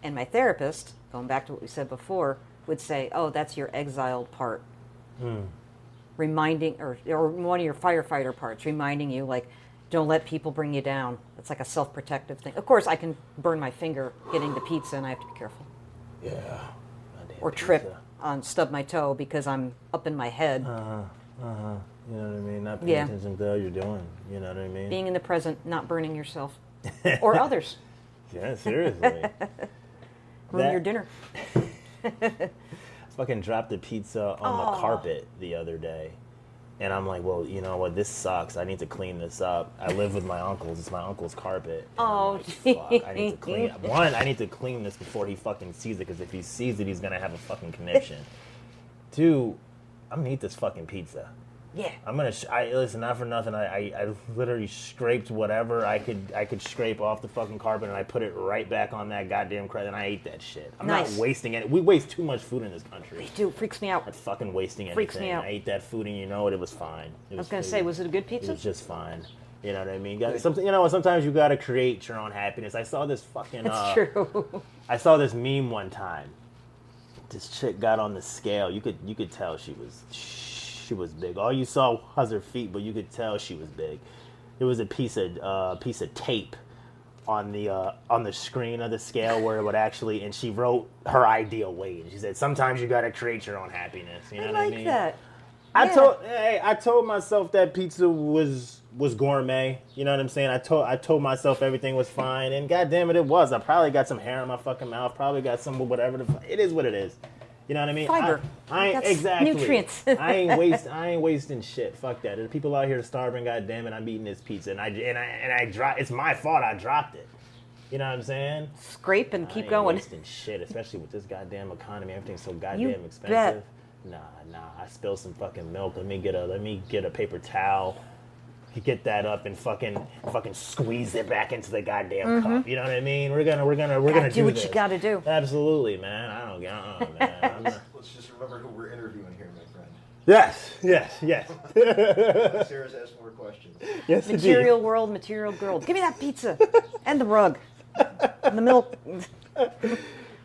Speaker 2: And my therapist, going back to what we said before, would say, oh, that's your exiled part. Reminding, or one of your firefighter parts, reminding you, like, don't let people bring you down. It's like a self-protective thing. Of course, I can burn my finger getting the pizza, and I have to be careful.
Speaker 1: Yeah.
Speaker 2: Or trip stub my toe because I'm up in my head.
Speaker 1: You know what I mean? Not paying attention to what you're doing. You know what I mean?
Speaker 2: Being in the present, not burning yourself. Or others.
Speaker 1: Yeah, seriously.
Speaker 2: Ruin your dinner.
Speaker 1: I fucking dropped the pizza on the carpet the other day. And I'm like, well, you know what? This sucks. I need to clean this up. I live with my uncles. It's my uncle's carpet. And fuck, I need to clean it. One, I need to clean this before he fucking sees it, because if he sees it, he's going to have a fucking conniption. Two, I'm going to eat this fucking pizza.
Speaker 2: Yeah.
Speaker 1: I'm gonna. Listen, not for nothing. I literally scraped whatever I could scrape off the fucking carpet, and I put it right back on that goddamn crate, and I ate that shit. I'm not wasting it. We waste too much food in this country.
Speaker 2: We do. Freaks me out.
Speaker 1: Not fucking wasting anything.
Speaker 2: Freaks me out.
Speaker 1: I ate that food, and you know what? It was fine.
Speaker 2: I was gonna say, was it a good pizza?
Speaker 1: It was just fine. You know what I mean? Something, you know, sometimes you gotta create your own happiness. I saw this fucking.
Speaker 2: It's true.
Speaker 1: I saw this meme one time. This chick got on the scale. You could tell she was big. All you saw was her feet, but you could tell she was big. There was a piece of tape on the screen of the scale where it would actually, and she wrote her ideal weight. She said, "Sometimes you gotta create your own happiness." You know what I mean?
Speaker 2: That.
Speaker 1: I told myself that pizza was gourmet. You know what I'm saying? I told myself everything was fine, and goddamn it was. I probably got some hair in my fucking mouth. Probably got some whatever. It is what it is. You know what I mean?
Speaker 2: Fiber.
Speaker 1: I ain't exactly.
Speaker 2: Nutrients.
Speaker 1: I ain't wasting shit. Fuck that. There's people out here starving. Goddamn it, I'm eating this pizza, and I drop. It's my fault. I dropped it. You know what I'm saying?
Speaker 2: Scrape and keep
Speaker 1: I ain't
Speaker 2: going.
Speaker 1: wasting shit, especially with this goddamn economy. Everything's so goddamn
Speaker 2: You
Speaker 1: expensive.
Speaker 2: bet.
Speaker 1: Nah. I spilled some fucking milk. Let me get a paper towel. Get that up and fucking squeeze it back into the goddamn cup. You know what I mean? We're gonna do
Speaker 2: what
Speaker 1: this.
Speaker 2: you gotta do.
Speaker 1: Absolutely, man. I don't get man.
Speaker 3: Let's just remember who we're interviewing here, my friend.
Speaker 1: Yes.
Speaker 3: Sarah's asked more questions.
Speaker 1: Yes,
Speaker 2: Material world, material girl. Give me that pizza and the rug and the milk.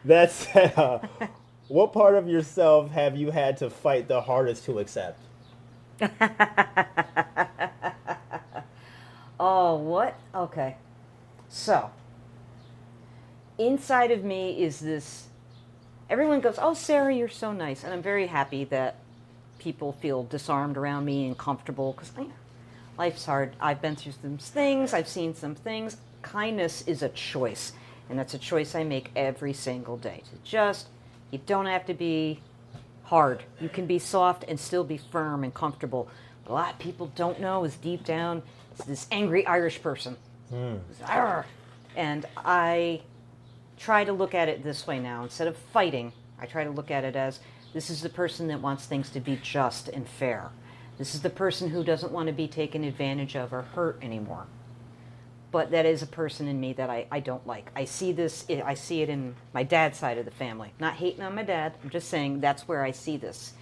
Speaker 1: That said, what part of yourself have you had to fight the hardest to accept?
Speaker 2: Oh, what? Okay. So, inside of me is this. Everyone goes, "Oh, Sarah, you're so nice," and I'm very happy that people feel disarmed around me and comfortable because life's hard. I've been through some things. I've seen some things. Kindness is a choice, and that's a choice I make every single day. You don't have to be hard. You can be soft and still be firm and comfortable. What a lot of people don't know is deep down, it's this angry Irish person. And I try to look at it this way now. Instead of fighting, I try to look at it as, this is the person that wants things to be just and fair. This is the person who doesn't want to be taken advantage of or hurt anymore. But that is a person in me that I don't like. I see it in my dad's side of the family. Not hating on my dad, I'm just saying that's where I see this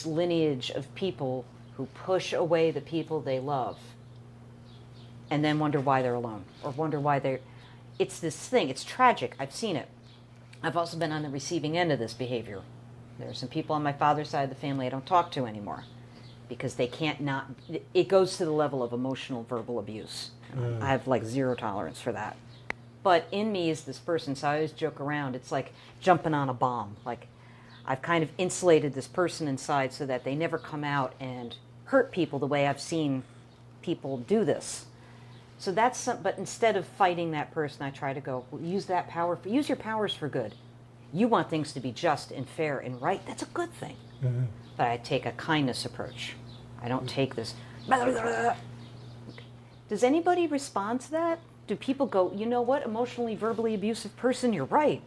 Speaker 2: lineage of people who push away the people they love and then wonder why they're alone or wonder why it's this thing. It's tragic. I've seen it. I've also been on the receiving end of this behavior. There are some people on my father's side of the family I don't talk to anymore because they can't not. It goes to the level of emotional verbal abuse. I have like zero tolerance for that. But in me is this person, so I always joke around. It's like jumping on a bomb. Like I've kind of insulated this person inside so that they never come out and hurt people the way I've seen people do this. So but instead of fighting that person, I try to go, well, use your powers for good. You want things to be just and fair and right. That's a good thing. Mm-hmm. But I take a kindness approach. I don't take this. Does anybody respond to that? Do people go, you know what, emotionally, verbally abusive person, you're right.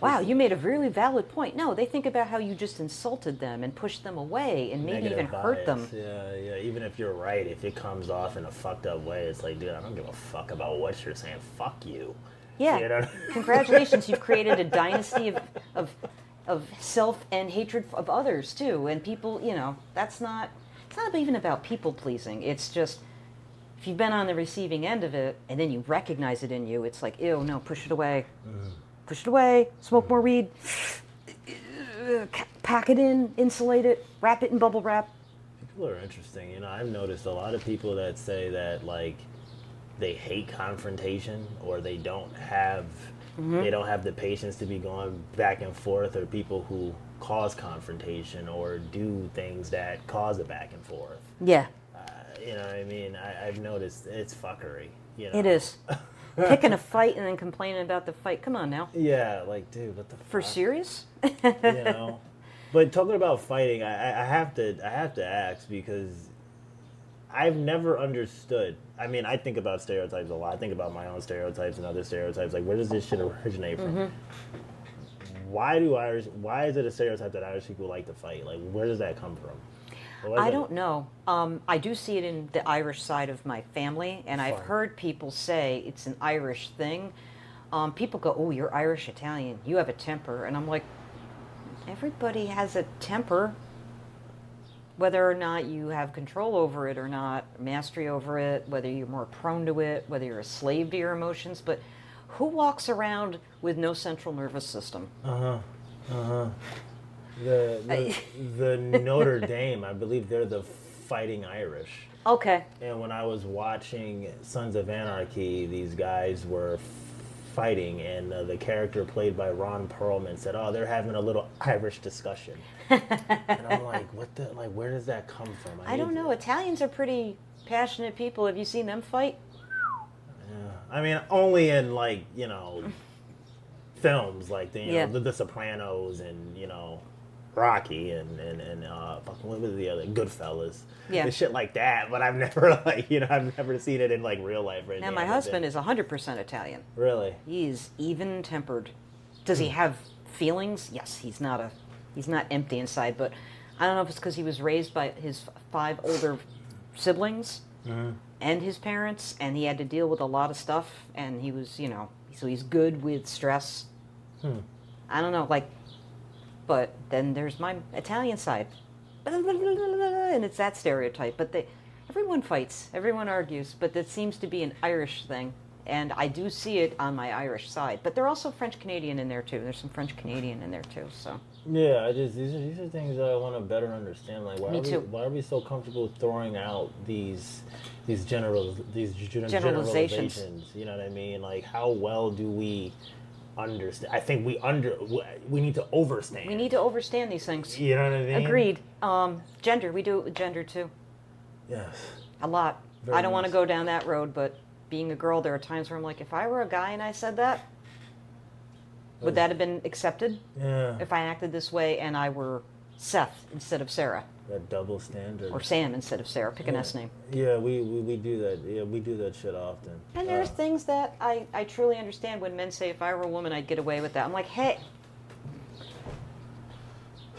Speaker 2: Wow, you made a really valid point. No, they think about how you just insulted them and pushed them away and maybe
Speaker 1: Negative
Speaker 2: even hurt them.
Speaker 1: Yeah. Even if you're right, if it comes off in a fucked up way, it's like, dude, I don't give a fuck about what you're saying. Fuck you.
Speaker 2: Yeah.
Speaker 1: You know?
Speaker 2: Congratulations, you've created a dynasty of self and hatred of others too. And people, it's not even about people pleasing. It's just, if you've been on the receiving end of it and then you recognize it in you, it's like, ew, no, push it away. Push it away, smoke more weed, pack it in, insulate it, wrap it in bubble wrap.
Speaker 1: People are interesting. I've noticed a lot of people that say that, like, they hate confrontation or they don't have the patience to be going back and forth, or people who cause confrontation or do things that cause a back and forth.
Speaker 2: Yeah.
Speaker 1: You know what I mean? I've noticed it's fuckery.
Speaker 2: It is. Picking a fight and then complaining about the fight. Come on now.
Speaker 1: Yeah, like, dude, what the fuck?
Speaker 2: For serious?
Speaker 1: But talking about fighting, I have to ask, because I've never understood. I mean, I think about stereotypes a lot. I think about my own stereotypes and other stereotypes. Like, where does this shit originate from? Mm-hmm. Why is it a stereotype that Irish people like to fight? Like, where does that come from?
Speaker 2: I don't know. I do see it in the Irish side of my family, and I've heard people say it's an Irish thing. People go, oh, you're Irish Italian, you have a temper. And I'm like, everybody has a temper. whether or not you have control over it or not, mastery over it, whether you're more prone to it, whether you're a slave to your emotions, but who walks around with no central nervous system?
Speaker 1: The Notre Dame, I believe they're the Fighting Irish.
Speaker 2: Okay.
Speaker 1: And when I was watching Sons of Anarchy, these guys were fighting, and the character played by Ron Perlman said, "Oh, they're having a little Irish discussion." And I'm like, "What the? Like, where does that come from?"
Speaker 2: I don't know. Italians are pretty passionate people. Have you seen them fight?
Speaker 1: Yeah. I mean, only in like films like the Sopranos and Rocky and what was the other Goodfellas, shit like that. But I've never I've never seen it in like real life. Right
Speaker 2: now, my husband is 100% Italian.
Speaker 1: Really?
Speaker 2: He's even tempered. Does he have feelings? Yes, he's not empty inside. But I don't know if it's because he was raised by his 5 older siblings and his parents, and he had to deal with a lot of stuff, and he was so he's good with stress. I don't know, but then there's my Italian side, and it's that stereotype. But everyone fights, everyone argues, but that seems to be an Irish thing, and I do see it on my Irish side. But they're also French Canadian in there too. There's some French Canadian in there too. So
Speaker 1: yeah, these are things that I want to better understand. Like, why are we so comfortable throwing out these generalizations? You know what I mean? Like, how well do we understand? I think we need to overstand.
Speaker 2: We need to overstand these things.
Speaker 1: You know what I mean?
Speaker 2: Agreed. Gender, we do it with gender too.
Speaker 1: Yes.
Speaker 2: A lot.
Speaker 1: Very
Speaker 2: I don't want to
Speaker 1: nice.
Speaker 2: go down that road, but being a girl, there are times where I'm like, if I were a guy and I said that, would that have been accepted?
Speaker 1: Yeah.
Speaker 2: If I acted this way and I were Seth instead of Sarah?
Speaker 1: That double standard.
Speaker 2: Or Sam instead of Sarah. Pick an S name.
Speaker 1: Yeah, we do that. Yeah, we do that shit often.
Speaker 2: And there's things that I truly understand when men say, if I were a woman, I'd get away with that. I'm like, hey,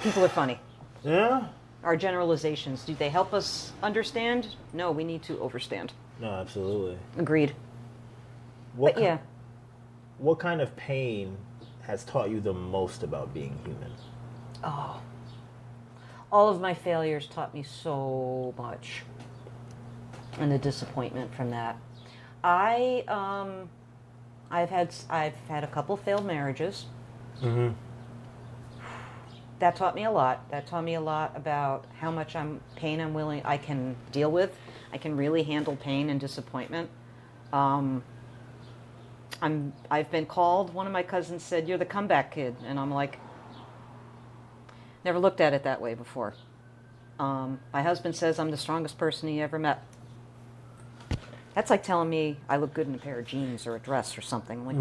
Speaker 2: people are funny.
Speaker 1: Yeah?
Speaker 2: Our generalizations, do they help us understand? No, we need to overstand.
Speaker 1: No, absolutely.
Speaker 2: Agreed.
Speaker 1: What
Speaker 2: But yeah.
Speaker 1: What kind of pain has taught you the most about being human?
Speaker 2: Oh. All of my failures taught me so much. And the disappointment from that. I've had a couple failed marriages.
Speaker 1: Mm-hmm.
Speaker 2: That taught me a lot. That taught me a lot about how much pain I can deal with. I can really handle pain and disappointment. I've been called, one of my cousins said, "You're the comeback kid." And I'm like, never looked at it that way before. My husband says I'm the strongest person he ever met. That's like telling me I look good in a pair of jeans or a dress or something. Like,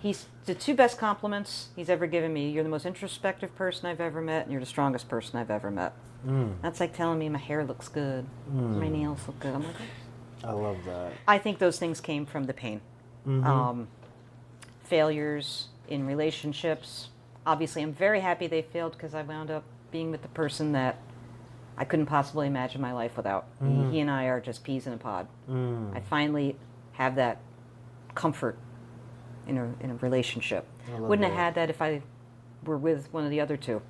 Speaker 2: he's the 2 best compliments he's ever given me. You're the most introspective person I've ever met, and you're the strongest person I've ever met. That's like telling me my hair looks good, my nails look good. I'm like,
Speaker 1: I love that.
Speaker 2: I think those things came from the pain. Failures in relationships. Obviously, I'm very happy they failed because I wound up being with the person that I couldn't possibly imagine my life without. He and I are just peas in a pod. I finally have that comfort in a relationship. Wouldn't have had that if I were with one of the other 2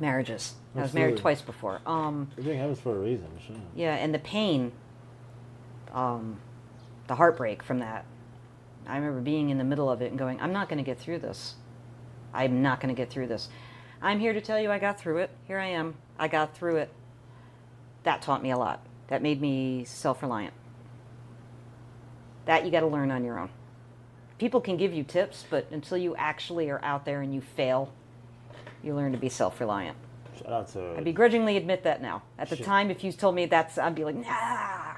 Speaker 2: marriages. I was married twice before.
Speaker 1: Everything happens for a reason. Sure.
Speaker 2: Yeah, and the pain, the heartbreak from that. I remember being in the middle of it and going, I'm not going to get through this. I'm not going to get through this. I'm here to tell you I got through it. Here I am. I got through it. That taught me a lot. That made me self-reliant. That you got to learn on your own. People can give you tips, but until you actually are out there and you fail, you learn to be self-reliant.
Speaker 1: Shout out to...
Speaker 2: I begrudgingly admit that now. At the time, if you told me I'd be like, nah.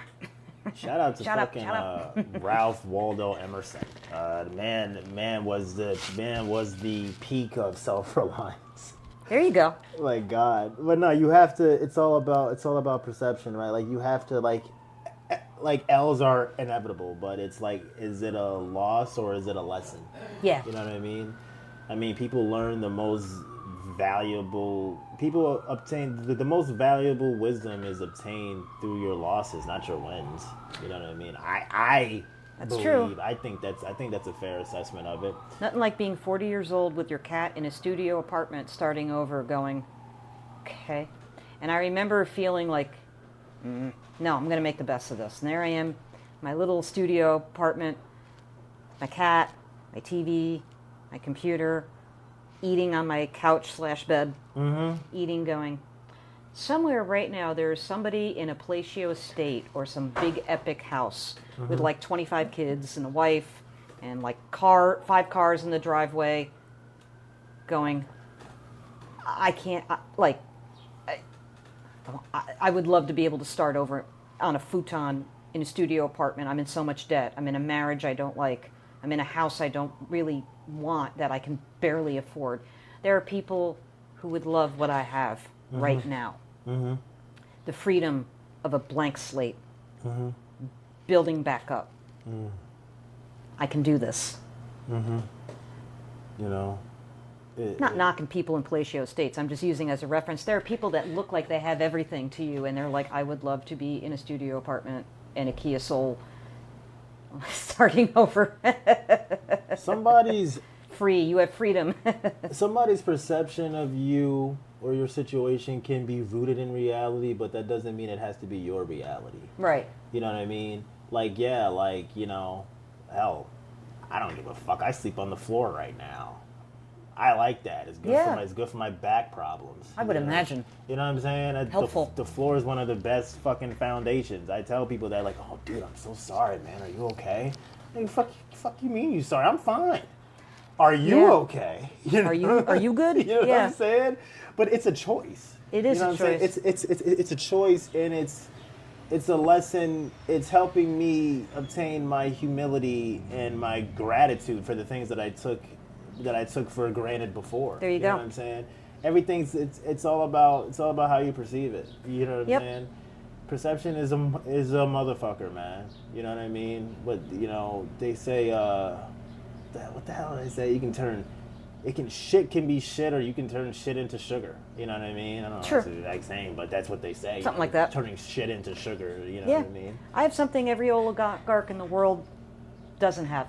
Speaker 1: Shout out to
Speaker 2: Shut up,
Speaker 1: fucking
Speaker 2: shut up.
Speaker 1: Ralph Waldo Emerson. The man was the peak of self-reliance.
Speaker 2: There you go.
Speaker 1: Like God, but no, you have to. It's all about perception, right? Like you have to like L's are inevitable, but it's like, is it a loss or is it a lesson?
Speaker 2: Yeah.
Speaker 1: You know what I mean? I mean, people learn the most valuable. People obtain the most valuable wisdom is obtained through your losses, not your wins. You know what I mean?
Speaker 2: That's true.
Speaker 1: I think that's a fair assessment of it.
Speaker 2: Nothing like being 40 years old with your cat in a studio apartment starting over going, okay. And I remember feeling like, no, I'm going to make the best of this. And there I am, my little studio apartment, my cat, my TV, my computer, eating on my couch/bed, eating, going, somewhere right now there's somebody in a palatial estate or some big epic house with like 25 kids and a wife and like 5 cars in the driveway going, I can't, I would love to be able to start over on a futon in a studio apartment. I'm in so much debt. I'm in a marriage I don't like. I'm in a house I don't really want that I can barely afford. There are people who would love what I have right now. The freedom of a blank slate, building back up. I can do this.
Speaker 1: You know,
Speaker 2: Not knocking people in palatial estates. I'm just using as a reference. There are people that look like they have everything to you, and they're like, I would love to be in a studio apartment and a Kia Soul starting over.
Speaker 1: somebody's
Speaker 2: Free. You have freedom.
Speaker 1: somebody's perception of you or your situation can be rooted in reality, but that doesn't mean it has to be your reality.
Speaker 2: Right.
Speaker 1: You know what I mean? Like, yeah, like, you know, hell, I don't give a fuck. I sleep on the floor right now. I like that. It's good for it's good for my back problems.
Speaker 2: I would imagine.
Speaker 1: You know what I'm saying?
Speaker 2: Helpful.
Speaker 1: The floor is one of the best fucking foundations. I tell people that, like, oh, dude, I'm so sorry, man. Are you okay? Like, fuck you mean you sorry? I'm fine. Are you okay? You know?
Speaker 2: Are you good?
Speaker 1: You know what I'm saying? But it's a choice.
Speaker 2: It is
Speaker 1: you know
Speaker 2: a
Speaker 1: what I'm
Speaker 2: choice.
Speaker 1: saying? It's a choice, and it's a lesson. It's helping me obtain my humility and my gratitude for the things that I took for granted before.
Speaker 2: There you
Speaker 1: know
Speaker 2: go.
Speaker 1: what I'm saying? Everything's it's all about how you perceive it. You know what I'm saying? Perception is a motherfucker, man. You know what I mean? But you know, they say what the hell do they say? Shit can be shit, or you can turn shit into sugar. You know what I mean? I don't know if it's the exact saying, but that's what they say.
Speaker 2: Something like that.
Speaker 1: Turning shit into sugar. You know what I mean?
Speaker 2: I have something every oligarch in the world doesn't have.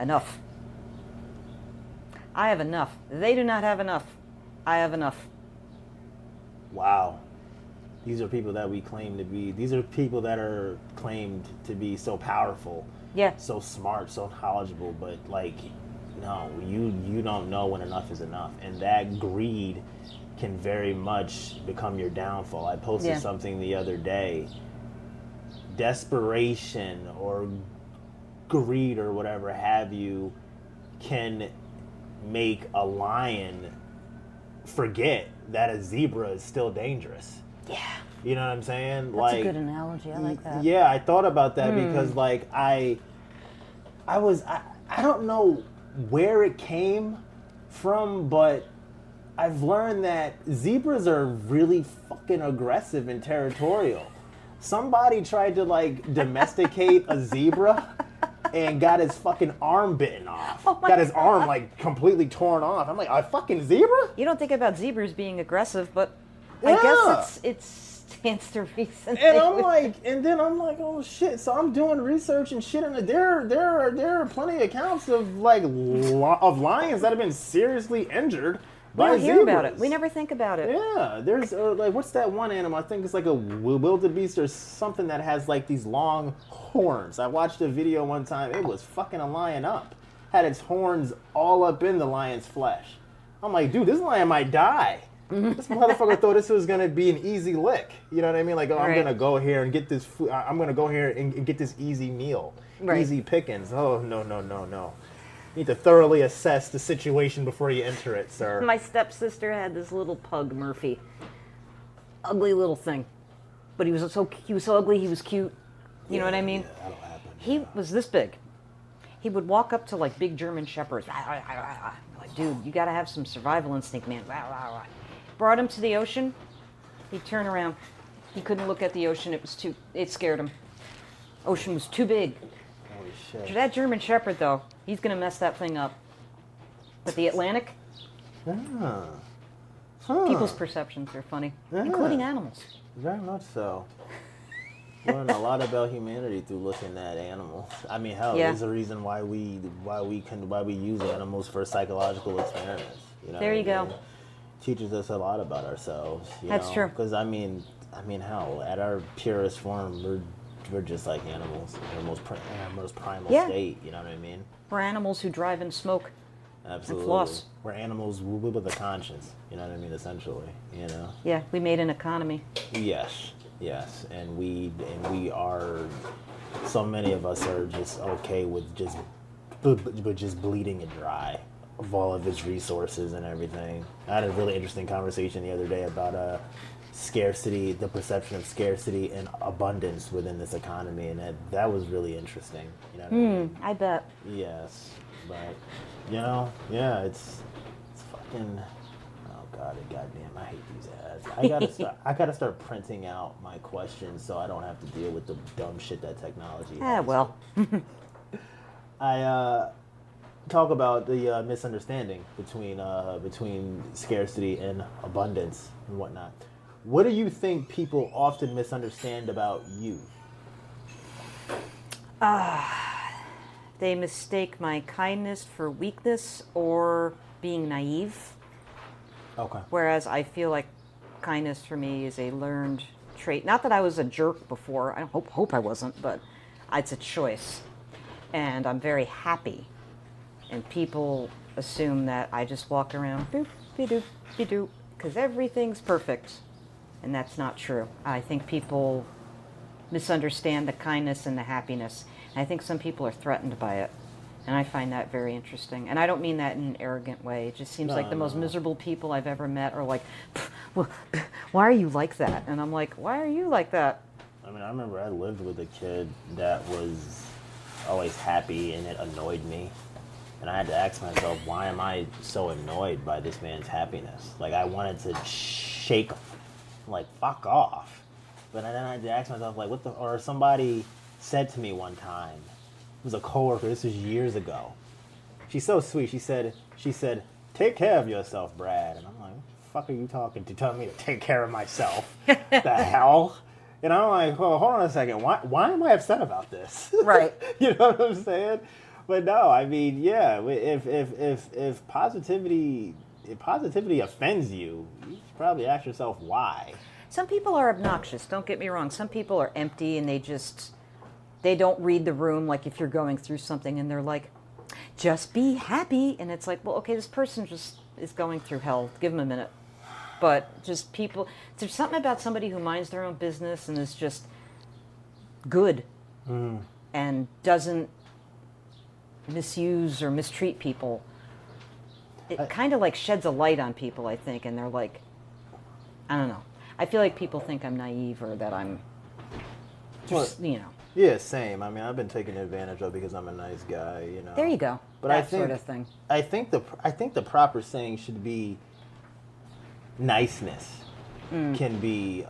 Speaker 2: Enough. I have enough. They do not have enough. I have enough.
Speaker 1: Wow. These are people that we claim to be. These are people that are claimed to be so powerful.
Speaker 2: Yeah.
Speaker 1: So smart, so knowledgeable, but like, no, you don't know when enough is enough. And that greed can very much become your downfall. I posted something the other day. Desperation or greed or whatever have you can make a lion forget that a zebra is still dangerous.
Speaker 2: Yeah.
Speaker 1: You know what I'm saying?
Speaker 2: That's a good analogy. I like that.
Speaker 1: Yeah, I thought about that because like I don't know where it came from, but I've learned that zebras are really fucking aggressive and territorial. Somebody tried to like domesticate a zebra and got his fucking arm bitten off.
Speaker 2: Oh my
Speaker 1: got his
Speaker 2: God.
Speaker 1: arm like completely torn off. I'm like, a fucking zebra?
Speaker 2: You don't think about zebras being aggressive, but
Speaker 1: Yeah.
Speaker 2: I guess it stands to reason.
Speaker 1: And then I'm like, oh shit! So I'm doing research and shit, and there are plenty of accounts of like of lions that have been seriously injured
Speaker 2: we
Speaker 1: by
Speaker 2: don't
Speaker 1: zebras.
Speaker 2: hear about it. We never think about it.
Speaker 1: Yeah, there's like what's that one animal? I think it's like a wildebeest or something that has like these long horns. I watched a video one time. It was fucking a lion up. Had its horns all up in the lion's flesh. I'm like, dude, this lion might die. This motherfucker thought this was gonna be an easy lick. You know what I mean? Like, oh, I'm
Speaker 2: Right.
Speaker 1: gonna go here and get this food. I'm gonna go here and get this easy meal,
Speaker 2: Right.
Speaker 1: easy pickings. Oh no. You need to thoroughly assess the situation before you enter it, sir.
Speaker 2: My stepsister had this little pug, Murphy. Ugly little thing. But he was so ugly, he was cute. You know what I mean?
Speaker 1: Yeah, that'll happen.
Speaker 2: He was this big. He would walk up to like big German shepherds. Like, dude, you gotta have some survival instinct, man. Brought him to the ocean. He'd turn around. He couldn't look at the ocean. It scared him. Ocean was too big.
Speaker 1: Holy shit.
Speaker 2: That German shepherd, though, he's gonna mess that thing up. But the Atlantic,
Speaker 1: Ah.
Speaker 2: people's perceptions are funny,
Speaker 1: Yeah.
Speaker 2: including animals.
Speaker 1: Very much so. Learn a lot about humanity through looking at animals. I mean, hell,
Speaker 2: Yeah.
Speaker 1: there's a reason why we use animals for psychological experiments. You know
Speaker 2: There
Speaker 1: what
Speaker 2: you
Speaker 1: I
Speaker 2: go.
Speaker 1: mean? teaches us a lot about ourselves.
Speaker 2: That's true.
Speaker 1: Because I mean, hell, at our purest form, we're just like animals in our most primal
Speaker 2: Yeah.
Speaker 1: state. You know what I mean?
Speaker 2: We're animals who drive and smoke.
Speaker 1: Absolutely.
Speaker 2: floss.
Speaker 1: We're animals with a conscience. You know what I mean? Essentially, you know.
Speaker 2: Yeah, we made an economy.
Speaker 1: Yes, and we are. So many of us are just okay with just bleeding it dry of all of its resources and everything. I had a really interesting conversation the other day about scarcity, the perception of scarcity and abundance within this economy, and that was really interesting. You know what I mean?
Speaker 2: I bet.
Speaker 1: Yes, but yeah, it's fucking. Oh god, goddamn, I hate these ads. I gotta start printing out my questions so I don't have to deal with the dumb shit that technology has.
Speaker 2: Well.
Speaker 1: I talk about the misunderstanding between scarcity and abundance and whatnot. What do you think people often misunderstand about you?
Speaker 2: They mistake my kindness for weakness or being naive.
Speaker 1: Okay.
Speaker 2: Whereas I feel like kindness for me is a learned trait. Not that I was a jerk before. I hope I wasn't, but it's a choice. And I'm very happy. And people assume that I just walk around doop, be-doop, be-doop, because everything's perfect. And that's not true. I think people misunderstand the kindness and the happiness. And I think some people are threatened by it. And I find that very interesting. And I don't mean that in an arrogant way. It just seems like the most miserable people I've ever met are like, well, why are you like that? And I'm like, why are you like that?
Speaker 1: I mean, I remember I lived with a kid that was always happy, and it annoyed me. And I had to ask myself, why am I so annoyed by this man's happiness? Like, I wanted to shake him. Like, fuck off. But then I had to ask myself, like, or somebody said to me one time, it was a coworker, this was years ago. She's so sweet. She said, take care of yourself, Brad. And I'm like, what the fuck are you talking to? Telling me to take care of myself? The hell? And I'm like, well, hold on a second. Why am I upset about this?
Speaker 2: Right.
Speaker 1: You know what I'm saying? But no, I mean, yeah. If positivity offends you, you should probably ask yourself why.
Speaker 2: Some people are obnoxious. Don't get me wrong. Some people are empty and they don't read the room. Like if you're going through something and they're like, just be happy. And it's like, well, okay, this person just is going through hell. Give them a minute. But just people, there's something about somebody who minds their own business and is just good and doesn't misuse or mistreat people. It kind of like sheds a light on people, I think, and they're like, I don't know. I feel like people think I'm naive or that I'm just,
Speaker 1: Yeah, same. I mean, I've been taken advantage of because I'm a nice guy, you know.
Speaker 2: There you go.
Speaker 1: But
Speaker 2: that sort of thing.
Speaker 1: I think the proper saying should be niceness can be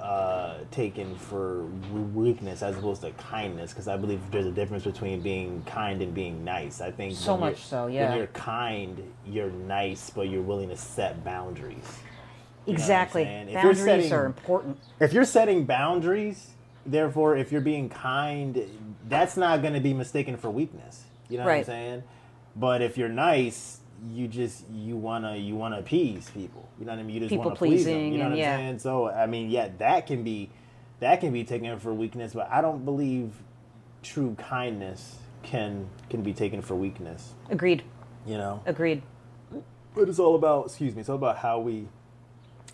Speaker 1: taken for weakness as opposed to kindness, because I believe there's a difference between being kind and being nice. I think
Speaker 2: so much so, yeah.
Speaker 1: When you're kind, you're nice, but you're willing to set boundaries. You
Speaker 2: exactly. Boundaries are important.
Speaker 1: If you're setting boundaries, therefore, if you're being kind, that's not going to be mistaken for weakness. You know what I'm saying? But if you're nice, you wanna appease people. You know what I mean? You just want to please them. You know what I'm saying? So I mean, yeah, that can be taken for weakness, but I don't believe true kindness can be taken for weakness.
Speaker 2: Agreed.
Speaker 1: You know?
Speaker 2: Agreed.
Speaker 1: But it's all about it's all about how we.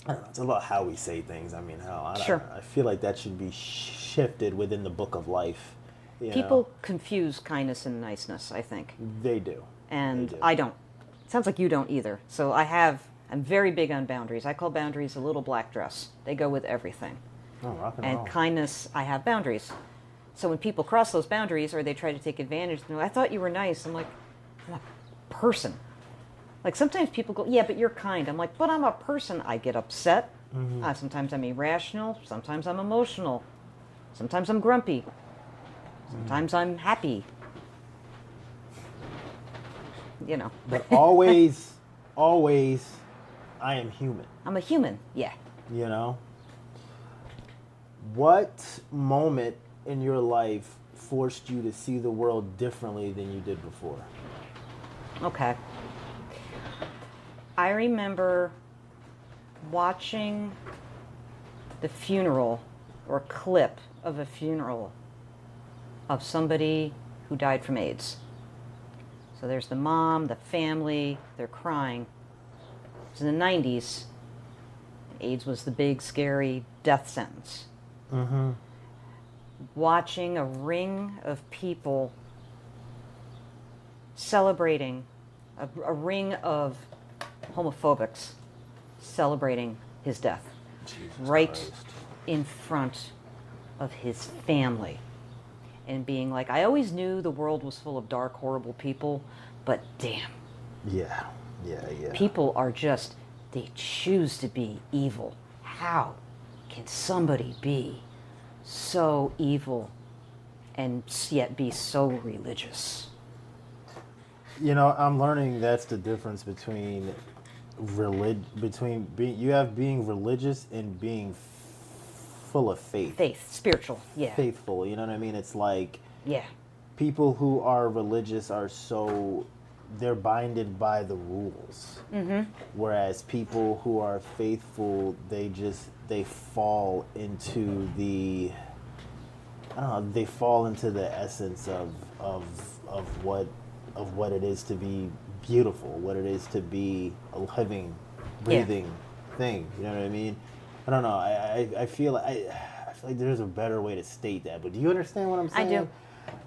Speaker 1: I don't know. It's about how we say things. I mean, I feel like that should be shifted within the book of life.
Speaker 2: People confuse kindness and niceness, I think.
Speaker 1: They do.
Speaker 2: And
Speaker 1: they do.
Speaker 2: I don't. It sounds like you don't either. So I'm very big on boundaries. I call boundaries a little black dress. They go with everything.
Speaker 1: Oh, rock and
Speaker 2: roll. And kindness, I have boundaries. So when people cross those boundaries or they try to take advantage, they're like, I thought you were nice. I'm like, I'm a person. Like sometimes people go, yeah, but you're kind. I'm like, but I'm a person. I get upset. Mm-hmm. Sometimes I'm irrational. Sometimes I'm emotional. Sometimes I'm grumpy. Sometimes I'm happy. You know.
Speaker 1: But always, I am human.
Speaker 2: I'm a human, yeah.
Speaker 1: You know? What moment in your life forced you to see the world differently than you did before?
Speaker 2: Okay. I remember watching the funeral or clip of a funeral of somebody who died from AIDS. So there's the mom, the family, they're crying. It was in the 90s. AIDS was the big, scary death sentence.
Speaker 1: Mm-hmm.
Speaker 2: Watching a ring of people celebrating, a ring of homophobics celebrating his death.
Speaker 1: Jesus
Speaker 2: right
Speaker 1: Christ.
Speaker 2: in front of his family. And being like, I always knew the world was full of dark, horrible people, but damn.
Speaker 1: Yeah.
Speaker 2: People are just, they choose to be evil. How can somebody be so evil and yet be so religious?
Speaker 1: You know, I'm learning that's the difference between you have being religious and being full of faith.
Speaker 2: Faith, spiritual, yeah.
Speaker 1: Faithful, you know what I mean? It's like
Speaker 2: Yeah.
Speaker 1: people who are religious are they're binded by the rules.
Speaker 2: Mm-hmm.
Speaker 1: Whereas people who are faithful, they fall into the, I don't know, they fall into the essence of what it is to be beautiful, what it is to be a living, breathing thing. You know what I mean? I don't know. I feel like there's a better way to state that. But do you understand what I'm saying?
Speaker 2: I do.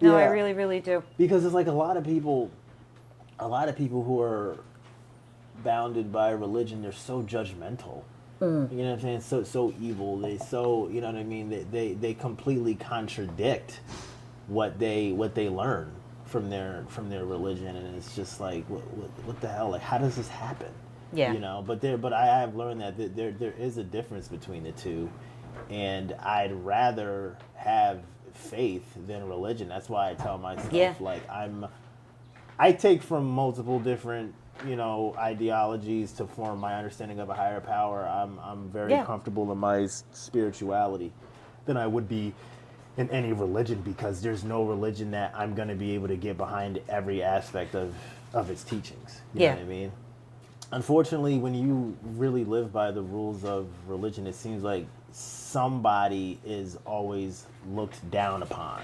Speaker 2: No, I
Speaker 1: Yeah.
Speaker 2: really, really do.
Speaker 1: Because it's like a lot of people who are bounded by religion, they're so judgmental. You know what I'm saying? So evil. You know what I mean? They completely contradict what they learn from their religion, and it's just like what the hell? Like, how does this happen?
Speaker 2: Yeah.
Speaker 1: You know, but I have learned that there is a difference between the two, and I'd rather have faith than religion. That's why I tell myself like I take from multiple different, you know, ideologies to form my understanding of a higher power. I'm very comfortable in my spirituality than I would be in any religion, because there's no religion that I'm going to be able to get behind every aspect of its teachings. You know what I mean? Unfortunately, when you really live by the rules of religion, it seems like somebody is always looked down upon.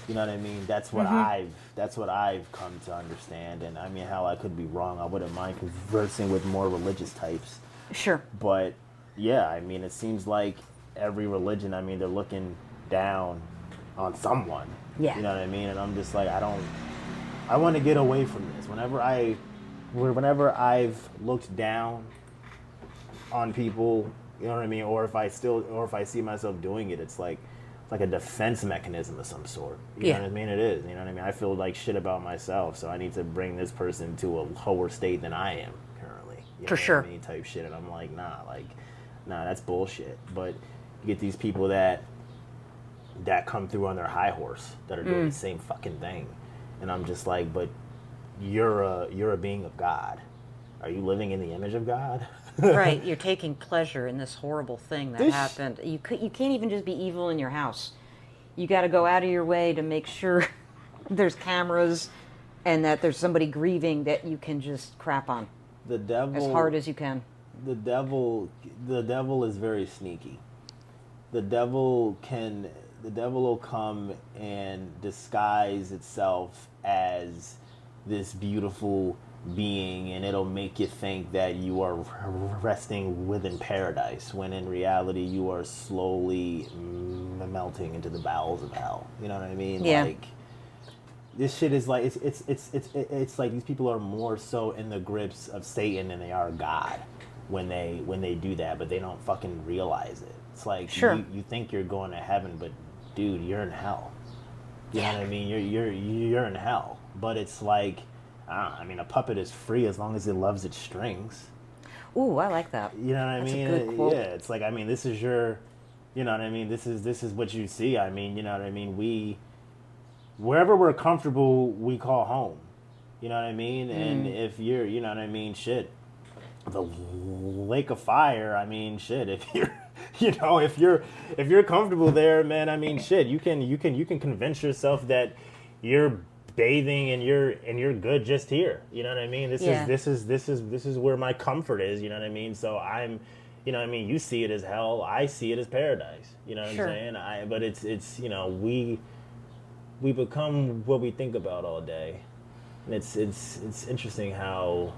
Speaker 1: You know what I mean? That's what I've come to understand. And I mean, hell, I could be wrong. I wouldn't mind conversing with more religious types.
Speaker 2: Sure.
Speaker 1: But yeah, I mean, it seems like every religion, I mean, they're looking down on someone.
Speaker 2: Yeah.
Speaker 1: You know what I mean? And I'm just like, I want to get away from this. Whenever I've looked down on people, you know what I mean? Or if I see myself doing it, it's like a defense mechanism of some sort. You know what I mean? It is. You know what I mean? I feel like shit about myself, so I need to bring this person to a lower state than I am currently. You
Speaker 2: For
Speaker 1: know
Speaker 2: sure.
Speaker 1: what I mean? Type shit. And I'm like, nah, that's bullshit. But you get these people that come through on their high horse that are doing the same fucking thing. And I'm just like, but you're a being of God. Are you living in the image of God?
Speaker 2: Right, you're taking pleasure in this horrible thing that happened. You can't even just be evil in your house. You got to go out of your way to make sure there's cameras and that there's somebody grieving that you can just crap on
Speaker 1: The devil,
Speaker 2: as hard as you can.
Speaker 1: The devil is very sneaky. The devil will come and disguise itself as this beautiful being, and it'll make you think that you are resting within paradise, when in reality you are slowly melting into the bowels of hell. You know what I mean?
Speaker 2: Yeah.
Speaker 1: Like, this shit is like, it's like these people are more so in the grips of Satan than they are God when they do that, but they don't fucking realize it. It's like, you think you're going to heaven, but dude, you're in hell. You know what I mean? You're in hell. But it's like, I mean, a puppet is free as long as it loves its strings.
Speaker 2: Ooh, I like that.
Speaker 1: You know what I mean?
Speaker 2: That's a good quote.
Speaker 1: Yeah, it's like, I mean, this is your, you know what I mean? This is what you see. I mean, you know what I mean? Wherever we're comfortable, we call home. You know what I mean? And if you're, you know what I mean, shit, the lake of fire, I mean, shit, if you're, you know, if you're comfortable there, man, I mean, shit, you can convince yourself that you're bathing and you're good just here. You know what I mean? This is where my comfort is. You know what I mean? So I'm, You know what I mean? You see it as hell. I see it as paradise. You know what
Speaker 2: Sure.
Speaker 1: I'm saying? But it's you know, we become what we think about all day. And it's interesting how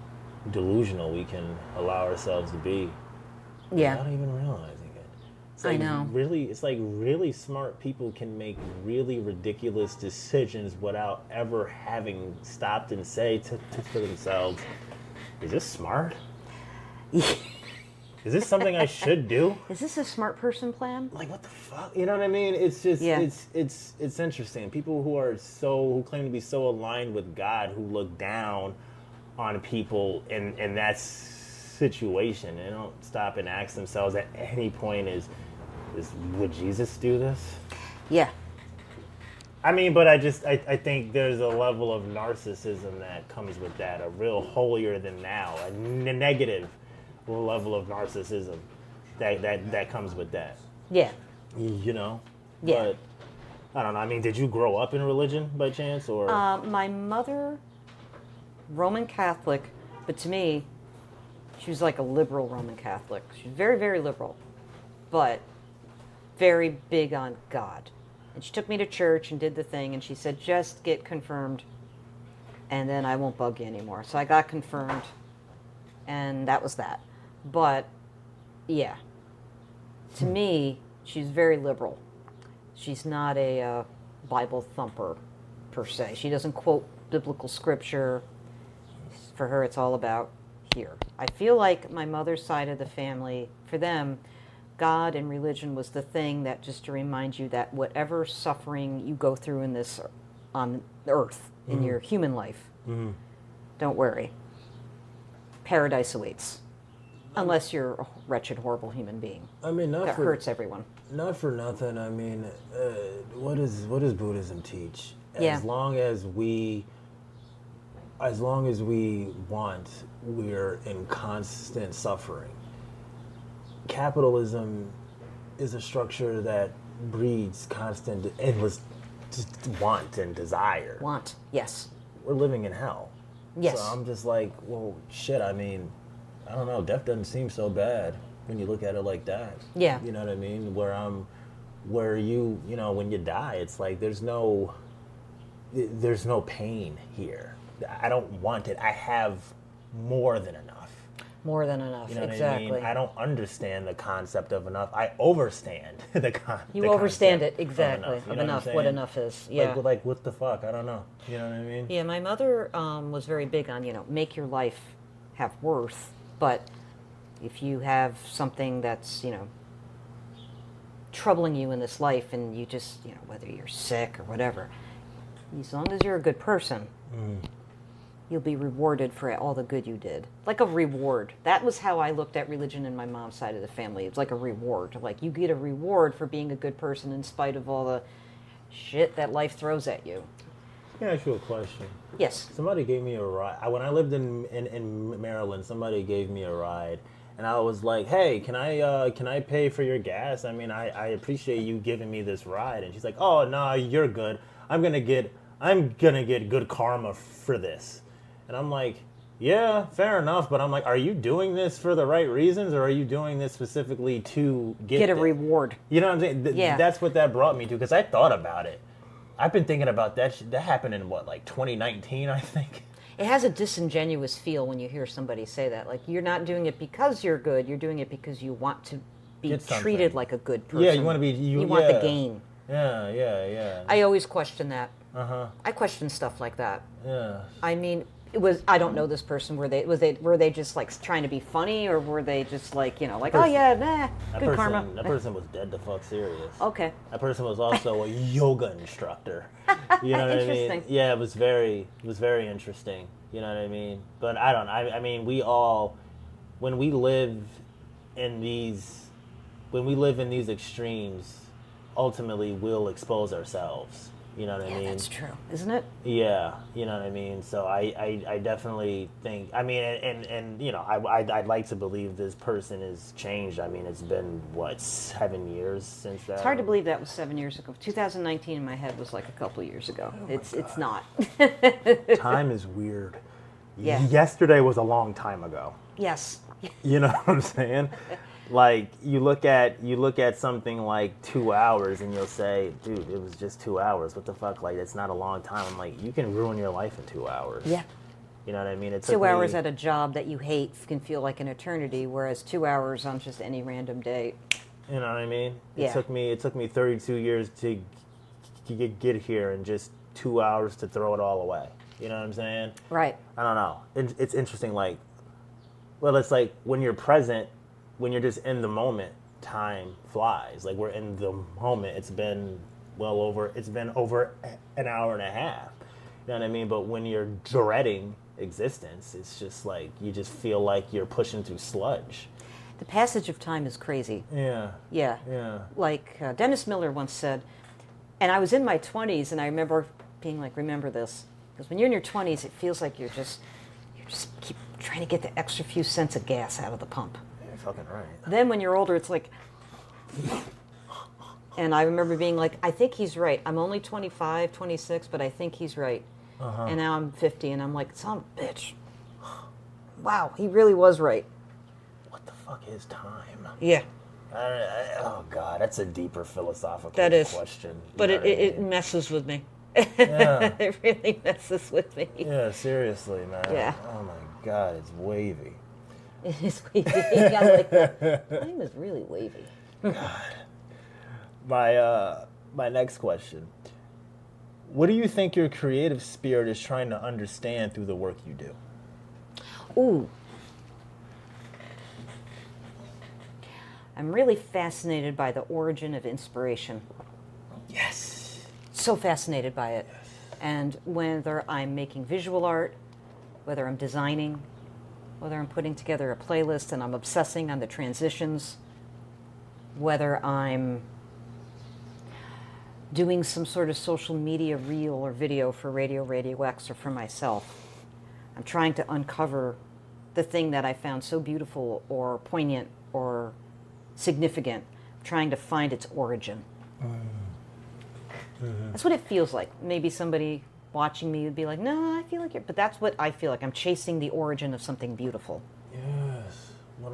Speaker 1: delusional we can allow ourselves to be
Speaker 2: Yeah.
Speaker 1: without even realizing it. It's
Speaker 2: I
Speaker 1: like
Speaker 2: know.
Speaker 1: really smart people can make really ridiculous decisions without ever having stopped and say to themselves, "Is this smart? Is this something I should do?"
Speaker 2: Is this a smart person plan?
Speaker 1: Like, what the fuck? You know what I mean? It's just
Speaker 2: Yeah.
Speaker 1: it's interesting. People who claim to be so aligned with God, who look down on people in that situation, and don't stop and ask themselves at any point is would Jesus do this?
Speaker 2: Yeah.
Speaker 1: I mean, but I think there's a level of narcissism that comes with that, a real holier than thou, a negative level of narcissism that comes with that.
Speaker 2: Yeah.
Speaker 1: You know?
Speaker 2: Yeah.
Speaker 1: But I don't know. I mean, did you grow up in religion by chance, or?
Speaker 2: My mother, Roman Catholic, but to me, she was like a liberal Roman Catholic. She was very, very liberal, but very big on God. And she took me to church and did the thing, and she said, just get confirmed, and then I won't bug you anymore. So I got confirmed, and that was that. But, yeah, to me, she's very liberal. She's not a Bible thumper, per se. She doesn't quote biblical scripture. For her, it's all about here. I feel like my mother's side of the family, for them, God and religion was the thing that just to remind you that whatever suffering you go through in this, on earth, in your human life, don't worry. Paradise awaits. Unless you're a wretched, horrible human being.
Speaker 1: I mean,
Speaker 2: That hurts everyone.
Speaker 1: Not for nothing. I mean, what does Buddhism teach?
Speaker 2: Yeah.
Speaker 1: As long as we want, we're in constant suffering. Capitalism is a structure that breeds constant, endless want and desire.
Speaker 2: Want, yes.
Speaker 1: We're living in hell.
Speaker 2: Yes.
Speaker 1: So I'm just like, well, shit. I mean, I don't know. Death doesn't seem so bad when you look at it like that.
Speaker 2: Yeah.
Speaker 1: You know what I mean? Where you know, when you die, it's like there's no pain here. I don't want it. I have more than enough.
Speaker 2: More than enough,
Speaker 1: You know
Speaker 2: exactly.
Speaker 1: what I mean? I don't understand the concept of enough. I overstand the concept.
Speaker 2: You overstand it,
Speaker 1: of
Speaker 2: exactly,
Speaker 1: enough. You
Speaker 2: of
Speaker 1: know
Speaker 2: enough,
Speaker 1: I'm
Speaker 2: what
Speaker 1: saying?
Speaker 2: enough is. Yeah.
Speaker 1: Like, what the fuck? I don't know. You know what I mean?
Speaker 2: Yeah, my mother was very big on, make your life have worth, but if you have something that's, troubling you in this life and you just, whether you're sick or whatever, as long as you're a good person, you'll be rewarded for all the good you did. Like a reward. That was how I looked at religion in my mom's side of the family. It's like a reward. Like you get a reward for being a good person in spite of all the shit that life throws at you.
Speaker 1: Let me ask you a question.
Speaker 2: Yes.
Speaker 1: Somebody gave me a ride. When I lived in Maryland, somebody gave me a ride. And I was like, hey, can I pay for your gas? I mean, I appreciate you giving me this ride. And she's like, oh, no, you're good. I'm gonna get good karma for this. And I'm like, yeah, fair enough. But I'm like, are you doing this for the right reasons, or are you doing this specifically to get
Speaker 2: a reward?
Speaker 1: You know what I'm saying?
Speaker 2: Yeah.
Speaker 1: That's what that brought me to, because I thought about it. I've been thinking about that. That happened in 2019, I think.
Speaker 2: It has a disingenuous feel when you hear somebody say that. Like, you're not doing it because you're good. You're doing it because you want to be
Speaker 1: Get something.
Speaker 2: treated like a good person.
Speaker 1: Yeah, you want to be. You
Speaker 2: want the
Speaker 1: yeah.
Speaker 2: gain.
Speaker 1: Yeah.
Speaker 2: I always question that.
Speaker 1: Uh-huh.
Speaker 2: I question stuff like that.
Speaker 1: Yeah.
Speaker 2: I mean, I don't know this person. Were they just like trying to be funny, or were they just like, oh yeah, good karma?
Speaker 1: That person was dead to fuck serious.
Speaker 2: Okay.
Speaker 1: That person was also a yoga instructor. You know what I mean?
Speaker 2: Interesting.
Speaker 1: Yeah, it was very interesting. You know what I mean? But I mean, we all, when we live in these extremes, ultimately we'll expose ourselves. You know what I mean?
Speaker 2: That's true, isn't it?
Speaker 1: Yeah, you know what I mean? So I definitely think, I mean, and I'd like to believe this person has changed. I mean, it's been, 7 years since that?
Speaker 2: It's hard to believe that was 7 years ago. 2019 in my head was like a couple of years ago. It's not.
Speaker 1: Time is weird.
Speaker 2: Yeah.
Speaker 1: Yesterday was a long time ago.
Speaker 2: Yes.
Speaker 1: You know what I'm saying? Like you look at something like 2 hours and you'll say, dude, it was just 2 hours. What the fuck? Like it's not a long time. I'm like, you can ruin your life in 2 hours.
Speaker 2: Yeah.
Speaker 1: You know what I mean? It
Speaker 2: 2 hours at a job that you hate can feel like an eternity, whereas 2 hours on just any random day.
Speaker 1: You know what I mean?
Speaker 2: Yeah.
Speaker 1: It took me 32 years to get here and just 2 hours to throw it all away. You know what I'm saying?
Speaker 2: Right.
Speaker 1: I don't know. It's interesting. Like, well, it's like when you're present, when you're just in the moment, time flies. Like we're in the moment. It's been over an hour and a half. You know what I mean? But when you're dreading existence, it's just like you just feel like you're pushing through sludge.
Speaker 2: The passage of time is crazy.
Speaker 1: Yeah.
Speaker 2: Yeah.
Speaker 1: Yeah.
Speaker 2: Like Dennis Miller once said, and I was in my 20s, and I remember being like, remember this. Because when you're in your 20s, it feels like you're just keep trying to get the extra few cents of gas out of the pump.
Speaker 1: You're fucking right.
Speaker 2: Then when you're older, it's like, and I remember being like, I think he's right. I'm only 25, 26, but I think he's right. Uh-huh. And now I'm 50, and I'm like, son of a bitch. Wow, he really was right.
Speaker 1: What the fuck is time?
Speaker 2: Yeah.
Speaker 1: Oh God, that's a deeper philosophical question.
Speaker 2: But it messes with me. Yeah. It really messes with me.
Speaker 1: Yeah, seriously, man.
Speaker 2: Yeah.
Speaker 1: Oh my God, it's wavy.
Speaker 2: It is wavy. Yeah, like that. Time is really wavy.
Speaker 1: God. My next question. What do you think your creative spirit is trying to understand through the work you do?
Speaker 2: Ooh. I'm really fascinated by the origin of inspiration.
Speaker 1: Yes.
Speaker 2: So fascinated by it.
Speaker 1: Yes.
Speaker 2: And whether I'm making visual art, whether I'm designing, whether I'm putting together a playlist and I'm obsessing on the transitions, whether I'm doing some sort of social media reel or video for Radio X or for myself, I'm trying to uncover the thing that I found so beautiful or poignant or significant, trying to find its origin. Mm-hmm. That's what it feels like. Maybe somebody watching me would be like, no, I feel like you're... But that's what I feel like. I'm chasing the origin of something beautiful.
Speaker 1: Yes. When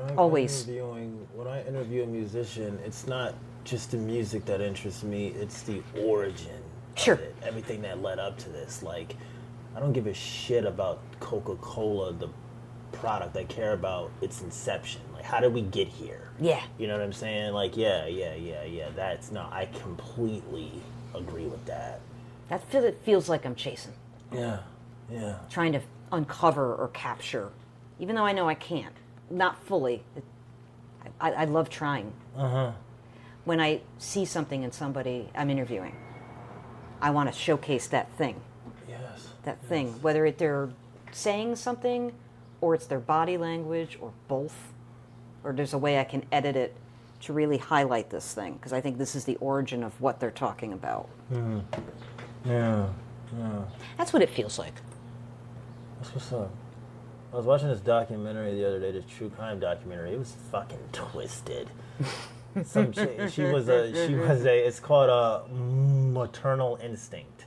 Speaker 1: I interview a musician, it's not just the music that interests me, it's the origin of it. Everything that led up to this. Like, I don't give a shit about Coca-Cola, the product. I care about its inception. Like, how did we get here?
Speaker 2: Yeah.
Speaker 1: You know what I'm saying? Like, yeah. I completely agree with that.
Speaker 2: It feels like I'm chasing.
Speaker 1: Yeah.
Speaker 2: Trying to uncover or capture, even though I know I can't. Not fully. I love trying. Uh-huh. When I see something in somebody I'm interviewing, I want to showcase that thing.
Speaker 1: Yes.
Speaker 2: That thing, whether they're saying something, or it's their body language, or both, or there's a way I can edit it to really highlight this thing, because I think this is the origin of what they're talking about.
Speaker 1: Mm. Yeah.
Speaker 2: That's what it feels like.
Speaker 1: That's what's up. I was watching this documentary the other day, this true crime documentary. It was fucking twisted. It's called Maternal Instinct.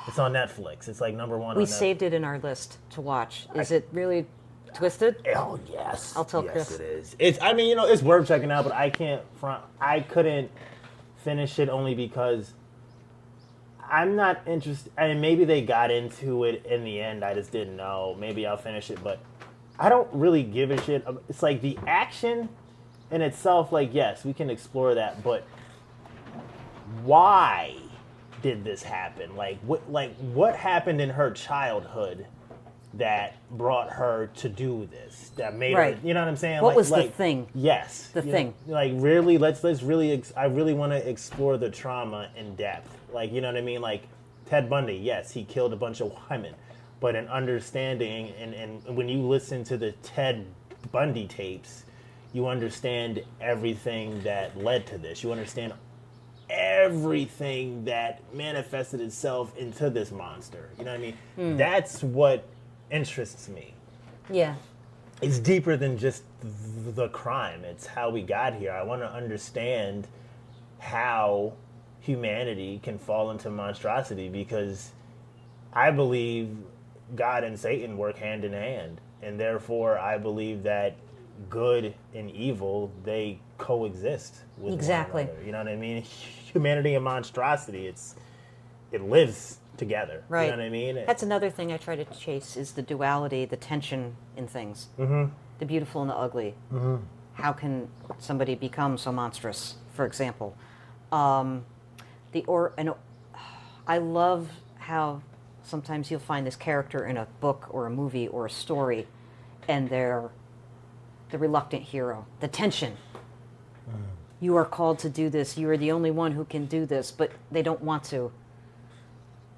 Speaker 1: It's on Netflix. It's like number one.
Speaker 2: We saved it in our list to watch. Is it really twisted?
Speaker 1: Oh yes.
Speaker 2: I'll tell Chris.
Speaker 1: Yes, it is. It's worth checking out, but I couldn't finish it only because I'm not interested. I mean, maybe they got into it in the end. I just didn't know. Maybe I'll finish it, but I don't really give a shit. It's like the action in itself, like, yes, we can explore that, but why did this happen? Like what happened in her childhood that brought her to do this? That made her, you know what I'm saying?
Speaker 2: What was the thing?
Speaker 1: Yes.
Speaker 2: The thing.
Speaker 1: Like, really, let's really, I really want to explore the trauma in depth. Like, you know what I mean? Like, Ted Bundy, yes, he killed a bunch of women, but an understanding, and when you listen to the Ted Bundy tapes, you understand everything that led to this. You understand everything that manifested itself into this monster. You know what I mean? That's what interests me.
Speaker 2: Yeah.
Speaker 1: It's deeper than just the crime. It's how we got here. I want to understand how humanity can fall into monstrosity, because I believe God and Satan work hand in hand, and therefore I believe that good and evil, they coexist with
Speaker 2: Exactly.
Speaker 1: one another. You know what I mean? Humanity and monstrosity, it lives together.
Speaker 2: Right.
Speaker 1: You know what I mean?
Speaker 2: That's another thing I try to chase is the duality, the tension in things. Mm-hmm. The beautiful and the ugly. Mm-hmm. How can somebody become so monstrous, for example? I love how sometimes you'll find this character in a book or a movie or a story, and they're the reluctant hero, the tension. You are called to do this. You are the only one who can do this, but they don't want to.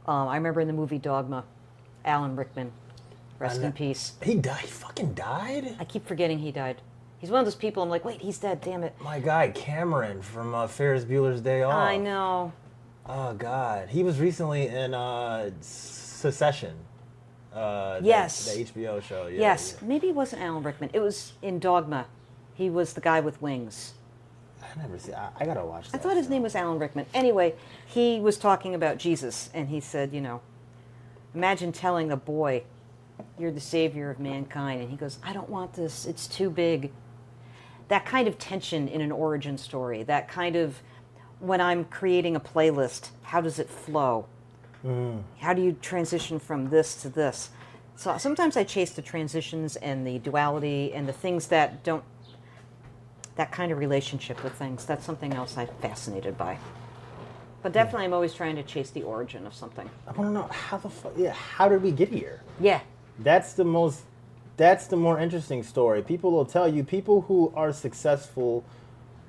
Speaker 2: I remember in the movie Dogma, Alan Rickman, rest in peace.
Speaker 1: He died. He fucking died?
Speaker 2: I keep forgetting he died. He's one of those people I'm like, wait, he's dead, damn it.
Speaker 1: My guy, Cameron from Ferris Bueller's Day Off.
Speaker 2: I know.
Speaker 1: Oh, God. He was recently in Succession.
Speaker 2: Yes.
Speaker 1: The HBO show. Yeah,
Speaker 2: Yes.
Speaker 1: yeah.
Speaker 2: Maybe it wasn't Alan Rickman. It was in Dogma. He was the guy with wings.
Speaker 1: I never see. I gotta watch that.
Speaker 2: I thought his name was Alan Rickman. Anyway, he was talking about Jesus, and he said, imagine telling a boy, you're the savior of mankind. And he goes, I don't want this. It's too big. That kind of tension in an origin story, that kind of, when I'm creating a playlist, how does it flow? How do you transition from this to this? So sometimes I chase the transitions and the duality and the things that don't, that kind of relationship with things. That's something else I'm fascinated by. But definitely I'm always trying to chase the origin of something.
Speaker 1: I want to know how the fuck. Yeah, how did we get here?
Speaker 2: Yeah.
Speaker 1: That's the more interesting story. People will tell you. People who are successful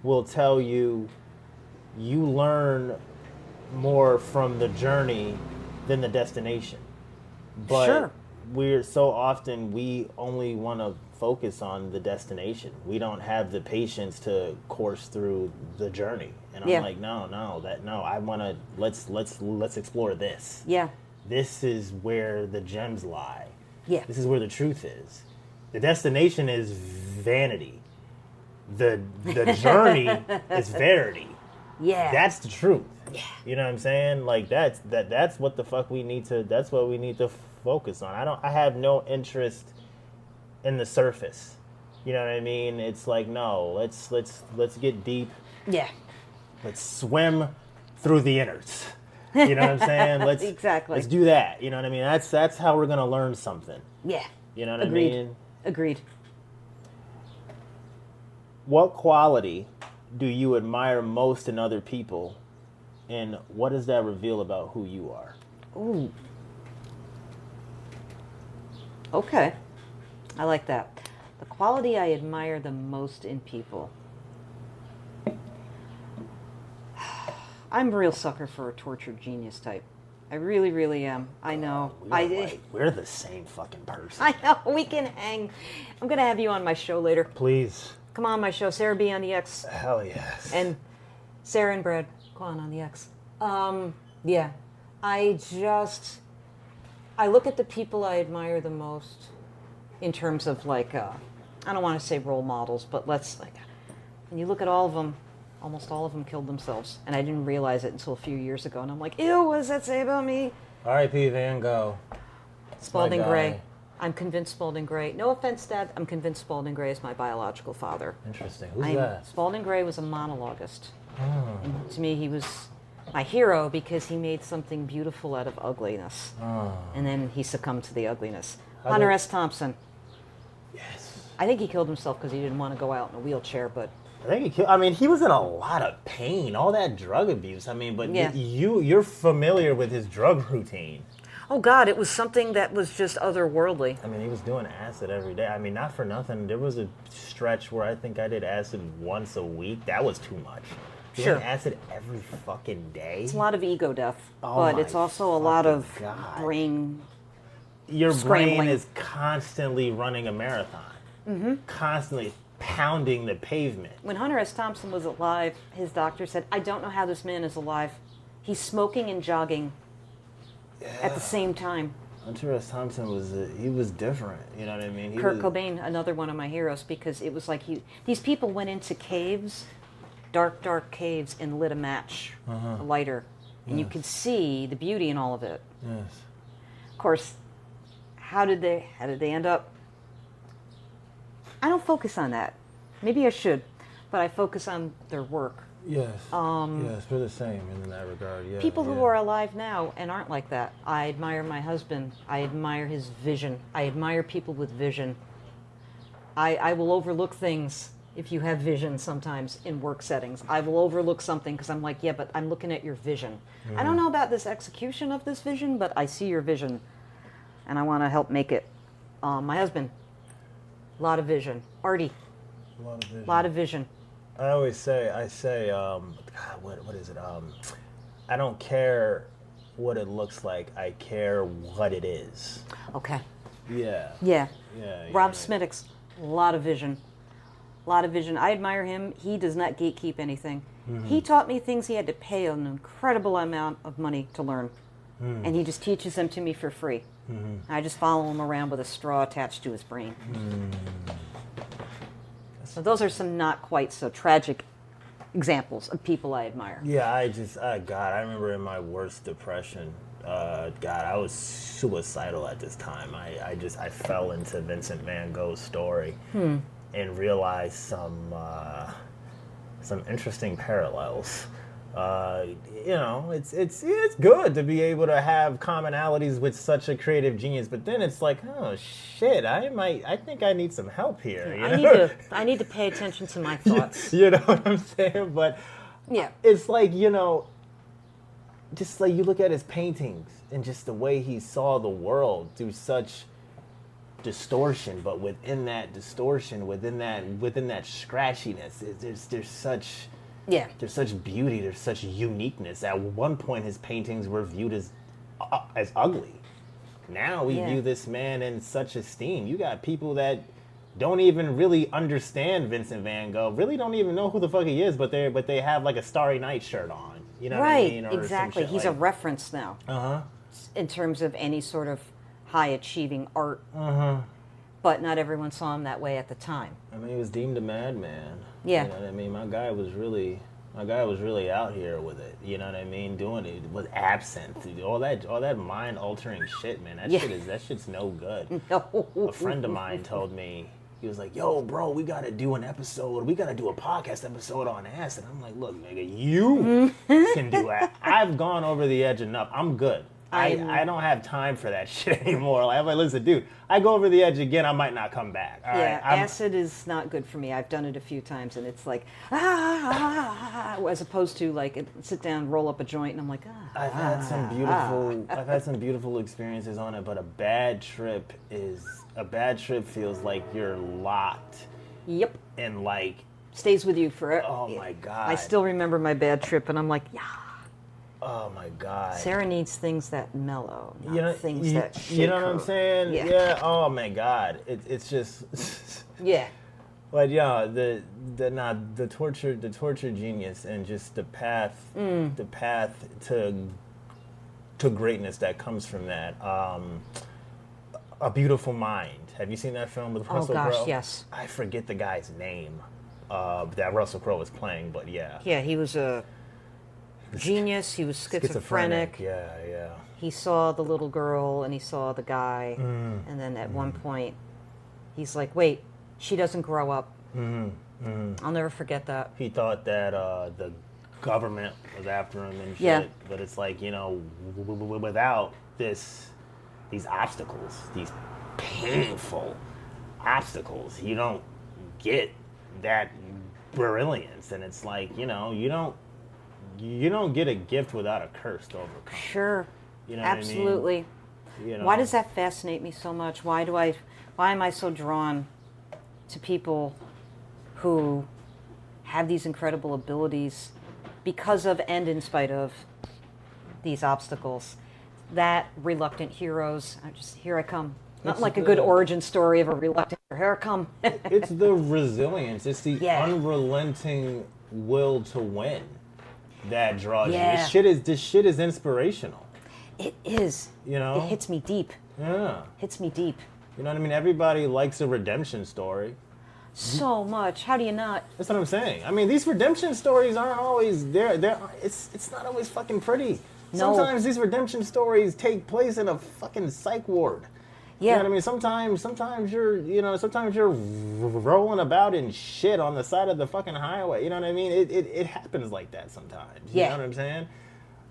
Speaker 1: will tell you. You learn more from the journey than the destination. But
Speaker 2: Sure.
Speaker 1: we only want to focus on the destination. We don't have the patience to course through the journey. And I'm like, no, I want to let's explore this.
Speaker 2: Yeah.
Speaker 1: This is where the gems lie.
Speaker 2: Yeah.
Speaker 1: This is where the truth is. The destination is vanity. The journey is verity.
Speaker 2: Yeah.
Speaker 1: That's the truth.
Speaker 2: Yeah.
Speaker 1: You know what I'm saying? Like that's what the fuck we need to. That's what we need to focus on. I have no interest in the surface. You know what I mean? It's like, no, let's get deep.
Speaker 2: Yeah.
Speaker 1: Let's swim through the innards. You know what I'm saying?
Speaker 2: Exactly.
Speaker 1: Let's do that. You know what I mean? That's how we're gonna learn something.
Speaker 2: Yeah.
Speaker 1: You know what
Speaker 2: Agreed.
Speaker 1: I mean?
Speaker 2: Agreed.
Speaker 1: What quality do you admire most in other people, and what does that reveal about who you are?
Speaker 2: Ooh. Okay. I like that. The quality I admire the most in people. I'm a real sucker for a tortured genius type. I really, really am. I know.
Speaker 1: We're the same fucking person.
Speaker 2: I know. We can hang. I'm going to have you on my show later.
Speaker 1: Please.
Speaker 2: Come on my show. Sarah B on the X.
Speaker 1: Hell yes.
Speaker 2: And Sarah and BradQuan on the X. Yeah. I look at the people I admire the most in terms of like, I don't want to say role models, but when you look at all of them, almost all of them killed themselves. And I didn't realize it until a few years ago. And I'm like, ew, what does that say about me?
Speaker 1: R.I.P. Van Gogh.
Speaker 2: Spalding
Speaker 1: My guy.
Speaker 2: Gray. I'm convinced Spalding Gray. No offense, Dad. I'm convinced Spalding Gray is my biological father.
Speaker 1: Interesting. Who's that?
Speaker 2: Spalding Gray was a monologuist.
Speaker 1: Oh.
Speaker 2: And to me, he was my hero because he made something beautiful out of ugliness.
Speaker 1: Oh.
Speaker 2: And then he succumbed to the ugliness.
Speaker 1: How
Speaker 2: Hunter
Speaker 1: did-
Speaker 2: S. Thompson.
Speaker 1: Yes.
Speaker 2: I think he killed himself because he didn't want to go out in a wheelchair, but
Speaker 1: he was in a lot of pain, all that drug abuse. But
Speaker 2: Yeah.
Speaker 1: you're familiar with his drug routine.
Speaker 2: oh God, it was something that was just otherworldly.
Speaker 1: He was doing acid every day. Not for nothing. There was a stretch where I think I did acid once a week. That was too much. Doing
Speaker 2: Sure.
Speaker 1: acid every fucking day.
Speaker 2: It's a lot of ego death,
Speaker 1: Oh
Speaker 2: but
Speaker 1: my
Speaker 2: it's also a lot of
Speaker 1: fucking God.
Speaker 2: brain.
Speaker 1: Your
Speaker 2: Scrambling.
Speaker 1: brain is constantly running a marathon. Mm-hmm. Constantly pounding the pavement.
Speaker 2: When Hunter S. Thompson was alive, his doctor said, I don't know how this man is alive. He's smoking and jogging at the same time.
Speaker 1: Hunter S. Thompson was different. You know what I mean?
Speaker 2: Kurt Cobain, another one of my heroes, because it was like these people went into caves, dark, dark caves, and lit a match, a lighter. And you could see the beauty in all of it.
Speaker 1: Yes.
Speaker 2: Of course, how did they end up? I don't focus on that. Maybe I should, but I focus on their work.
Speaker 1: Yes. Yes, we're the same in that regard. Yeah.
Speaker 2: People who are alive now and aren't like that. I admire my husband. I admire his vision. I admire people with vision. I will overlook things if you have vision sometimes in work settings. I will overlook something because I'm like, yeah, but I'm looking at your vision. I don't know about this execution of this vision, but I see your vision, and I want to help make it. My husband, a lot of vision. Artie,
Speaker 1: A lot of vision.
Speaker 2: lot of vision.
Speaker 1: I say, God, what is it? I don't care what it looks like. I care what it is.
Speaker 2: Okay.
Speaker 1: Yeah.
Speaker 2: Yeah.
Speaker 1: Yeah.
Speaker 2: Rob Smittix, a lot of vision. A lot of vision. I admire him. He does not gatekeep anything. He taught me things he had to pay an incredible amount of money to learn. And he just teaches them to me for free. I just follow him around with a straw attached to his brain. So those are some not quite so tragic examples of people I admire.
Speaker 1: Yeah, God, I remember in my worst depression, God, I was suicidal at this time. I fell into Vincent Van Gogh's story and realized some interesting parallels. It's good to be able to have commonalities with such a creative genius, but then it's like, oh shit, I think I need some help here.
Speaker 2: I need to pay attention to my thoughts.
Speaker 1: You know what I'm saying? But
Speaker 2: Yeah.
Speaker 1: it's like, just like you look at his paintings and just the way he saw the world through such distortion, but within that distortion, within that scratchiness, there's such beauty, there's such uniqueness. At one point, his paintings were viewed as ugly. Now we view this man in such esteem. You got people that don't even really understand Vincent Van Gogh, really don't even know who the fuck he is, but they have like a Starry Night shirt on. You know what I mean? Or
Speaker 2: exactly. He's a reference now. In terms of any sort of high achieving art. But not everyone saw him that way at the time.
Speaker 1: I mean, he was deemed a madman.
Speaker 2: Yeah.
Speaker 1: You know what I mean? My guy was really out here with it. You know what I mean? Doing it with absinthe, all that mind altering shit, man. That shit's no good.
Speaker 2: No.
Speaker 1: A friend of mine told me, he was like, "Yo, bro, we gotta do a podcast episode on acid." I'm like, "Look, nigga, you can do that. I've gone over the edge enough. I'm good. I don't have time for that shit anymore. Like, I'm like, listen, dude, I go over the edge again, I might not come back. All right?
Speaker 2: Acid is not good for me. I've done it a few times, and it's like, as opposed to like, sit down, roll up a joint, and I'm like,
Speaker 1: I've had some beautiful experiences on it, but a bad trip feels like you're locked.
Speaker 2: Yep.
Speaker 1: And like
Speaker 2: stays with you forever.
Speaker 1: Oh my God.
Speaker 2: I still remember my bad trip, and I'm like,
Speaker 1: oh my God.
Speaker 2: Sarah needs things that mellow, not things that shake
Speaker 1: You know what I'm
Speaker 2: her.
Speaker 1: saying? Yeah. Oh my God. It's just.
Speaker 2: Yeah.
Speaker 1: But yeah, the torture genius and just the path to greatness that comes from that. A Beautiful Mind. Have you seen that film with Russell Crowe?
Speaker 2: Oh gosh, yes.
Speaker 1: I forget the guy's name that Russell Crowe was playing, but yeah.
Speaker 2: Yeah, he was a genius. He was schizophrenic.
Speaker 1: Yeah.
Speaker 2: He saw the little girl and he saw the guy, and then at one point, he's like, "Wait, she doesn't grow up." I'll never forget that.
Speaker 1: He thought that the government was after him and shit, but it's like, without these obstacles, these painful obstacles, you don't get that brilliance, and it's like, you don't get a gift without a curse to overcome.
Speaker 2: Sure.
Speaker 1: You know
Speaker 2: Absolutely.
Speaker 1: what I mean?
Speaker 2: Why does that fascinate me so much? Why am I so drawn to people who have these incredible abilities because of and in spite of these obstacles? That reluctant heroes, here I come. Not like a good origin story of a reluctant hero. Here I come.
Speaker 1: It's the resilience. It's the unrelenting will to win that draws you. This shit is inspirational.
Speaker 2: It is. It hits me deep.
Speaker 1: Yeah.
Speaker 2: Hits me deep.
Speaker 1: You know what I mean? Everybody likes a redemption story.
Speaker 2: So much. How do you not?
Speaker 1: That's what I'm saying. I mean, these redemption stories aren't always it's not always fucking pretty.
Speaker 2: No.
Speaker 1: Sometimes these redemption stories take place in a fucking psych ward. You know what I mean? Sometimes you're rolling about in shit on the side of the fucking highway. You know what I mean? It happens like that sometimes. You know what I'm saying?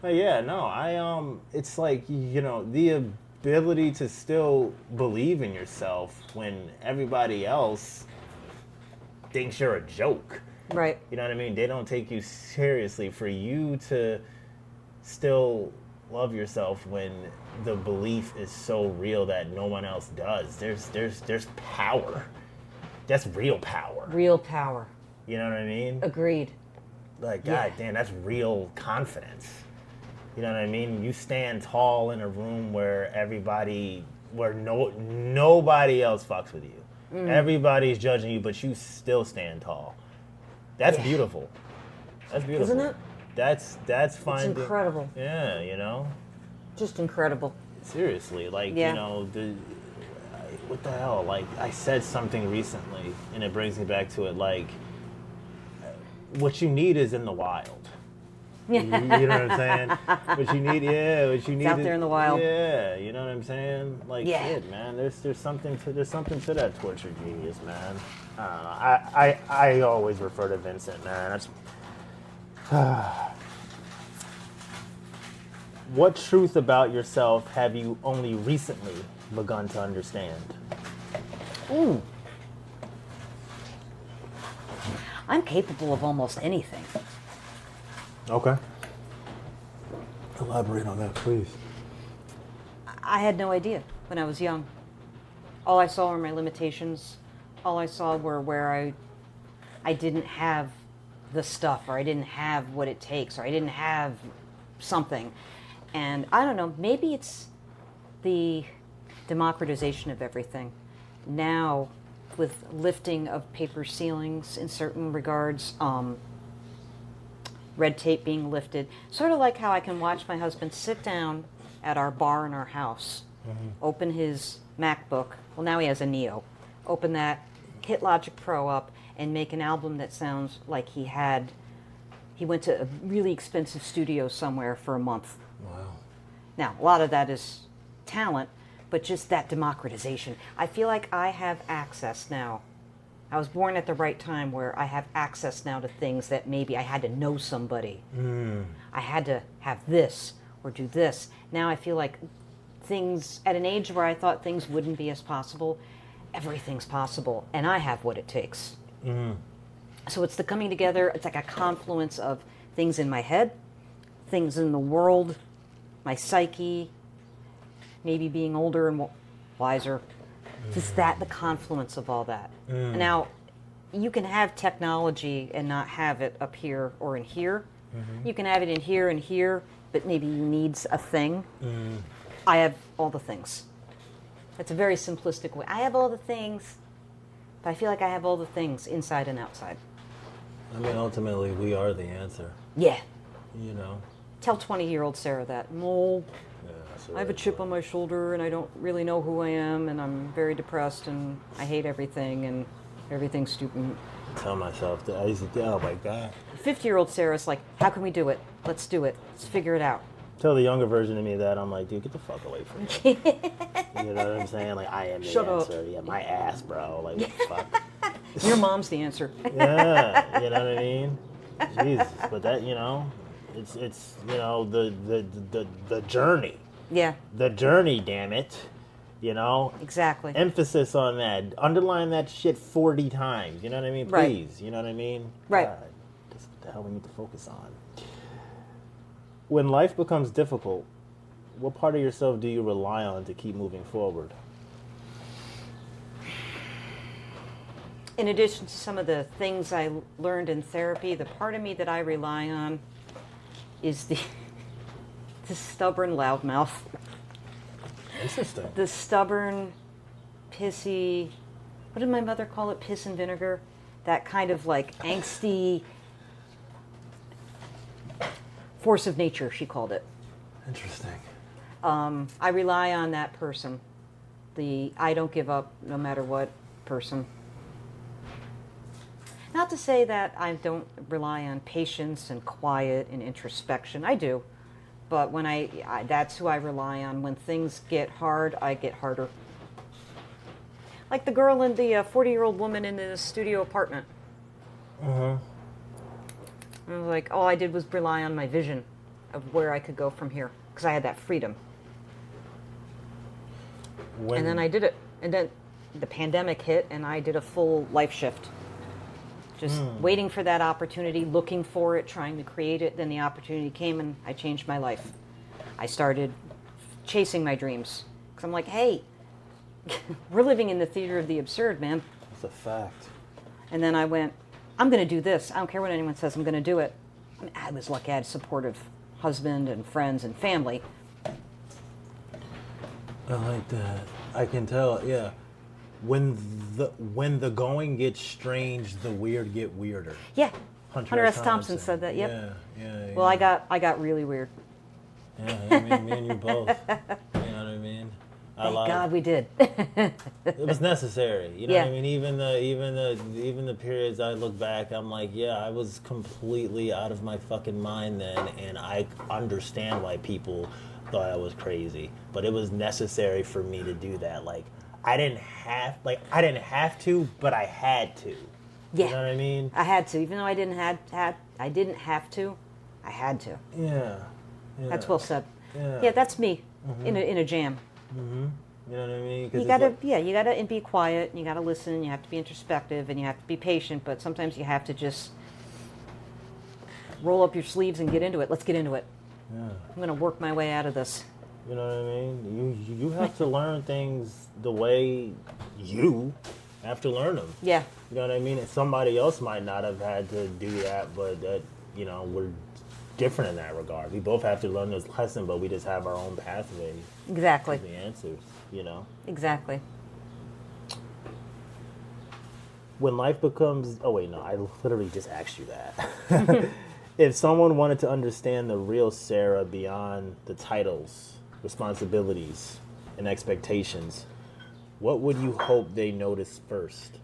Speaker 1: But yeah, no, it's like, the ability to still believe in yourself when everybody else thinks you're a joke.
Speaker 2: Right.
Speaker 1: You know what I mean? They don't take you seriously. For you to still love yourself when the belief is so real that no one else does. There's power. That's real power.
Speaker 2: Real power.
Speaker 1: You know what I mean?
Speaker 2: Agreed.
Speaker 1: Like, God damn, that's real confidence. You know what I mean? You stand tall in a room where nobody else fucks with you. Everybody's judging you, but you still stand tall. That's beautiful. That's beautiful.
Speaker 2: Isn't it?
Speaker 1: That's finding.
Speaker 2: It's incredible.
Speaker 1: Yeah,
Speaker 2: Just incredible.
Speaker 1: Seriously, like, what the hell? Like, I said something recently, and it brings me back to it. Like, what you need is in the wild. You know what I'm saying? What you need
Speaker 2: It's out there in the wild.
Speaker 1: Yeah, you know what I'm saying? Like, shit, man. There's something to that tortured genius, man. I always refer to Vincent, man. What truth about yourself have you only recently begun to understand?
Speaker 2: Ooh. I'm capable of almost anything.
Speaker 1: Okay. Elaborate on that, please.
Speaker 2: I had no idea when I was young. All I saw were my limitations. All I saw were where I didn't have the stuff, or I didn't have what it takes, or I didn't have something. And I don't know, maybe it's the democratization of everything. Now, with lifting of paper ceilings in certain regards, red tape being lifted, sort of like how I can watch my husband sit down at our bar in our house, open his MacBook, well now he has a Neo, open that, hit Logic Pro up, and make an album that sounds like he went to a really expensive studio somewhere for a month.
Speaker 1: Wow.
Speaker 2: Now, a lot of that is talent, but just that democratization. I feel like I have access now. I was born at the right time where I have access now to things that maybe I had to know somebody. I had to have this or do this. Now I feel like things, at an age where I thought things wouldn't be as possible, everything's possible, and I have what it takes. So it's the coming together, it's like a confluence of things in my head, things in the world, my psyche, maybe being older and wiser. Just the confluence of all that. Now, you can have technology and not have it up here or in here. You can have it in here and here, but maybe you need a thing. I have all the things. That's a very simplistic way. I have all the things, but I feel like I have all the things inside and outside.
Speaker 1: I mean, ultimately, we are the answer.
Speaker 2: Yeah.
Speaker 1: You know?
Speaker 2: Tell 20-year-old Sarah that. No, I have a chip on my shoulder and I don't really know who I am and I'm very depressed and I hate everything and everything's stupid.
Speaker 1: Tell myself that. I used to think, oh my God.
Speaker 2: 50-year-old Sarah's like, how can we do it? Let's do it. Let's figure it out.
Speaker 1: Tell the younger version of me that. I'm like, dude, get the fuck away from me. You know what I'm saying? Like, I am the
Speaker 2: Shut
Speaker 1: answer.
Speaker 2: up.
Speaker 1: Yeah, my ass, bro. Like, what the fuck?
Speaker 2: Your mom's the answer.
Speaker 1: Yeah, you know what I mean? Jesus. But that, it's the journey.
Speaker 2: Yeah.
Speaker 1: The journey, damn it.
Speaker 2: Exactly.
Speaker 1: Emphasis on that. Underline that shit 40 times. You know what I mean?
Speaker 2: Right.
Speaker 1: Please. You know what I mean?
Speaker 2: Right.
Speaker 1: God, that's what the hell we need to focus on. When life becomes difficult, what part of yourself do you rely on to keep moving forward?
Speaker 2: In addition to some of the things I learned in therapy, the part of me that I rely on is the stubborn loudmouth.
Speaker 1: Interesting.
Speaker 2: The stubborn, pissy, what did my mother call it? Piss and vinegar? That kind of like angsty force of nature, she called it.
Speaker 1: Interesting.
Speaker 2: I rely on that person. The I don't give up no matter what person. Not to say that I don't rely on patience and quiet and introspection. I do. But when I that's who I rely on. When things get hard, I get harder. Like the girl in the 40-year-old woman in the studio apartment.
Speaker 1: Uh-huh.
Speaker 2: I was like, all I did was rely on my vision of where I could go from here. Because I had that freedom. And then I did it. And then the pandemic hit and I did a full life shift. Just waiting for that opportunity, looking for it, trying to create it. Then the opportunity came and I changed my life. I started chasing my dreams. Because I'm like, hey, we're living in the theater of the absurd, man.
Speaker 1: That's a fact.
Speaker 2: And then I went, I'm going to do this. I don't care what anyone says, I'm going to do it. And I was lucky I had a supportive husband and friends and family.
Speaker 1: I like that. I can tell, yeah. When the going gets strange, the weird get weirder.
Speaker 2: Yeah. Hunter S. Thompson said that, yep.
Speaker 1: Yeah.
Speaker 2: Well, I got really weird.
Speaker 1: Yeah, I mean, me and you both. You know what I mean?
Speaker 2: Thank God we did.
Speaker 1: It was necessary. You know
Speaker 2: Yeah.
Speaker 1: what I mean? Even the periods I look back, I'm like, yeah, I was completely out of my fucking mind then, and I understand why people thought I was crazy. But it was necessary for me to do that. Like, I didn't have to, but I had to.
Speaker 2: Yeah.
Speaker 1: You know what I mean?
Speaker 2: I had to, even though I didn't have to. I had to.
Speaker 1: Yeah.
Speaker 2: That's well said.
Speaker 1: Yeah.
Speaker 2: Yeah, that's me in a jam.
Speaker 1: Mm-hmm. You know what I mean? 'Cause
Speaker 2: You
Speaker 1: it's
Speaker 2: gotta, you gotta be quiet. And you gotta listen. You have to be introspective, and you have to be patient. But sometimes you have to just roll up your sleeves and get into it. Let's get into it.
Speaker 1: Yeah.
Speaker 2: I'm gonna work my way out of this.
Speaker 1: You know what I mean? You have to learn things the way you have to learn them.
Speaker 2: Yeah.
Speaker 1: You know what I mean? And somebody else might not have had to do that, but that, we're different in that regard. We both have to learn this lesson, but we just have our own pathway
Speaker 2: Exactly.
Speaker 1: to the answers,
Speaker 2: Exactly.
Speaker 1: When life becomes... Oh, wait, no. I literally just asked you that. If someone wanted to understand the real Sara beyond the titles, responsibilities, and expectations, what would you hope they notice first?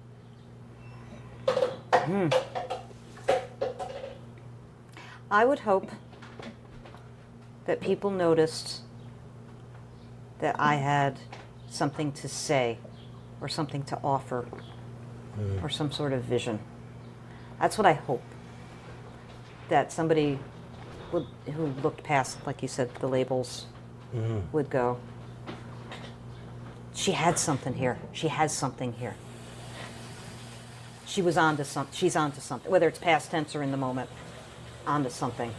Speaker 2: I would hope that people noticed that I had something to say or something to offer or some sort of vision. That's what I hope. That somebody who looked past, like you said, the labels would go, she had something here. She has something here. She's onto something, whether it's past tense or in the moment, onto something.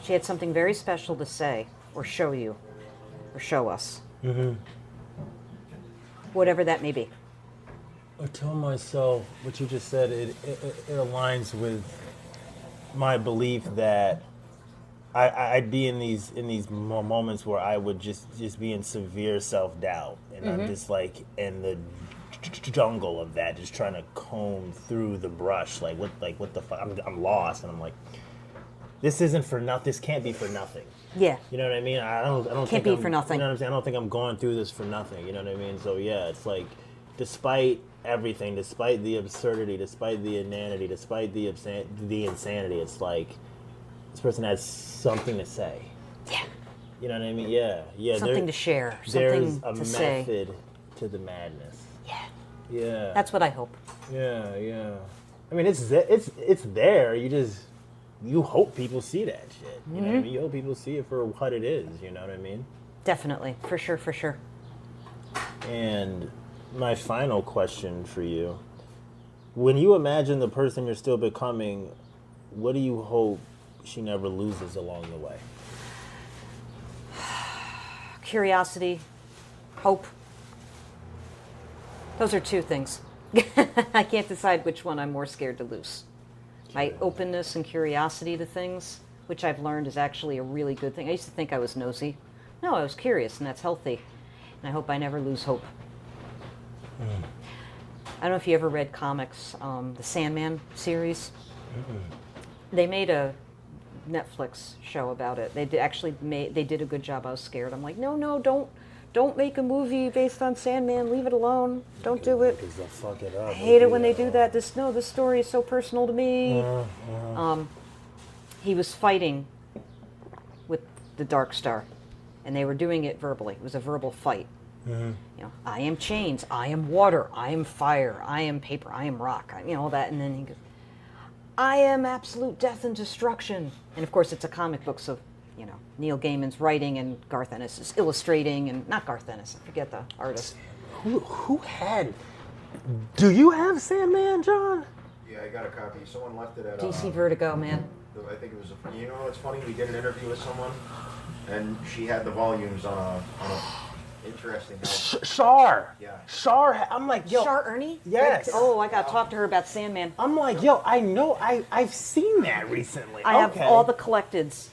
Speaker 2: She had something very special to say or show you or show us. Whatever that may be.
Speaker 1: I tell myself what you just said. It aligns with my belief that I'd be in these moments where I would just be in severe self-doubt, and I'm just like in the jungle of that, just trying to comb through the brush, like what the fuck, I'm lost, and I'm like, this isn't for nothing. This can't be for nothing.
Speaker 2: Yeah.
Speaker 1: You know what I mean? I don't
Speaker 2: Can't
Speaker 1: think
Speaker 2: be
Speaker 1: I'm,
Speaker 2: for nothing.
Speaker 1: You know what I'm saying? I don't think I'm going through this for nothing. You know what I mean? So yeah, it's like, despite everything, despite the absurdity, despite the inanity, despite the insanity, it's like this person has something to say.
Speaker 2: Yeah.
Speaker 1: You know what I mean? Yeah.
Speaker 2: Something to share.
Speaker 1: There's
Speaker 2: Something
Speaker 1: a
Speaker 2: to say.
Speaker 1: method to the madness.
Speaker 2: Yeah.
Speaker 1: Yeah.
Speaker 2: That's what I hope.
Speaker 1: Yeah. I mean, it's there. You hope people see that shit. You know what I mean? You hope people see it for what it is. You know what I mean?
Speaker 2: Definitely. For sure.
Speaker 1: And my final question for you: when you imagine the person you're still becoming, what do you hope she never loses along the way?
Speaker 2: Curiosity, hope. Those are two things. I can't decide which one I'm more scared to lose. My openness and curiosity to things, which I've learned is actually a really good thing. I used to think I was nosy. No, I was curious, and that's healthy. And I hope I never lose hope. I don't know if you ever read comics, the Sandman series. They made a Netflix show about it. They did a good job. I was scared. I'm like, no, don't make a movie based on Sandman. Leave it alone. Don't do it.
Speaker 1: Because they'll fuck it up.
Speaker 2: I hate it when they do that. This story is so personal to me. He was fighting with the Dark Star, and they were doing it verbally. It was a verbal fight. I am chains, I am water, I am fire, I am paper, I am rock, all that. And then he goes, I am absolute death and destruction. And of course, it's a comic book, so Neil Gaiman's writing and Garth Ennis is illustrating, and not Garth Ennis, I forget the artist.
Speaker 1: Who had? Do you have Sandman, John?
Speaker 3: Yeah, I got a copy. Someone left it at
Speaker 2: DC Vertigo, man.
Speaker 3: I think it was. What's funny? We did an interview with someone, and she had the volumes on a interesting.
Speaker 1: Shar.
Speaker 3: Yeah.
Speaker 1: Shar. I'm like, yo.
Speaker 2: Char Ernie?
Speaker 1: Yes.
Speaker 2: Oh, I got to talk to her about Sandman.
Speaker 1: I'm like, yo. I know. I've seen that recently.
Speaker 2: I have all the collecteds.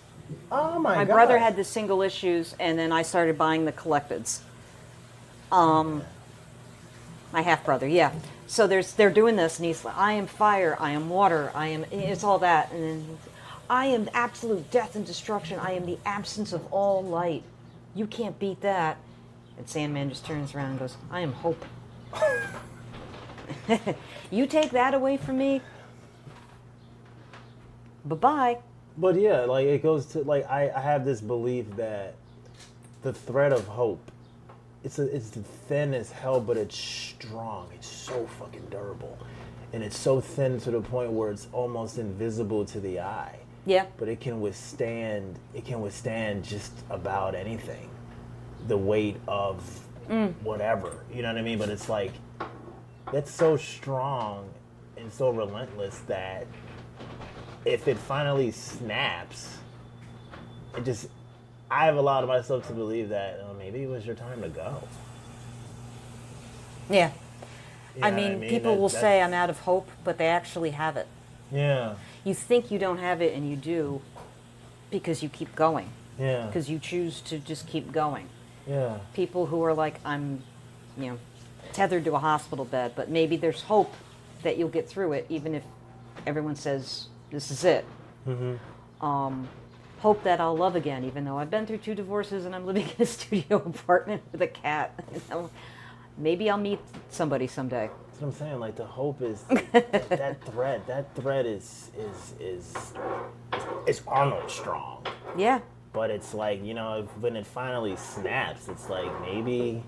Speaker 1: Oh my god.
Speaker 2: My brother had the single issues, and then I started buying the collecteds. My half brother, yeah. So they're doing this, and he's like, I am fire, I am water, it's all that, and then I am absolute death and destruction. I am the absence of all light. You can't beat that. And Sandman just turns around and goes, I am hope. You take that away from me, bye-bye.
Speaker 1: But yeah, like it goes to like I have this belief that the thread of hope, it's thin as hell, but it's strong. It's so fucking durable, and it's so thin to the point where it's almost invisible to the eye.
Speaker 2: Yeah.
Speaker 1: But it can withstand just about anything, the weight of whatever. You know what I mean? But it's like that's so strong and so relentless that if it finally snaps, I have allowed myself to believe that maybe it was your time to go.
Speaker 2: Yeah.
Speaker 1: You know
Speaker 2: I
Speaker 1: what
Speaker 2: mean, people will say I'm out of hope, but they actually have it.
Speaker 1: Yeah.
Speaker 2: You think you don't have it, and you do, because you keep going.
Speaker 1: Yeah.
Speaker 2: Because you choose to just keep going.
Speaker 1: Yeah.
Speaker 2: People who are like, I'm, tethered to a hospital bed, but maybe there's hope that you'll get through it, even if everyone says this is it. Mm-hmm. Hope that I'll love again, even though I've been through 2 divorces and I'm living in a studio apartment with a cat. Maybe I'll meet somebody someday.
Speaker 1: That's what I'm saying. Like the hope is that thread. That thread is Arnold strong.
Speaker 2: Yeah.
Speaker 1: But it's like when it finally snaps, it's like maybe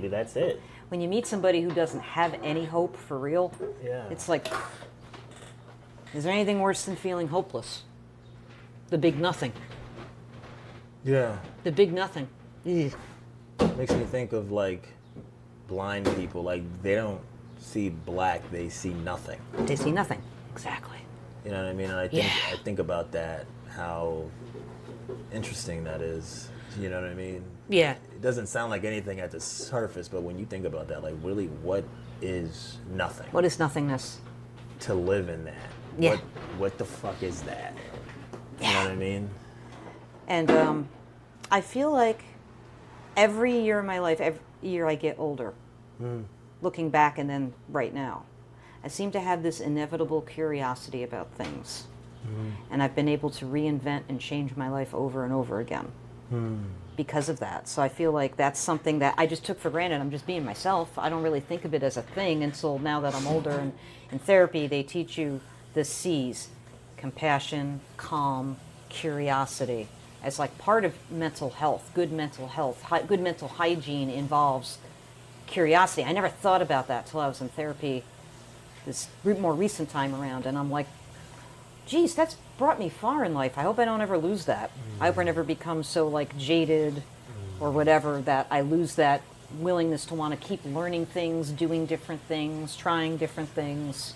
Speaker 1: that's it.
Speaker 2: When you meet somebody who doesn't have any hope for real,
Speaker 1: Yeah.
Speaker 2: it's like, is there anything worse than feeling hopeless? The big nothing.
Speaker 1: Yeah.
Speaker 2: The big nothing. Ugh.
Speaker 1: Makes me think of like blind people. Like they don't see black, they see nothing.
Speaker 2: They see nothing. Exactly.
Speaker 1: You know what I mean? And I think about that, how interesting that is. You know what I mean?
Speaker 2: Yeah.
Speaker 1: It doesn't sound like anything at the surface, but when you think about that, like really, what is nothing?
Speaker 2: What is nothingness?
Speaker 1: To live in that.
Speaker 2: Yeah.
Speaker 1: What the fuck is that?
Speaker 2: Yeah.
Speaker 1: You know what I mean?
Speaker 2: And I feel like every year in my life, every year I get older, looking back and then right now, I seem to have this inevitable curiosity about things. And I've been able to reinvent and change my life over and over again because of that. So I feel like that's something that I just took for granted. I'm just being myself. I don't really think of it as a thing until now that I'm older. And in therapy, they teach you the C's: compassion, calm, curiosity, as like part of mental health. Good mental health, good mental hygiene involves curiosity. I never thought about that till I was in therapy this more recent time around, and I'm like, geez, that's brought me far in life. I hope I don't ever lose that. I hope I never become so like jaded or whatever that I lose that willingness to want to keep learning things, doing different things, trying different things.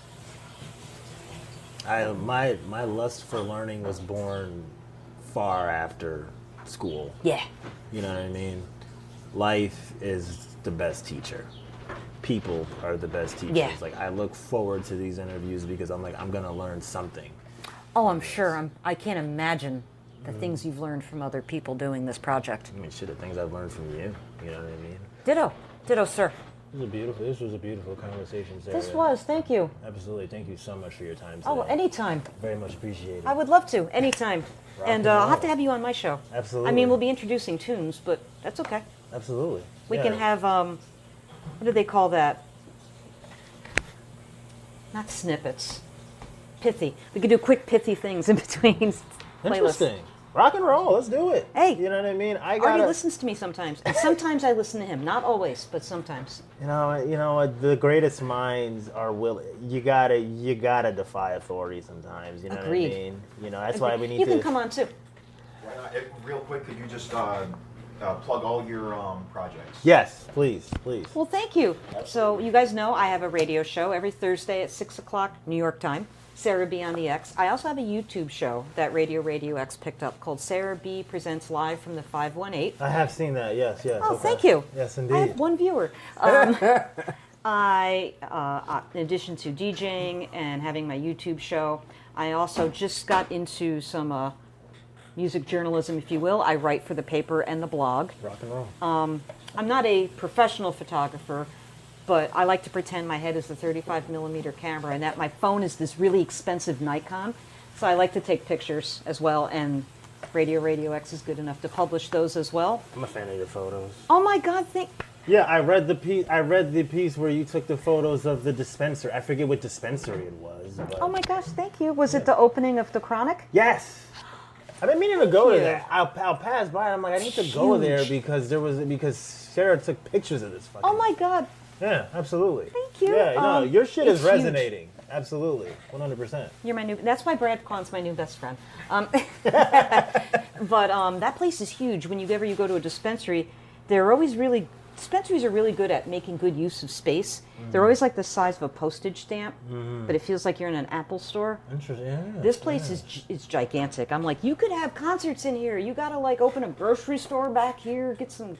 Speaker 1: My lust for learning was born far after school.
Speaker 2: Yeah.
Speaker 1: You know what I mean? Life is the best teacher. People are the best teachers.
Speaker 2: Yeah.
Speaker 1: Like I look forward to these interviews because I'm like, I'm gonna learn something.
Speaker 2: Oh, I'm sure. I can't imagine the things you've learned from other people doing this project.
Speaker 1: I mean, shit, the things I've learned from you. You know what I mean?
Speaker 2: Ditto. Ditto, sir.
Speaker 1: This was a beautiful conversation, Sarah.
Speaker 2: This was. Thank you.
Speaker 1: Absolutely. Thank you so much for your time today.
Speaker 2: Oh, anytime.
Speaker 1: Very much appreciated.
Speaker 2: I would love to. Anytime.
Speaker 1: Rock
Speaker 2: And
Speaker 1: and
Speaker 2: I'll
Speaker 1: roll.
Speaker 2: have to have you on my show.
Speaker 1: Absolutely.
Speaker 2: I mean, we'll be introducing tunes, but that's okay.
Speaker 1: Absolutely.
Speaker 2: We
Speaker 1: Yeah.
Speaker 2: can have, what do they call that? Not snippets. Pithy. We could do quick pithy things in between playlists.
Speaker 1: Interesting. Rock and roll. Let's do it.
Speaker 2: Hey.
Speaker 1: You know what I mean?
Speaker 2: Artie listens to me sometimes. And sometimes I listen to him. Not always, but sometimes.
Speaker 1: You know what? The greatest minds are willing. You gotta defy authority sometimes. You know
Speaker 2: Agreed.
Speaker 1: what I mean? You know, that's why we need
Speaker 2: You
Speaker 1: to.
Speaker 2: can come on too.
Speaker 3: Real quick, could you just plug all your projects?
Speaker 1: Yes, please, please.
Speaker 2: Well, thank you. So you guys know I have a radio show every Thursday at 6 o'clock New York time. Sarah B on the X. I also have a YouTube show that Radio X picked up called Sarah B Presents Live from the 518.
Speaker 1: I have seen that. Yes.
Speaker 2: Oh, thank you.
Speaker 1: Yes, indeed.
Speaker 2: I have one viewer. In addition to DJing and having my YouTube show, I also just got into some music journalism, if you will. I write for the paper and the blog.
Speaker 1: Rock and roll.
Speaker 2: I'm not a professional photographer, but I like to pretend my head is the 35 millimeter camera and that my phone is this really expensive Nikon. So I like to take pictures as well, and Radio X is good enough to publish those as well.
Speaker 1: I'm a fan of your photos.
Speaker 2: Oh my God,
Speaker 1: Yeah, I read the piece where you took the photos of the dispenser. I forget what dispensary it was. But...
Speaker 2: Oh my gosh, thank you. Was it the opening of the Chronic?
Speaker 1: Yes. I've been meaning to go to
Speaker 2: you.
Speaker 1: that. I'll pass by. I'm like, I need to go there because Sarah took pictures of this fucking.
Speaker 2: Oh my God.
Speaker 1: Yeah, absolutely.
Speaker 2: Thank you.
Speaker 1: Yeah, no, your shit is
Speaker 2: it's huge.
Speaker 1: resonating. Absolutely, 100%.
Speaker 2: You're my new. That's why BradQuan's my new best friend. But that place is huge. Whenever you go to a dispensary, dispensaries are really good at making good use of space. They're always like the size of a postage stamp, but it feels like you're in an Apple store.
Speaker 1: Interesting. Yeah,
Speaker 2: This place is gigantic. I'm like, you could have concerts in here. You gotta like open a grocery store back here, get a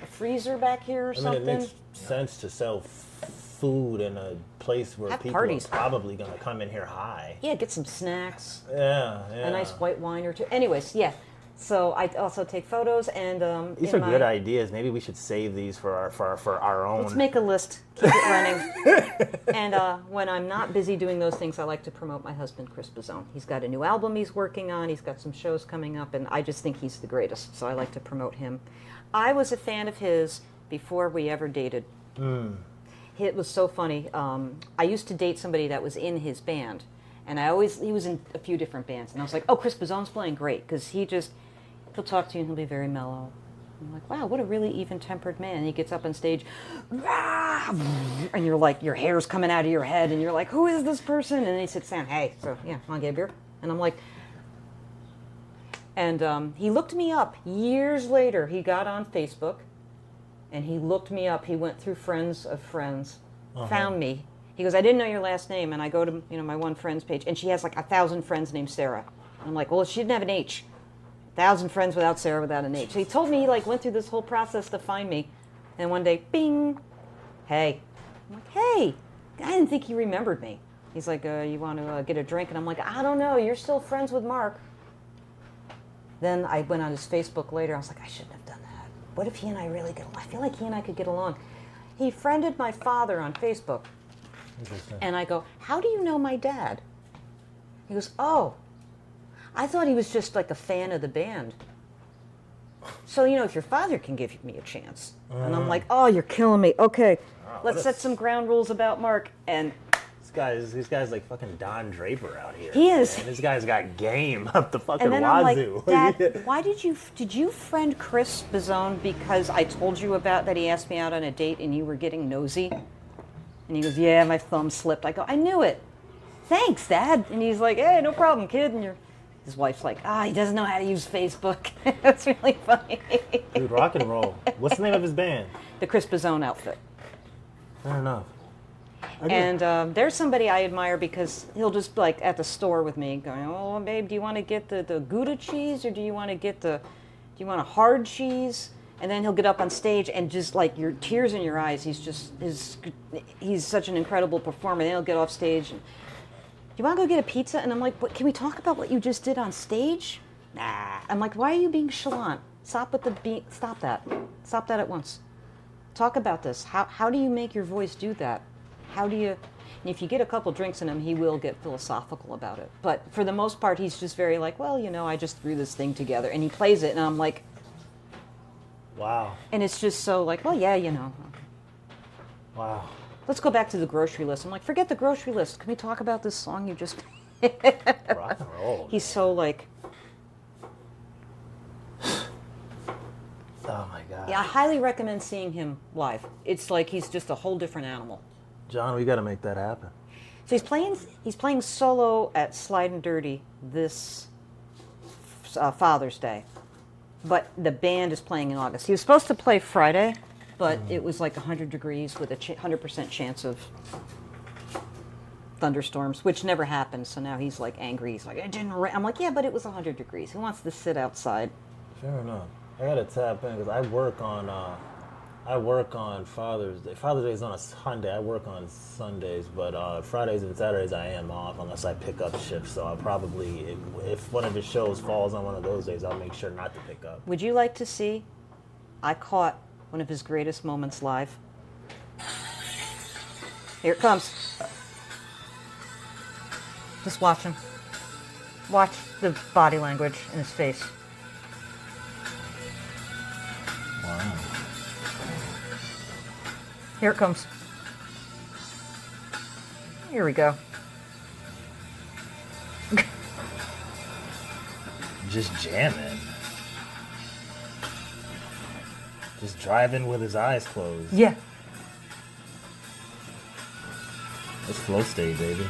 Speaker 2: freezer back here or something.
Speaker 1: It makes sense to sell food in a place where
Speaker 2: Have
Speaker 1: people
Speaker 2: parties.
Speaker 1: are probably gonna come in here high.
Speaker 2: Yeah, get some snacks.
Speaker 1: Yeah.
Speaker 2: A nice white wine or two. Anyways, yeah. So I also take photos and
Speaker 1: These are good ideas. Maybe we should save these for our own.
Speaker 2: let's make a list, keep it running. And when I'm not busy doing those things, I like to promote my husband, Chris Busone. He's got a new album he's working on. He's got some shows coming up, and I just think he's the greatest. So I like to promote him. I was a fan of his before we ever dated. It was so funny. I used to date somebody that was in his band, and he was in a few different bands, and I was like, oh, Chris Busone's playing great, because he'll talk to you and he'll be very mellow. I'm like, wow, what a really even-tempered man. And he gets up on stage, and you're like, your hair's coming out of your head, and you're like, who is this person? And then he sits down, hey, so yeah, want to get a beer? And I'm like, and he looked me up years later. He got on Facebook, and he looked me up. He went through friends of friends, found me. He goes, I didn't know your last name. And I go to my one friend's page, and she has like 1,000 friends named Sarah. And I'm like, well, she didn't have an H. 1,000 friends without Sarah without an H. So he told me he like went through this whole process to find me. And one day, bing, hey. I'm like, hey. I didn't think he remembered me. He's like, you want to get a drink? And I'm like, I don't know. You're still friends with Mark. Then I went on his Facebook later. I was like, I shouldn't have done that. What if he and I really get along? I feel like he and I could get along. He friended my father on Facebook.
Speaker 1: Interesting.
Speaker 2: And I go, how do you know my dad? He goes, oh, I thought he was just like a fan of the band. So, if your father can give me a chance. And I'm like, oh, you're killing me. Okay, let's set some ground rules about Mark. And
Speaker 1: This guy's like fucking Don Draper out here.
Speaker 2: He is.
Speaker 1: Man. This guy's got game up the fucking
Speaker 2: and then I'm
Speaker 1: wazoo.
Speaker 2: like, Dad, why did you friend Chris Busone because I told you about that he asked me out on a date and you were getting nosy? And he goes, yeah, my thumb slipped. I go, I knew it. Thanks, Dad. And he's like, hey, no problem, kid. And his wife's like, he doesn't know how to use Facebook. That's really funny.
Speaker 1: Dude, rock and roll. What's the name of his band?
Speaker 2: The Chris Busone Outfit.
Speaker 1: Fair enough.
Speaker 2: And there's somebody I admire because he'll just like at the store with me going, oh, babe, do you want to get the Gouda cheese or do you want a hard cheese? And then he'll get up on stage and just like your tears in your eyes. He's such an incredible performer. Then he'll get off stage and, do you want to go get a pizza? And I'm like, can we talk about what you just did on stage? Nah. I'm like, why are you being chalant? Stop that. Stop that at once. Talk about this. How do you make your voice do that? And if you get a couple drinks in him, he will get philosophical about it. But for the most part, he's just very like, well, I just threw this thing together. And he plays it, and I'm like,
Speaker 1: wow.
Speaker 2: And it's just so like, well, yeah,
Speaker 1: Wow.
Speaker 2: Let's go back to the grocery list. I'm like, forget the grocery list. Can we talk about this song you just...
Speaker 1: Rock and roll.
Speaker 2: He's so like...
Speaker 1: Oh my God.
Speaker 2: Yeah, I highly recommend seeing him live. It's like he's just a whole different animal.
Speaker 1: John, we got to make that happen.
Speaker 2: So he's playing solo at Slide and Dirty this Father's Day, but the band is playing in August. He was supposed to play Friday, but it was like 100 degrees with a 100% chance of thunderstorms, which never happens. So now he's like angry. He's like, it didn't rain. I'm like, yeah, but it was 100 degrees. Who wants to sit outside?
Speaker 1: Fair enough. I gotta tap in because I work on Father's Day. Father's Day is on a Sunday. I work on Sundays, but Fridays and Saturdays I am off unless I pick up shifts. So I'll probably, if one of his shows falls on one of those days, I'll make sure not to pick up.
Speaker 2: Would you like to see? I caught one of his greatest moments live. Here it comes. Just watch him. Watch the body language in his face.
Speaker 1: Wow.
Speaker 2: Here it comes. Here we go.
Speaker 1: Just jamming. Just driving with his eyes closed.
Speaker 2: Yeah.
Speaker 1: It's flow state, baby.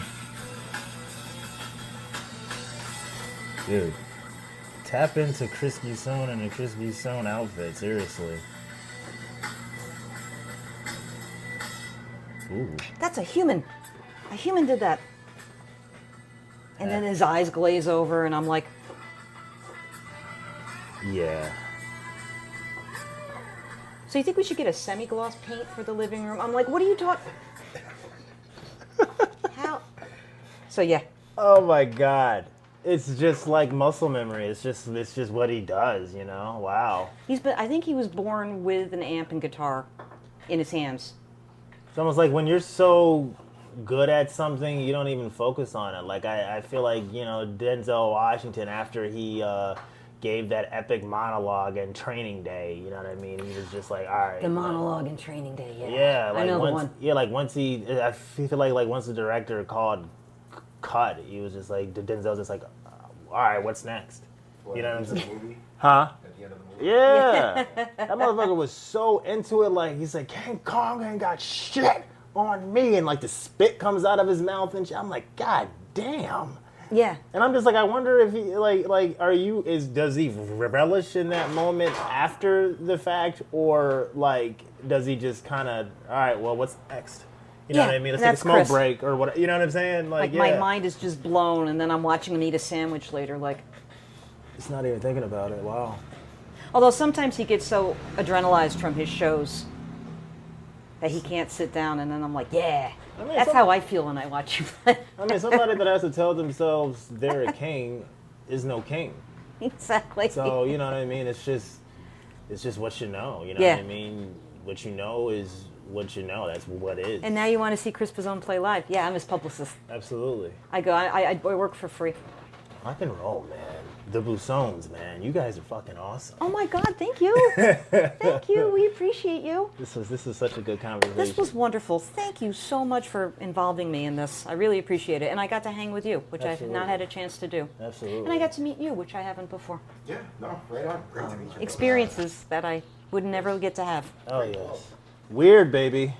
Speaker 1: Dude, tap into Chris Busone in a Chris Busone outfit, seriously. Ooh.
Speaker 2: That's a human. A human did that. And then his eyes glaze over, and I'm like,
Speaker 1: Yeah.
Speaker 2: so you think we should get a semi-gloss paint for the living room? I'm like, what are you talking? How? So yeah.
Speaker 1: Oh my God. It's just like muscle memory. It's just what he does, you know? Wow.
Speaker 2: I think he was born with an amp and guitar in his hands.
Speaker 1: It's almost like when you're so good at something, you don't even focus on it. Like, I feel like, you know, Denzel Washington, after he gave that epic monologue in Training Day, you know what I mean? He was just like, all right.
Speaker 2: The monologue in Training Day, yeah.
Speaker 1: Yeah, like
Speaker 2: I know
Speaker 1: once,
Speaker 2: the one.
Speaker 1: Yeah, like once I feel like once the director called cut, he was just like, Denzel's just like, all right, what's next?
Speaker 3: What,
Speaker 1: You know what I'm
Speaker 3: at the end
Speaker 1: saying?
Speaker 3: of the movie?
Speaker 1: Huh?
Speaker 3: At the end of the movie?
Speaker 1: Yeah. That motherfucker was so into it, like, he's like, King Kong ain't got shit on me, and like the spit comes out of his mouth and shit. I'm like, God damn.
Speaker 2: Yeah.
Speaker 1: And I'm just like, I wonder if he does he relish in that moment after the fact, or like does he just kind of, all right, well, what's next? You know
Speaker 2: Yeah,
Speaker 1: what I mean? Let's
Speaker 2: and
Speaker 1: take a
Speaker 2: that's
Speaker 1: smoke
Speaker 2: Chris.
Speaker 1: break or what? You know what I'm saying?
Speaker 2: Like
Speaker 1: yeah.
Speaker 2: my mind is just blown, and then I'm watching him eat a sandwich later. Like,
Speaker 1: It's not even thinking about it. Wow.
Speaker 2: although sometimes he gets so adrenalized from his shows that he can't sit down, and then I'm like, yeah.
Speaker 1: I mean,
Speaker 2: That's how I feel when I watch you play.
Speaker 1: I mean, somebody that has to tell themselves they're a king is no king.
Speaker 2: Exactly.
Speaker 1: So, you know what I mean? It's just what you know. You know
Speaker 2: Yeah.
Speaker 1: what I mean? What you know is what you know. That's what is.
Speaker 2: And now you want to see Chris Busone play live. Yeah, I'm his publicist.
Speaker 1: Absolutely.
Speaker 2: I work for free.
Speaker 1: Rock and roll, man. The Busones, man. You guys are fucking awesome.
Speaker 2: Oh my God, thank you. Thank you. We appreciate you.
Speaker 1: This is such a good conversation.
Speaker 2: This was wonderful. Thank you so much for involving me in this. I really appreciate it. And I got to hang with you, which I've
Speaker 1: Absolutely.
Speaker 2: not had a chance to do.
Speaker 1: Absolutely.
Speaker 2: And I got to meet you, which I haven't before.
Speaker 3: Yeah, no, right on. Great to meet you.
Speaker 2: Experiences that I would never get to have.
Speaker 1: Oh yes. Weird, baby.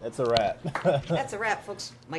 Speaker 1: That's a wrap.
Speaker 2: That's a wrap, folks. My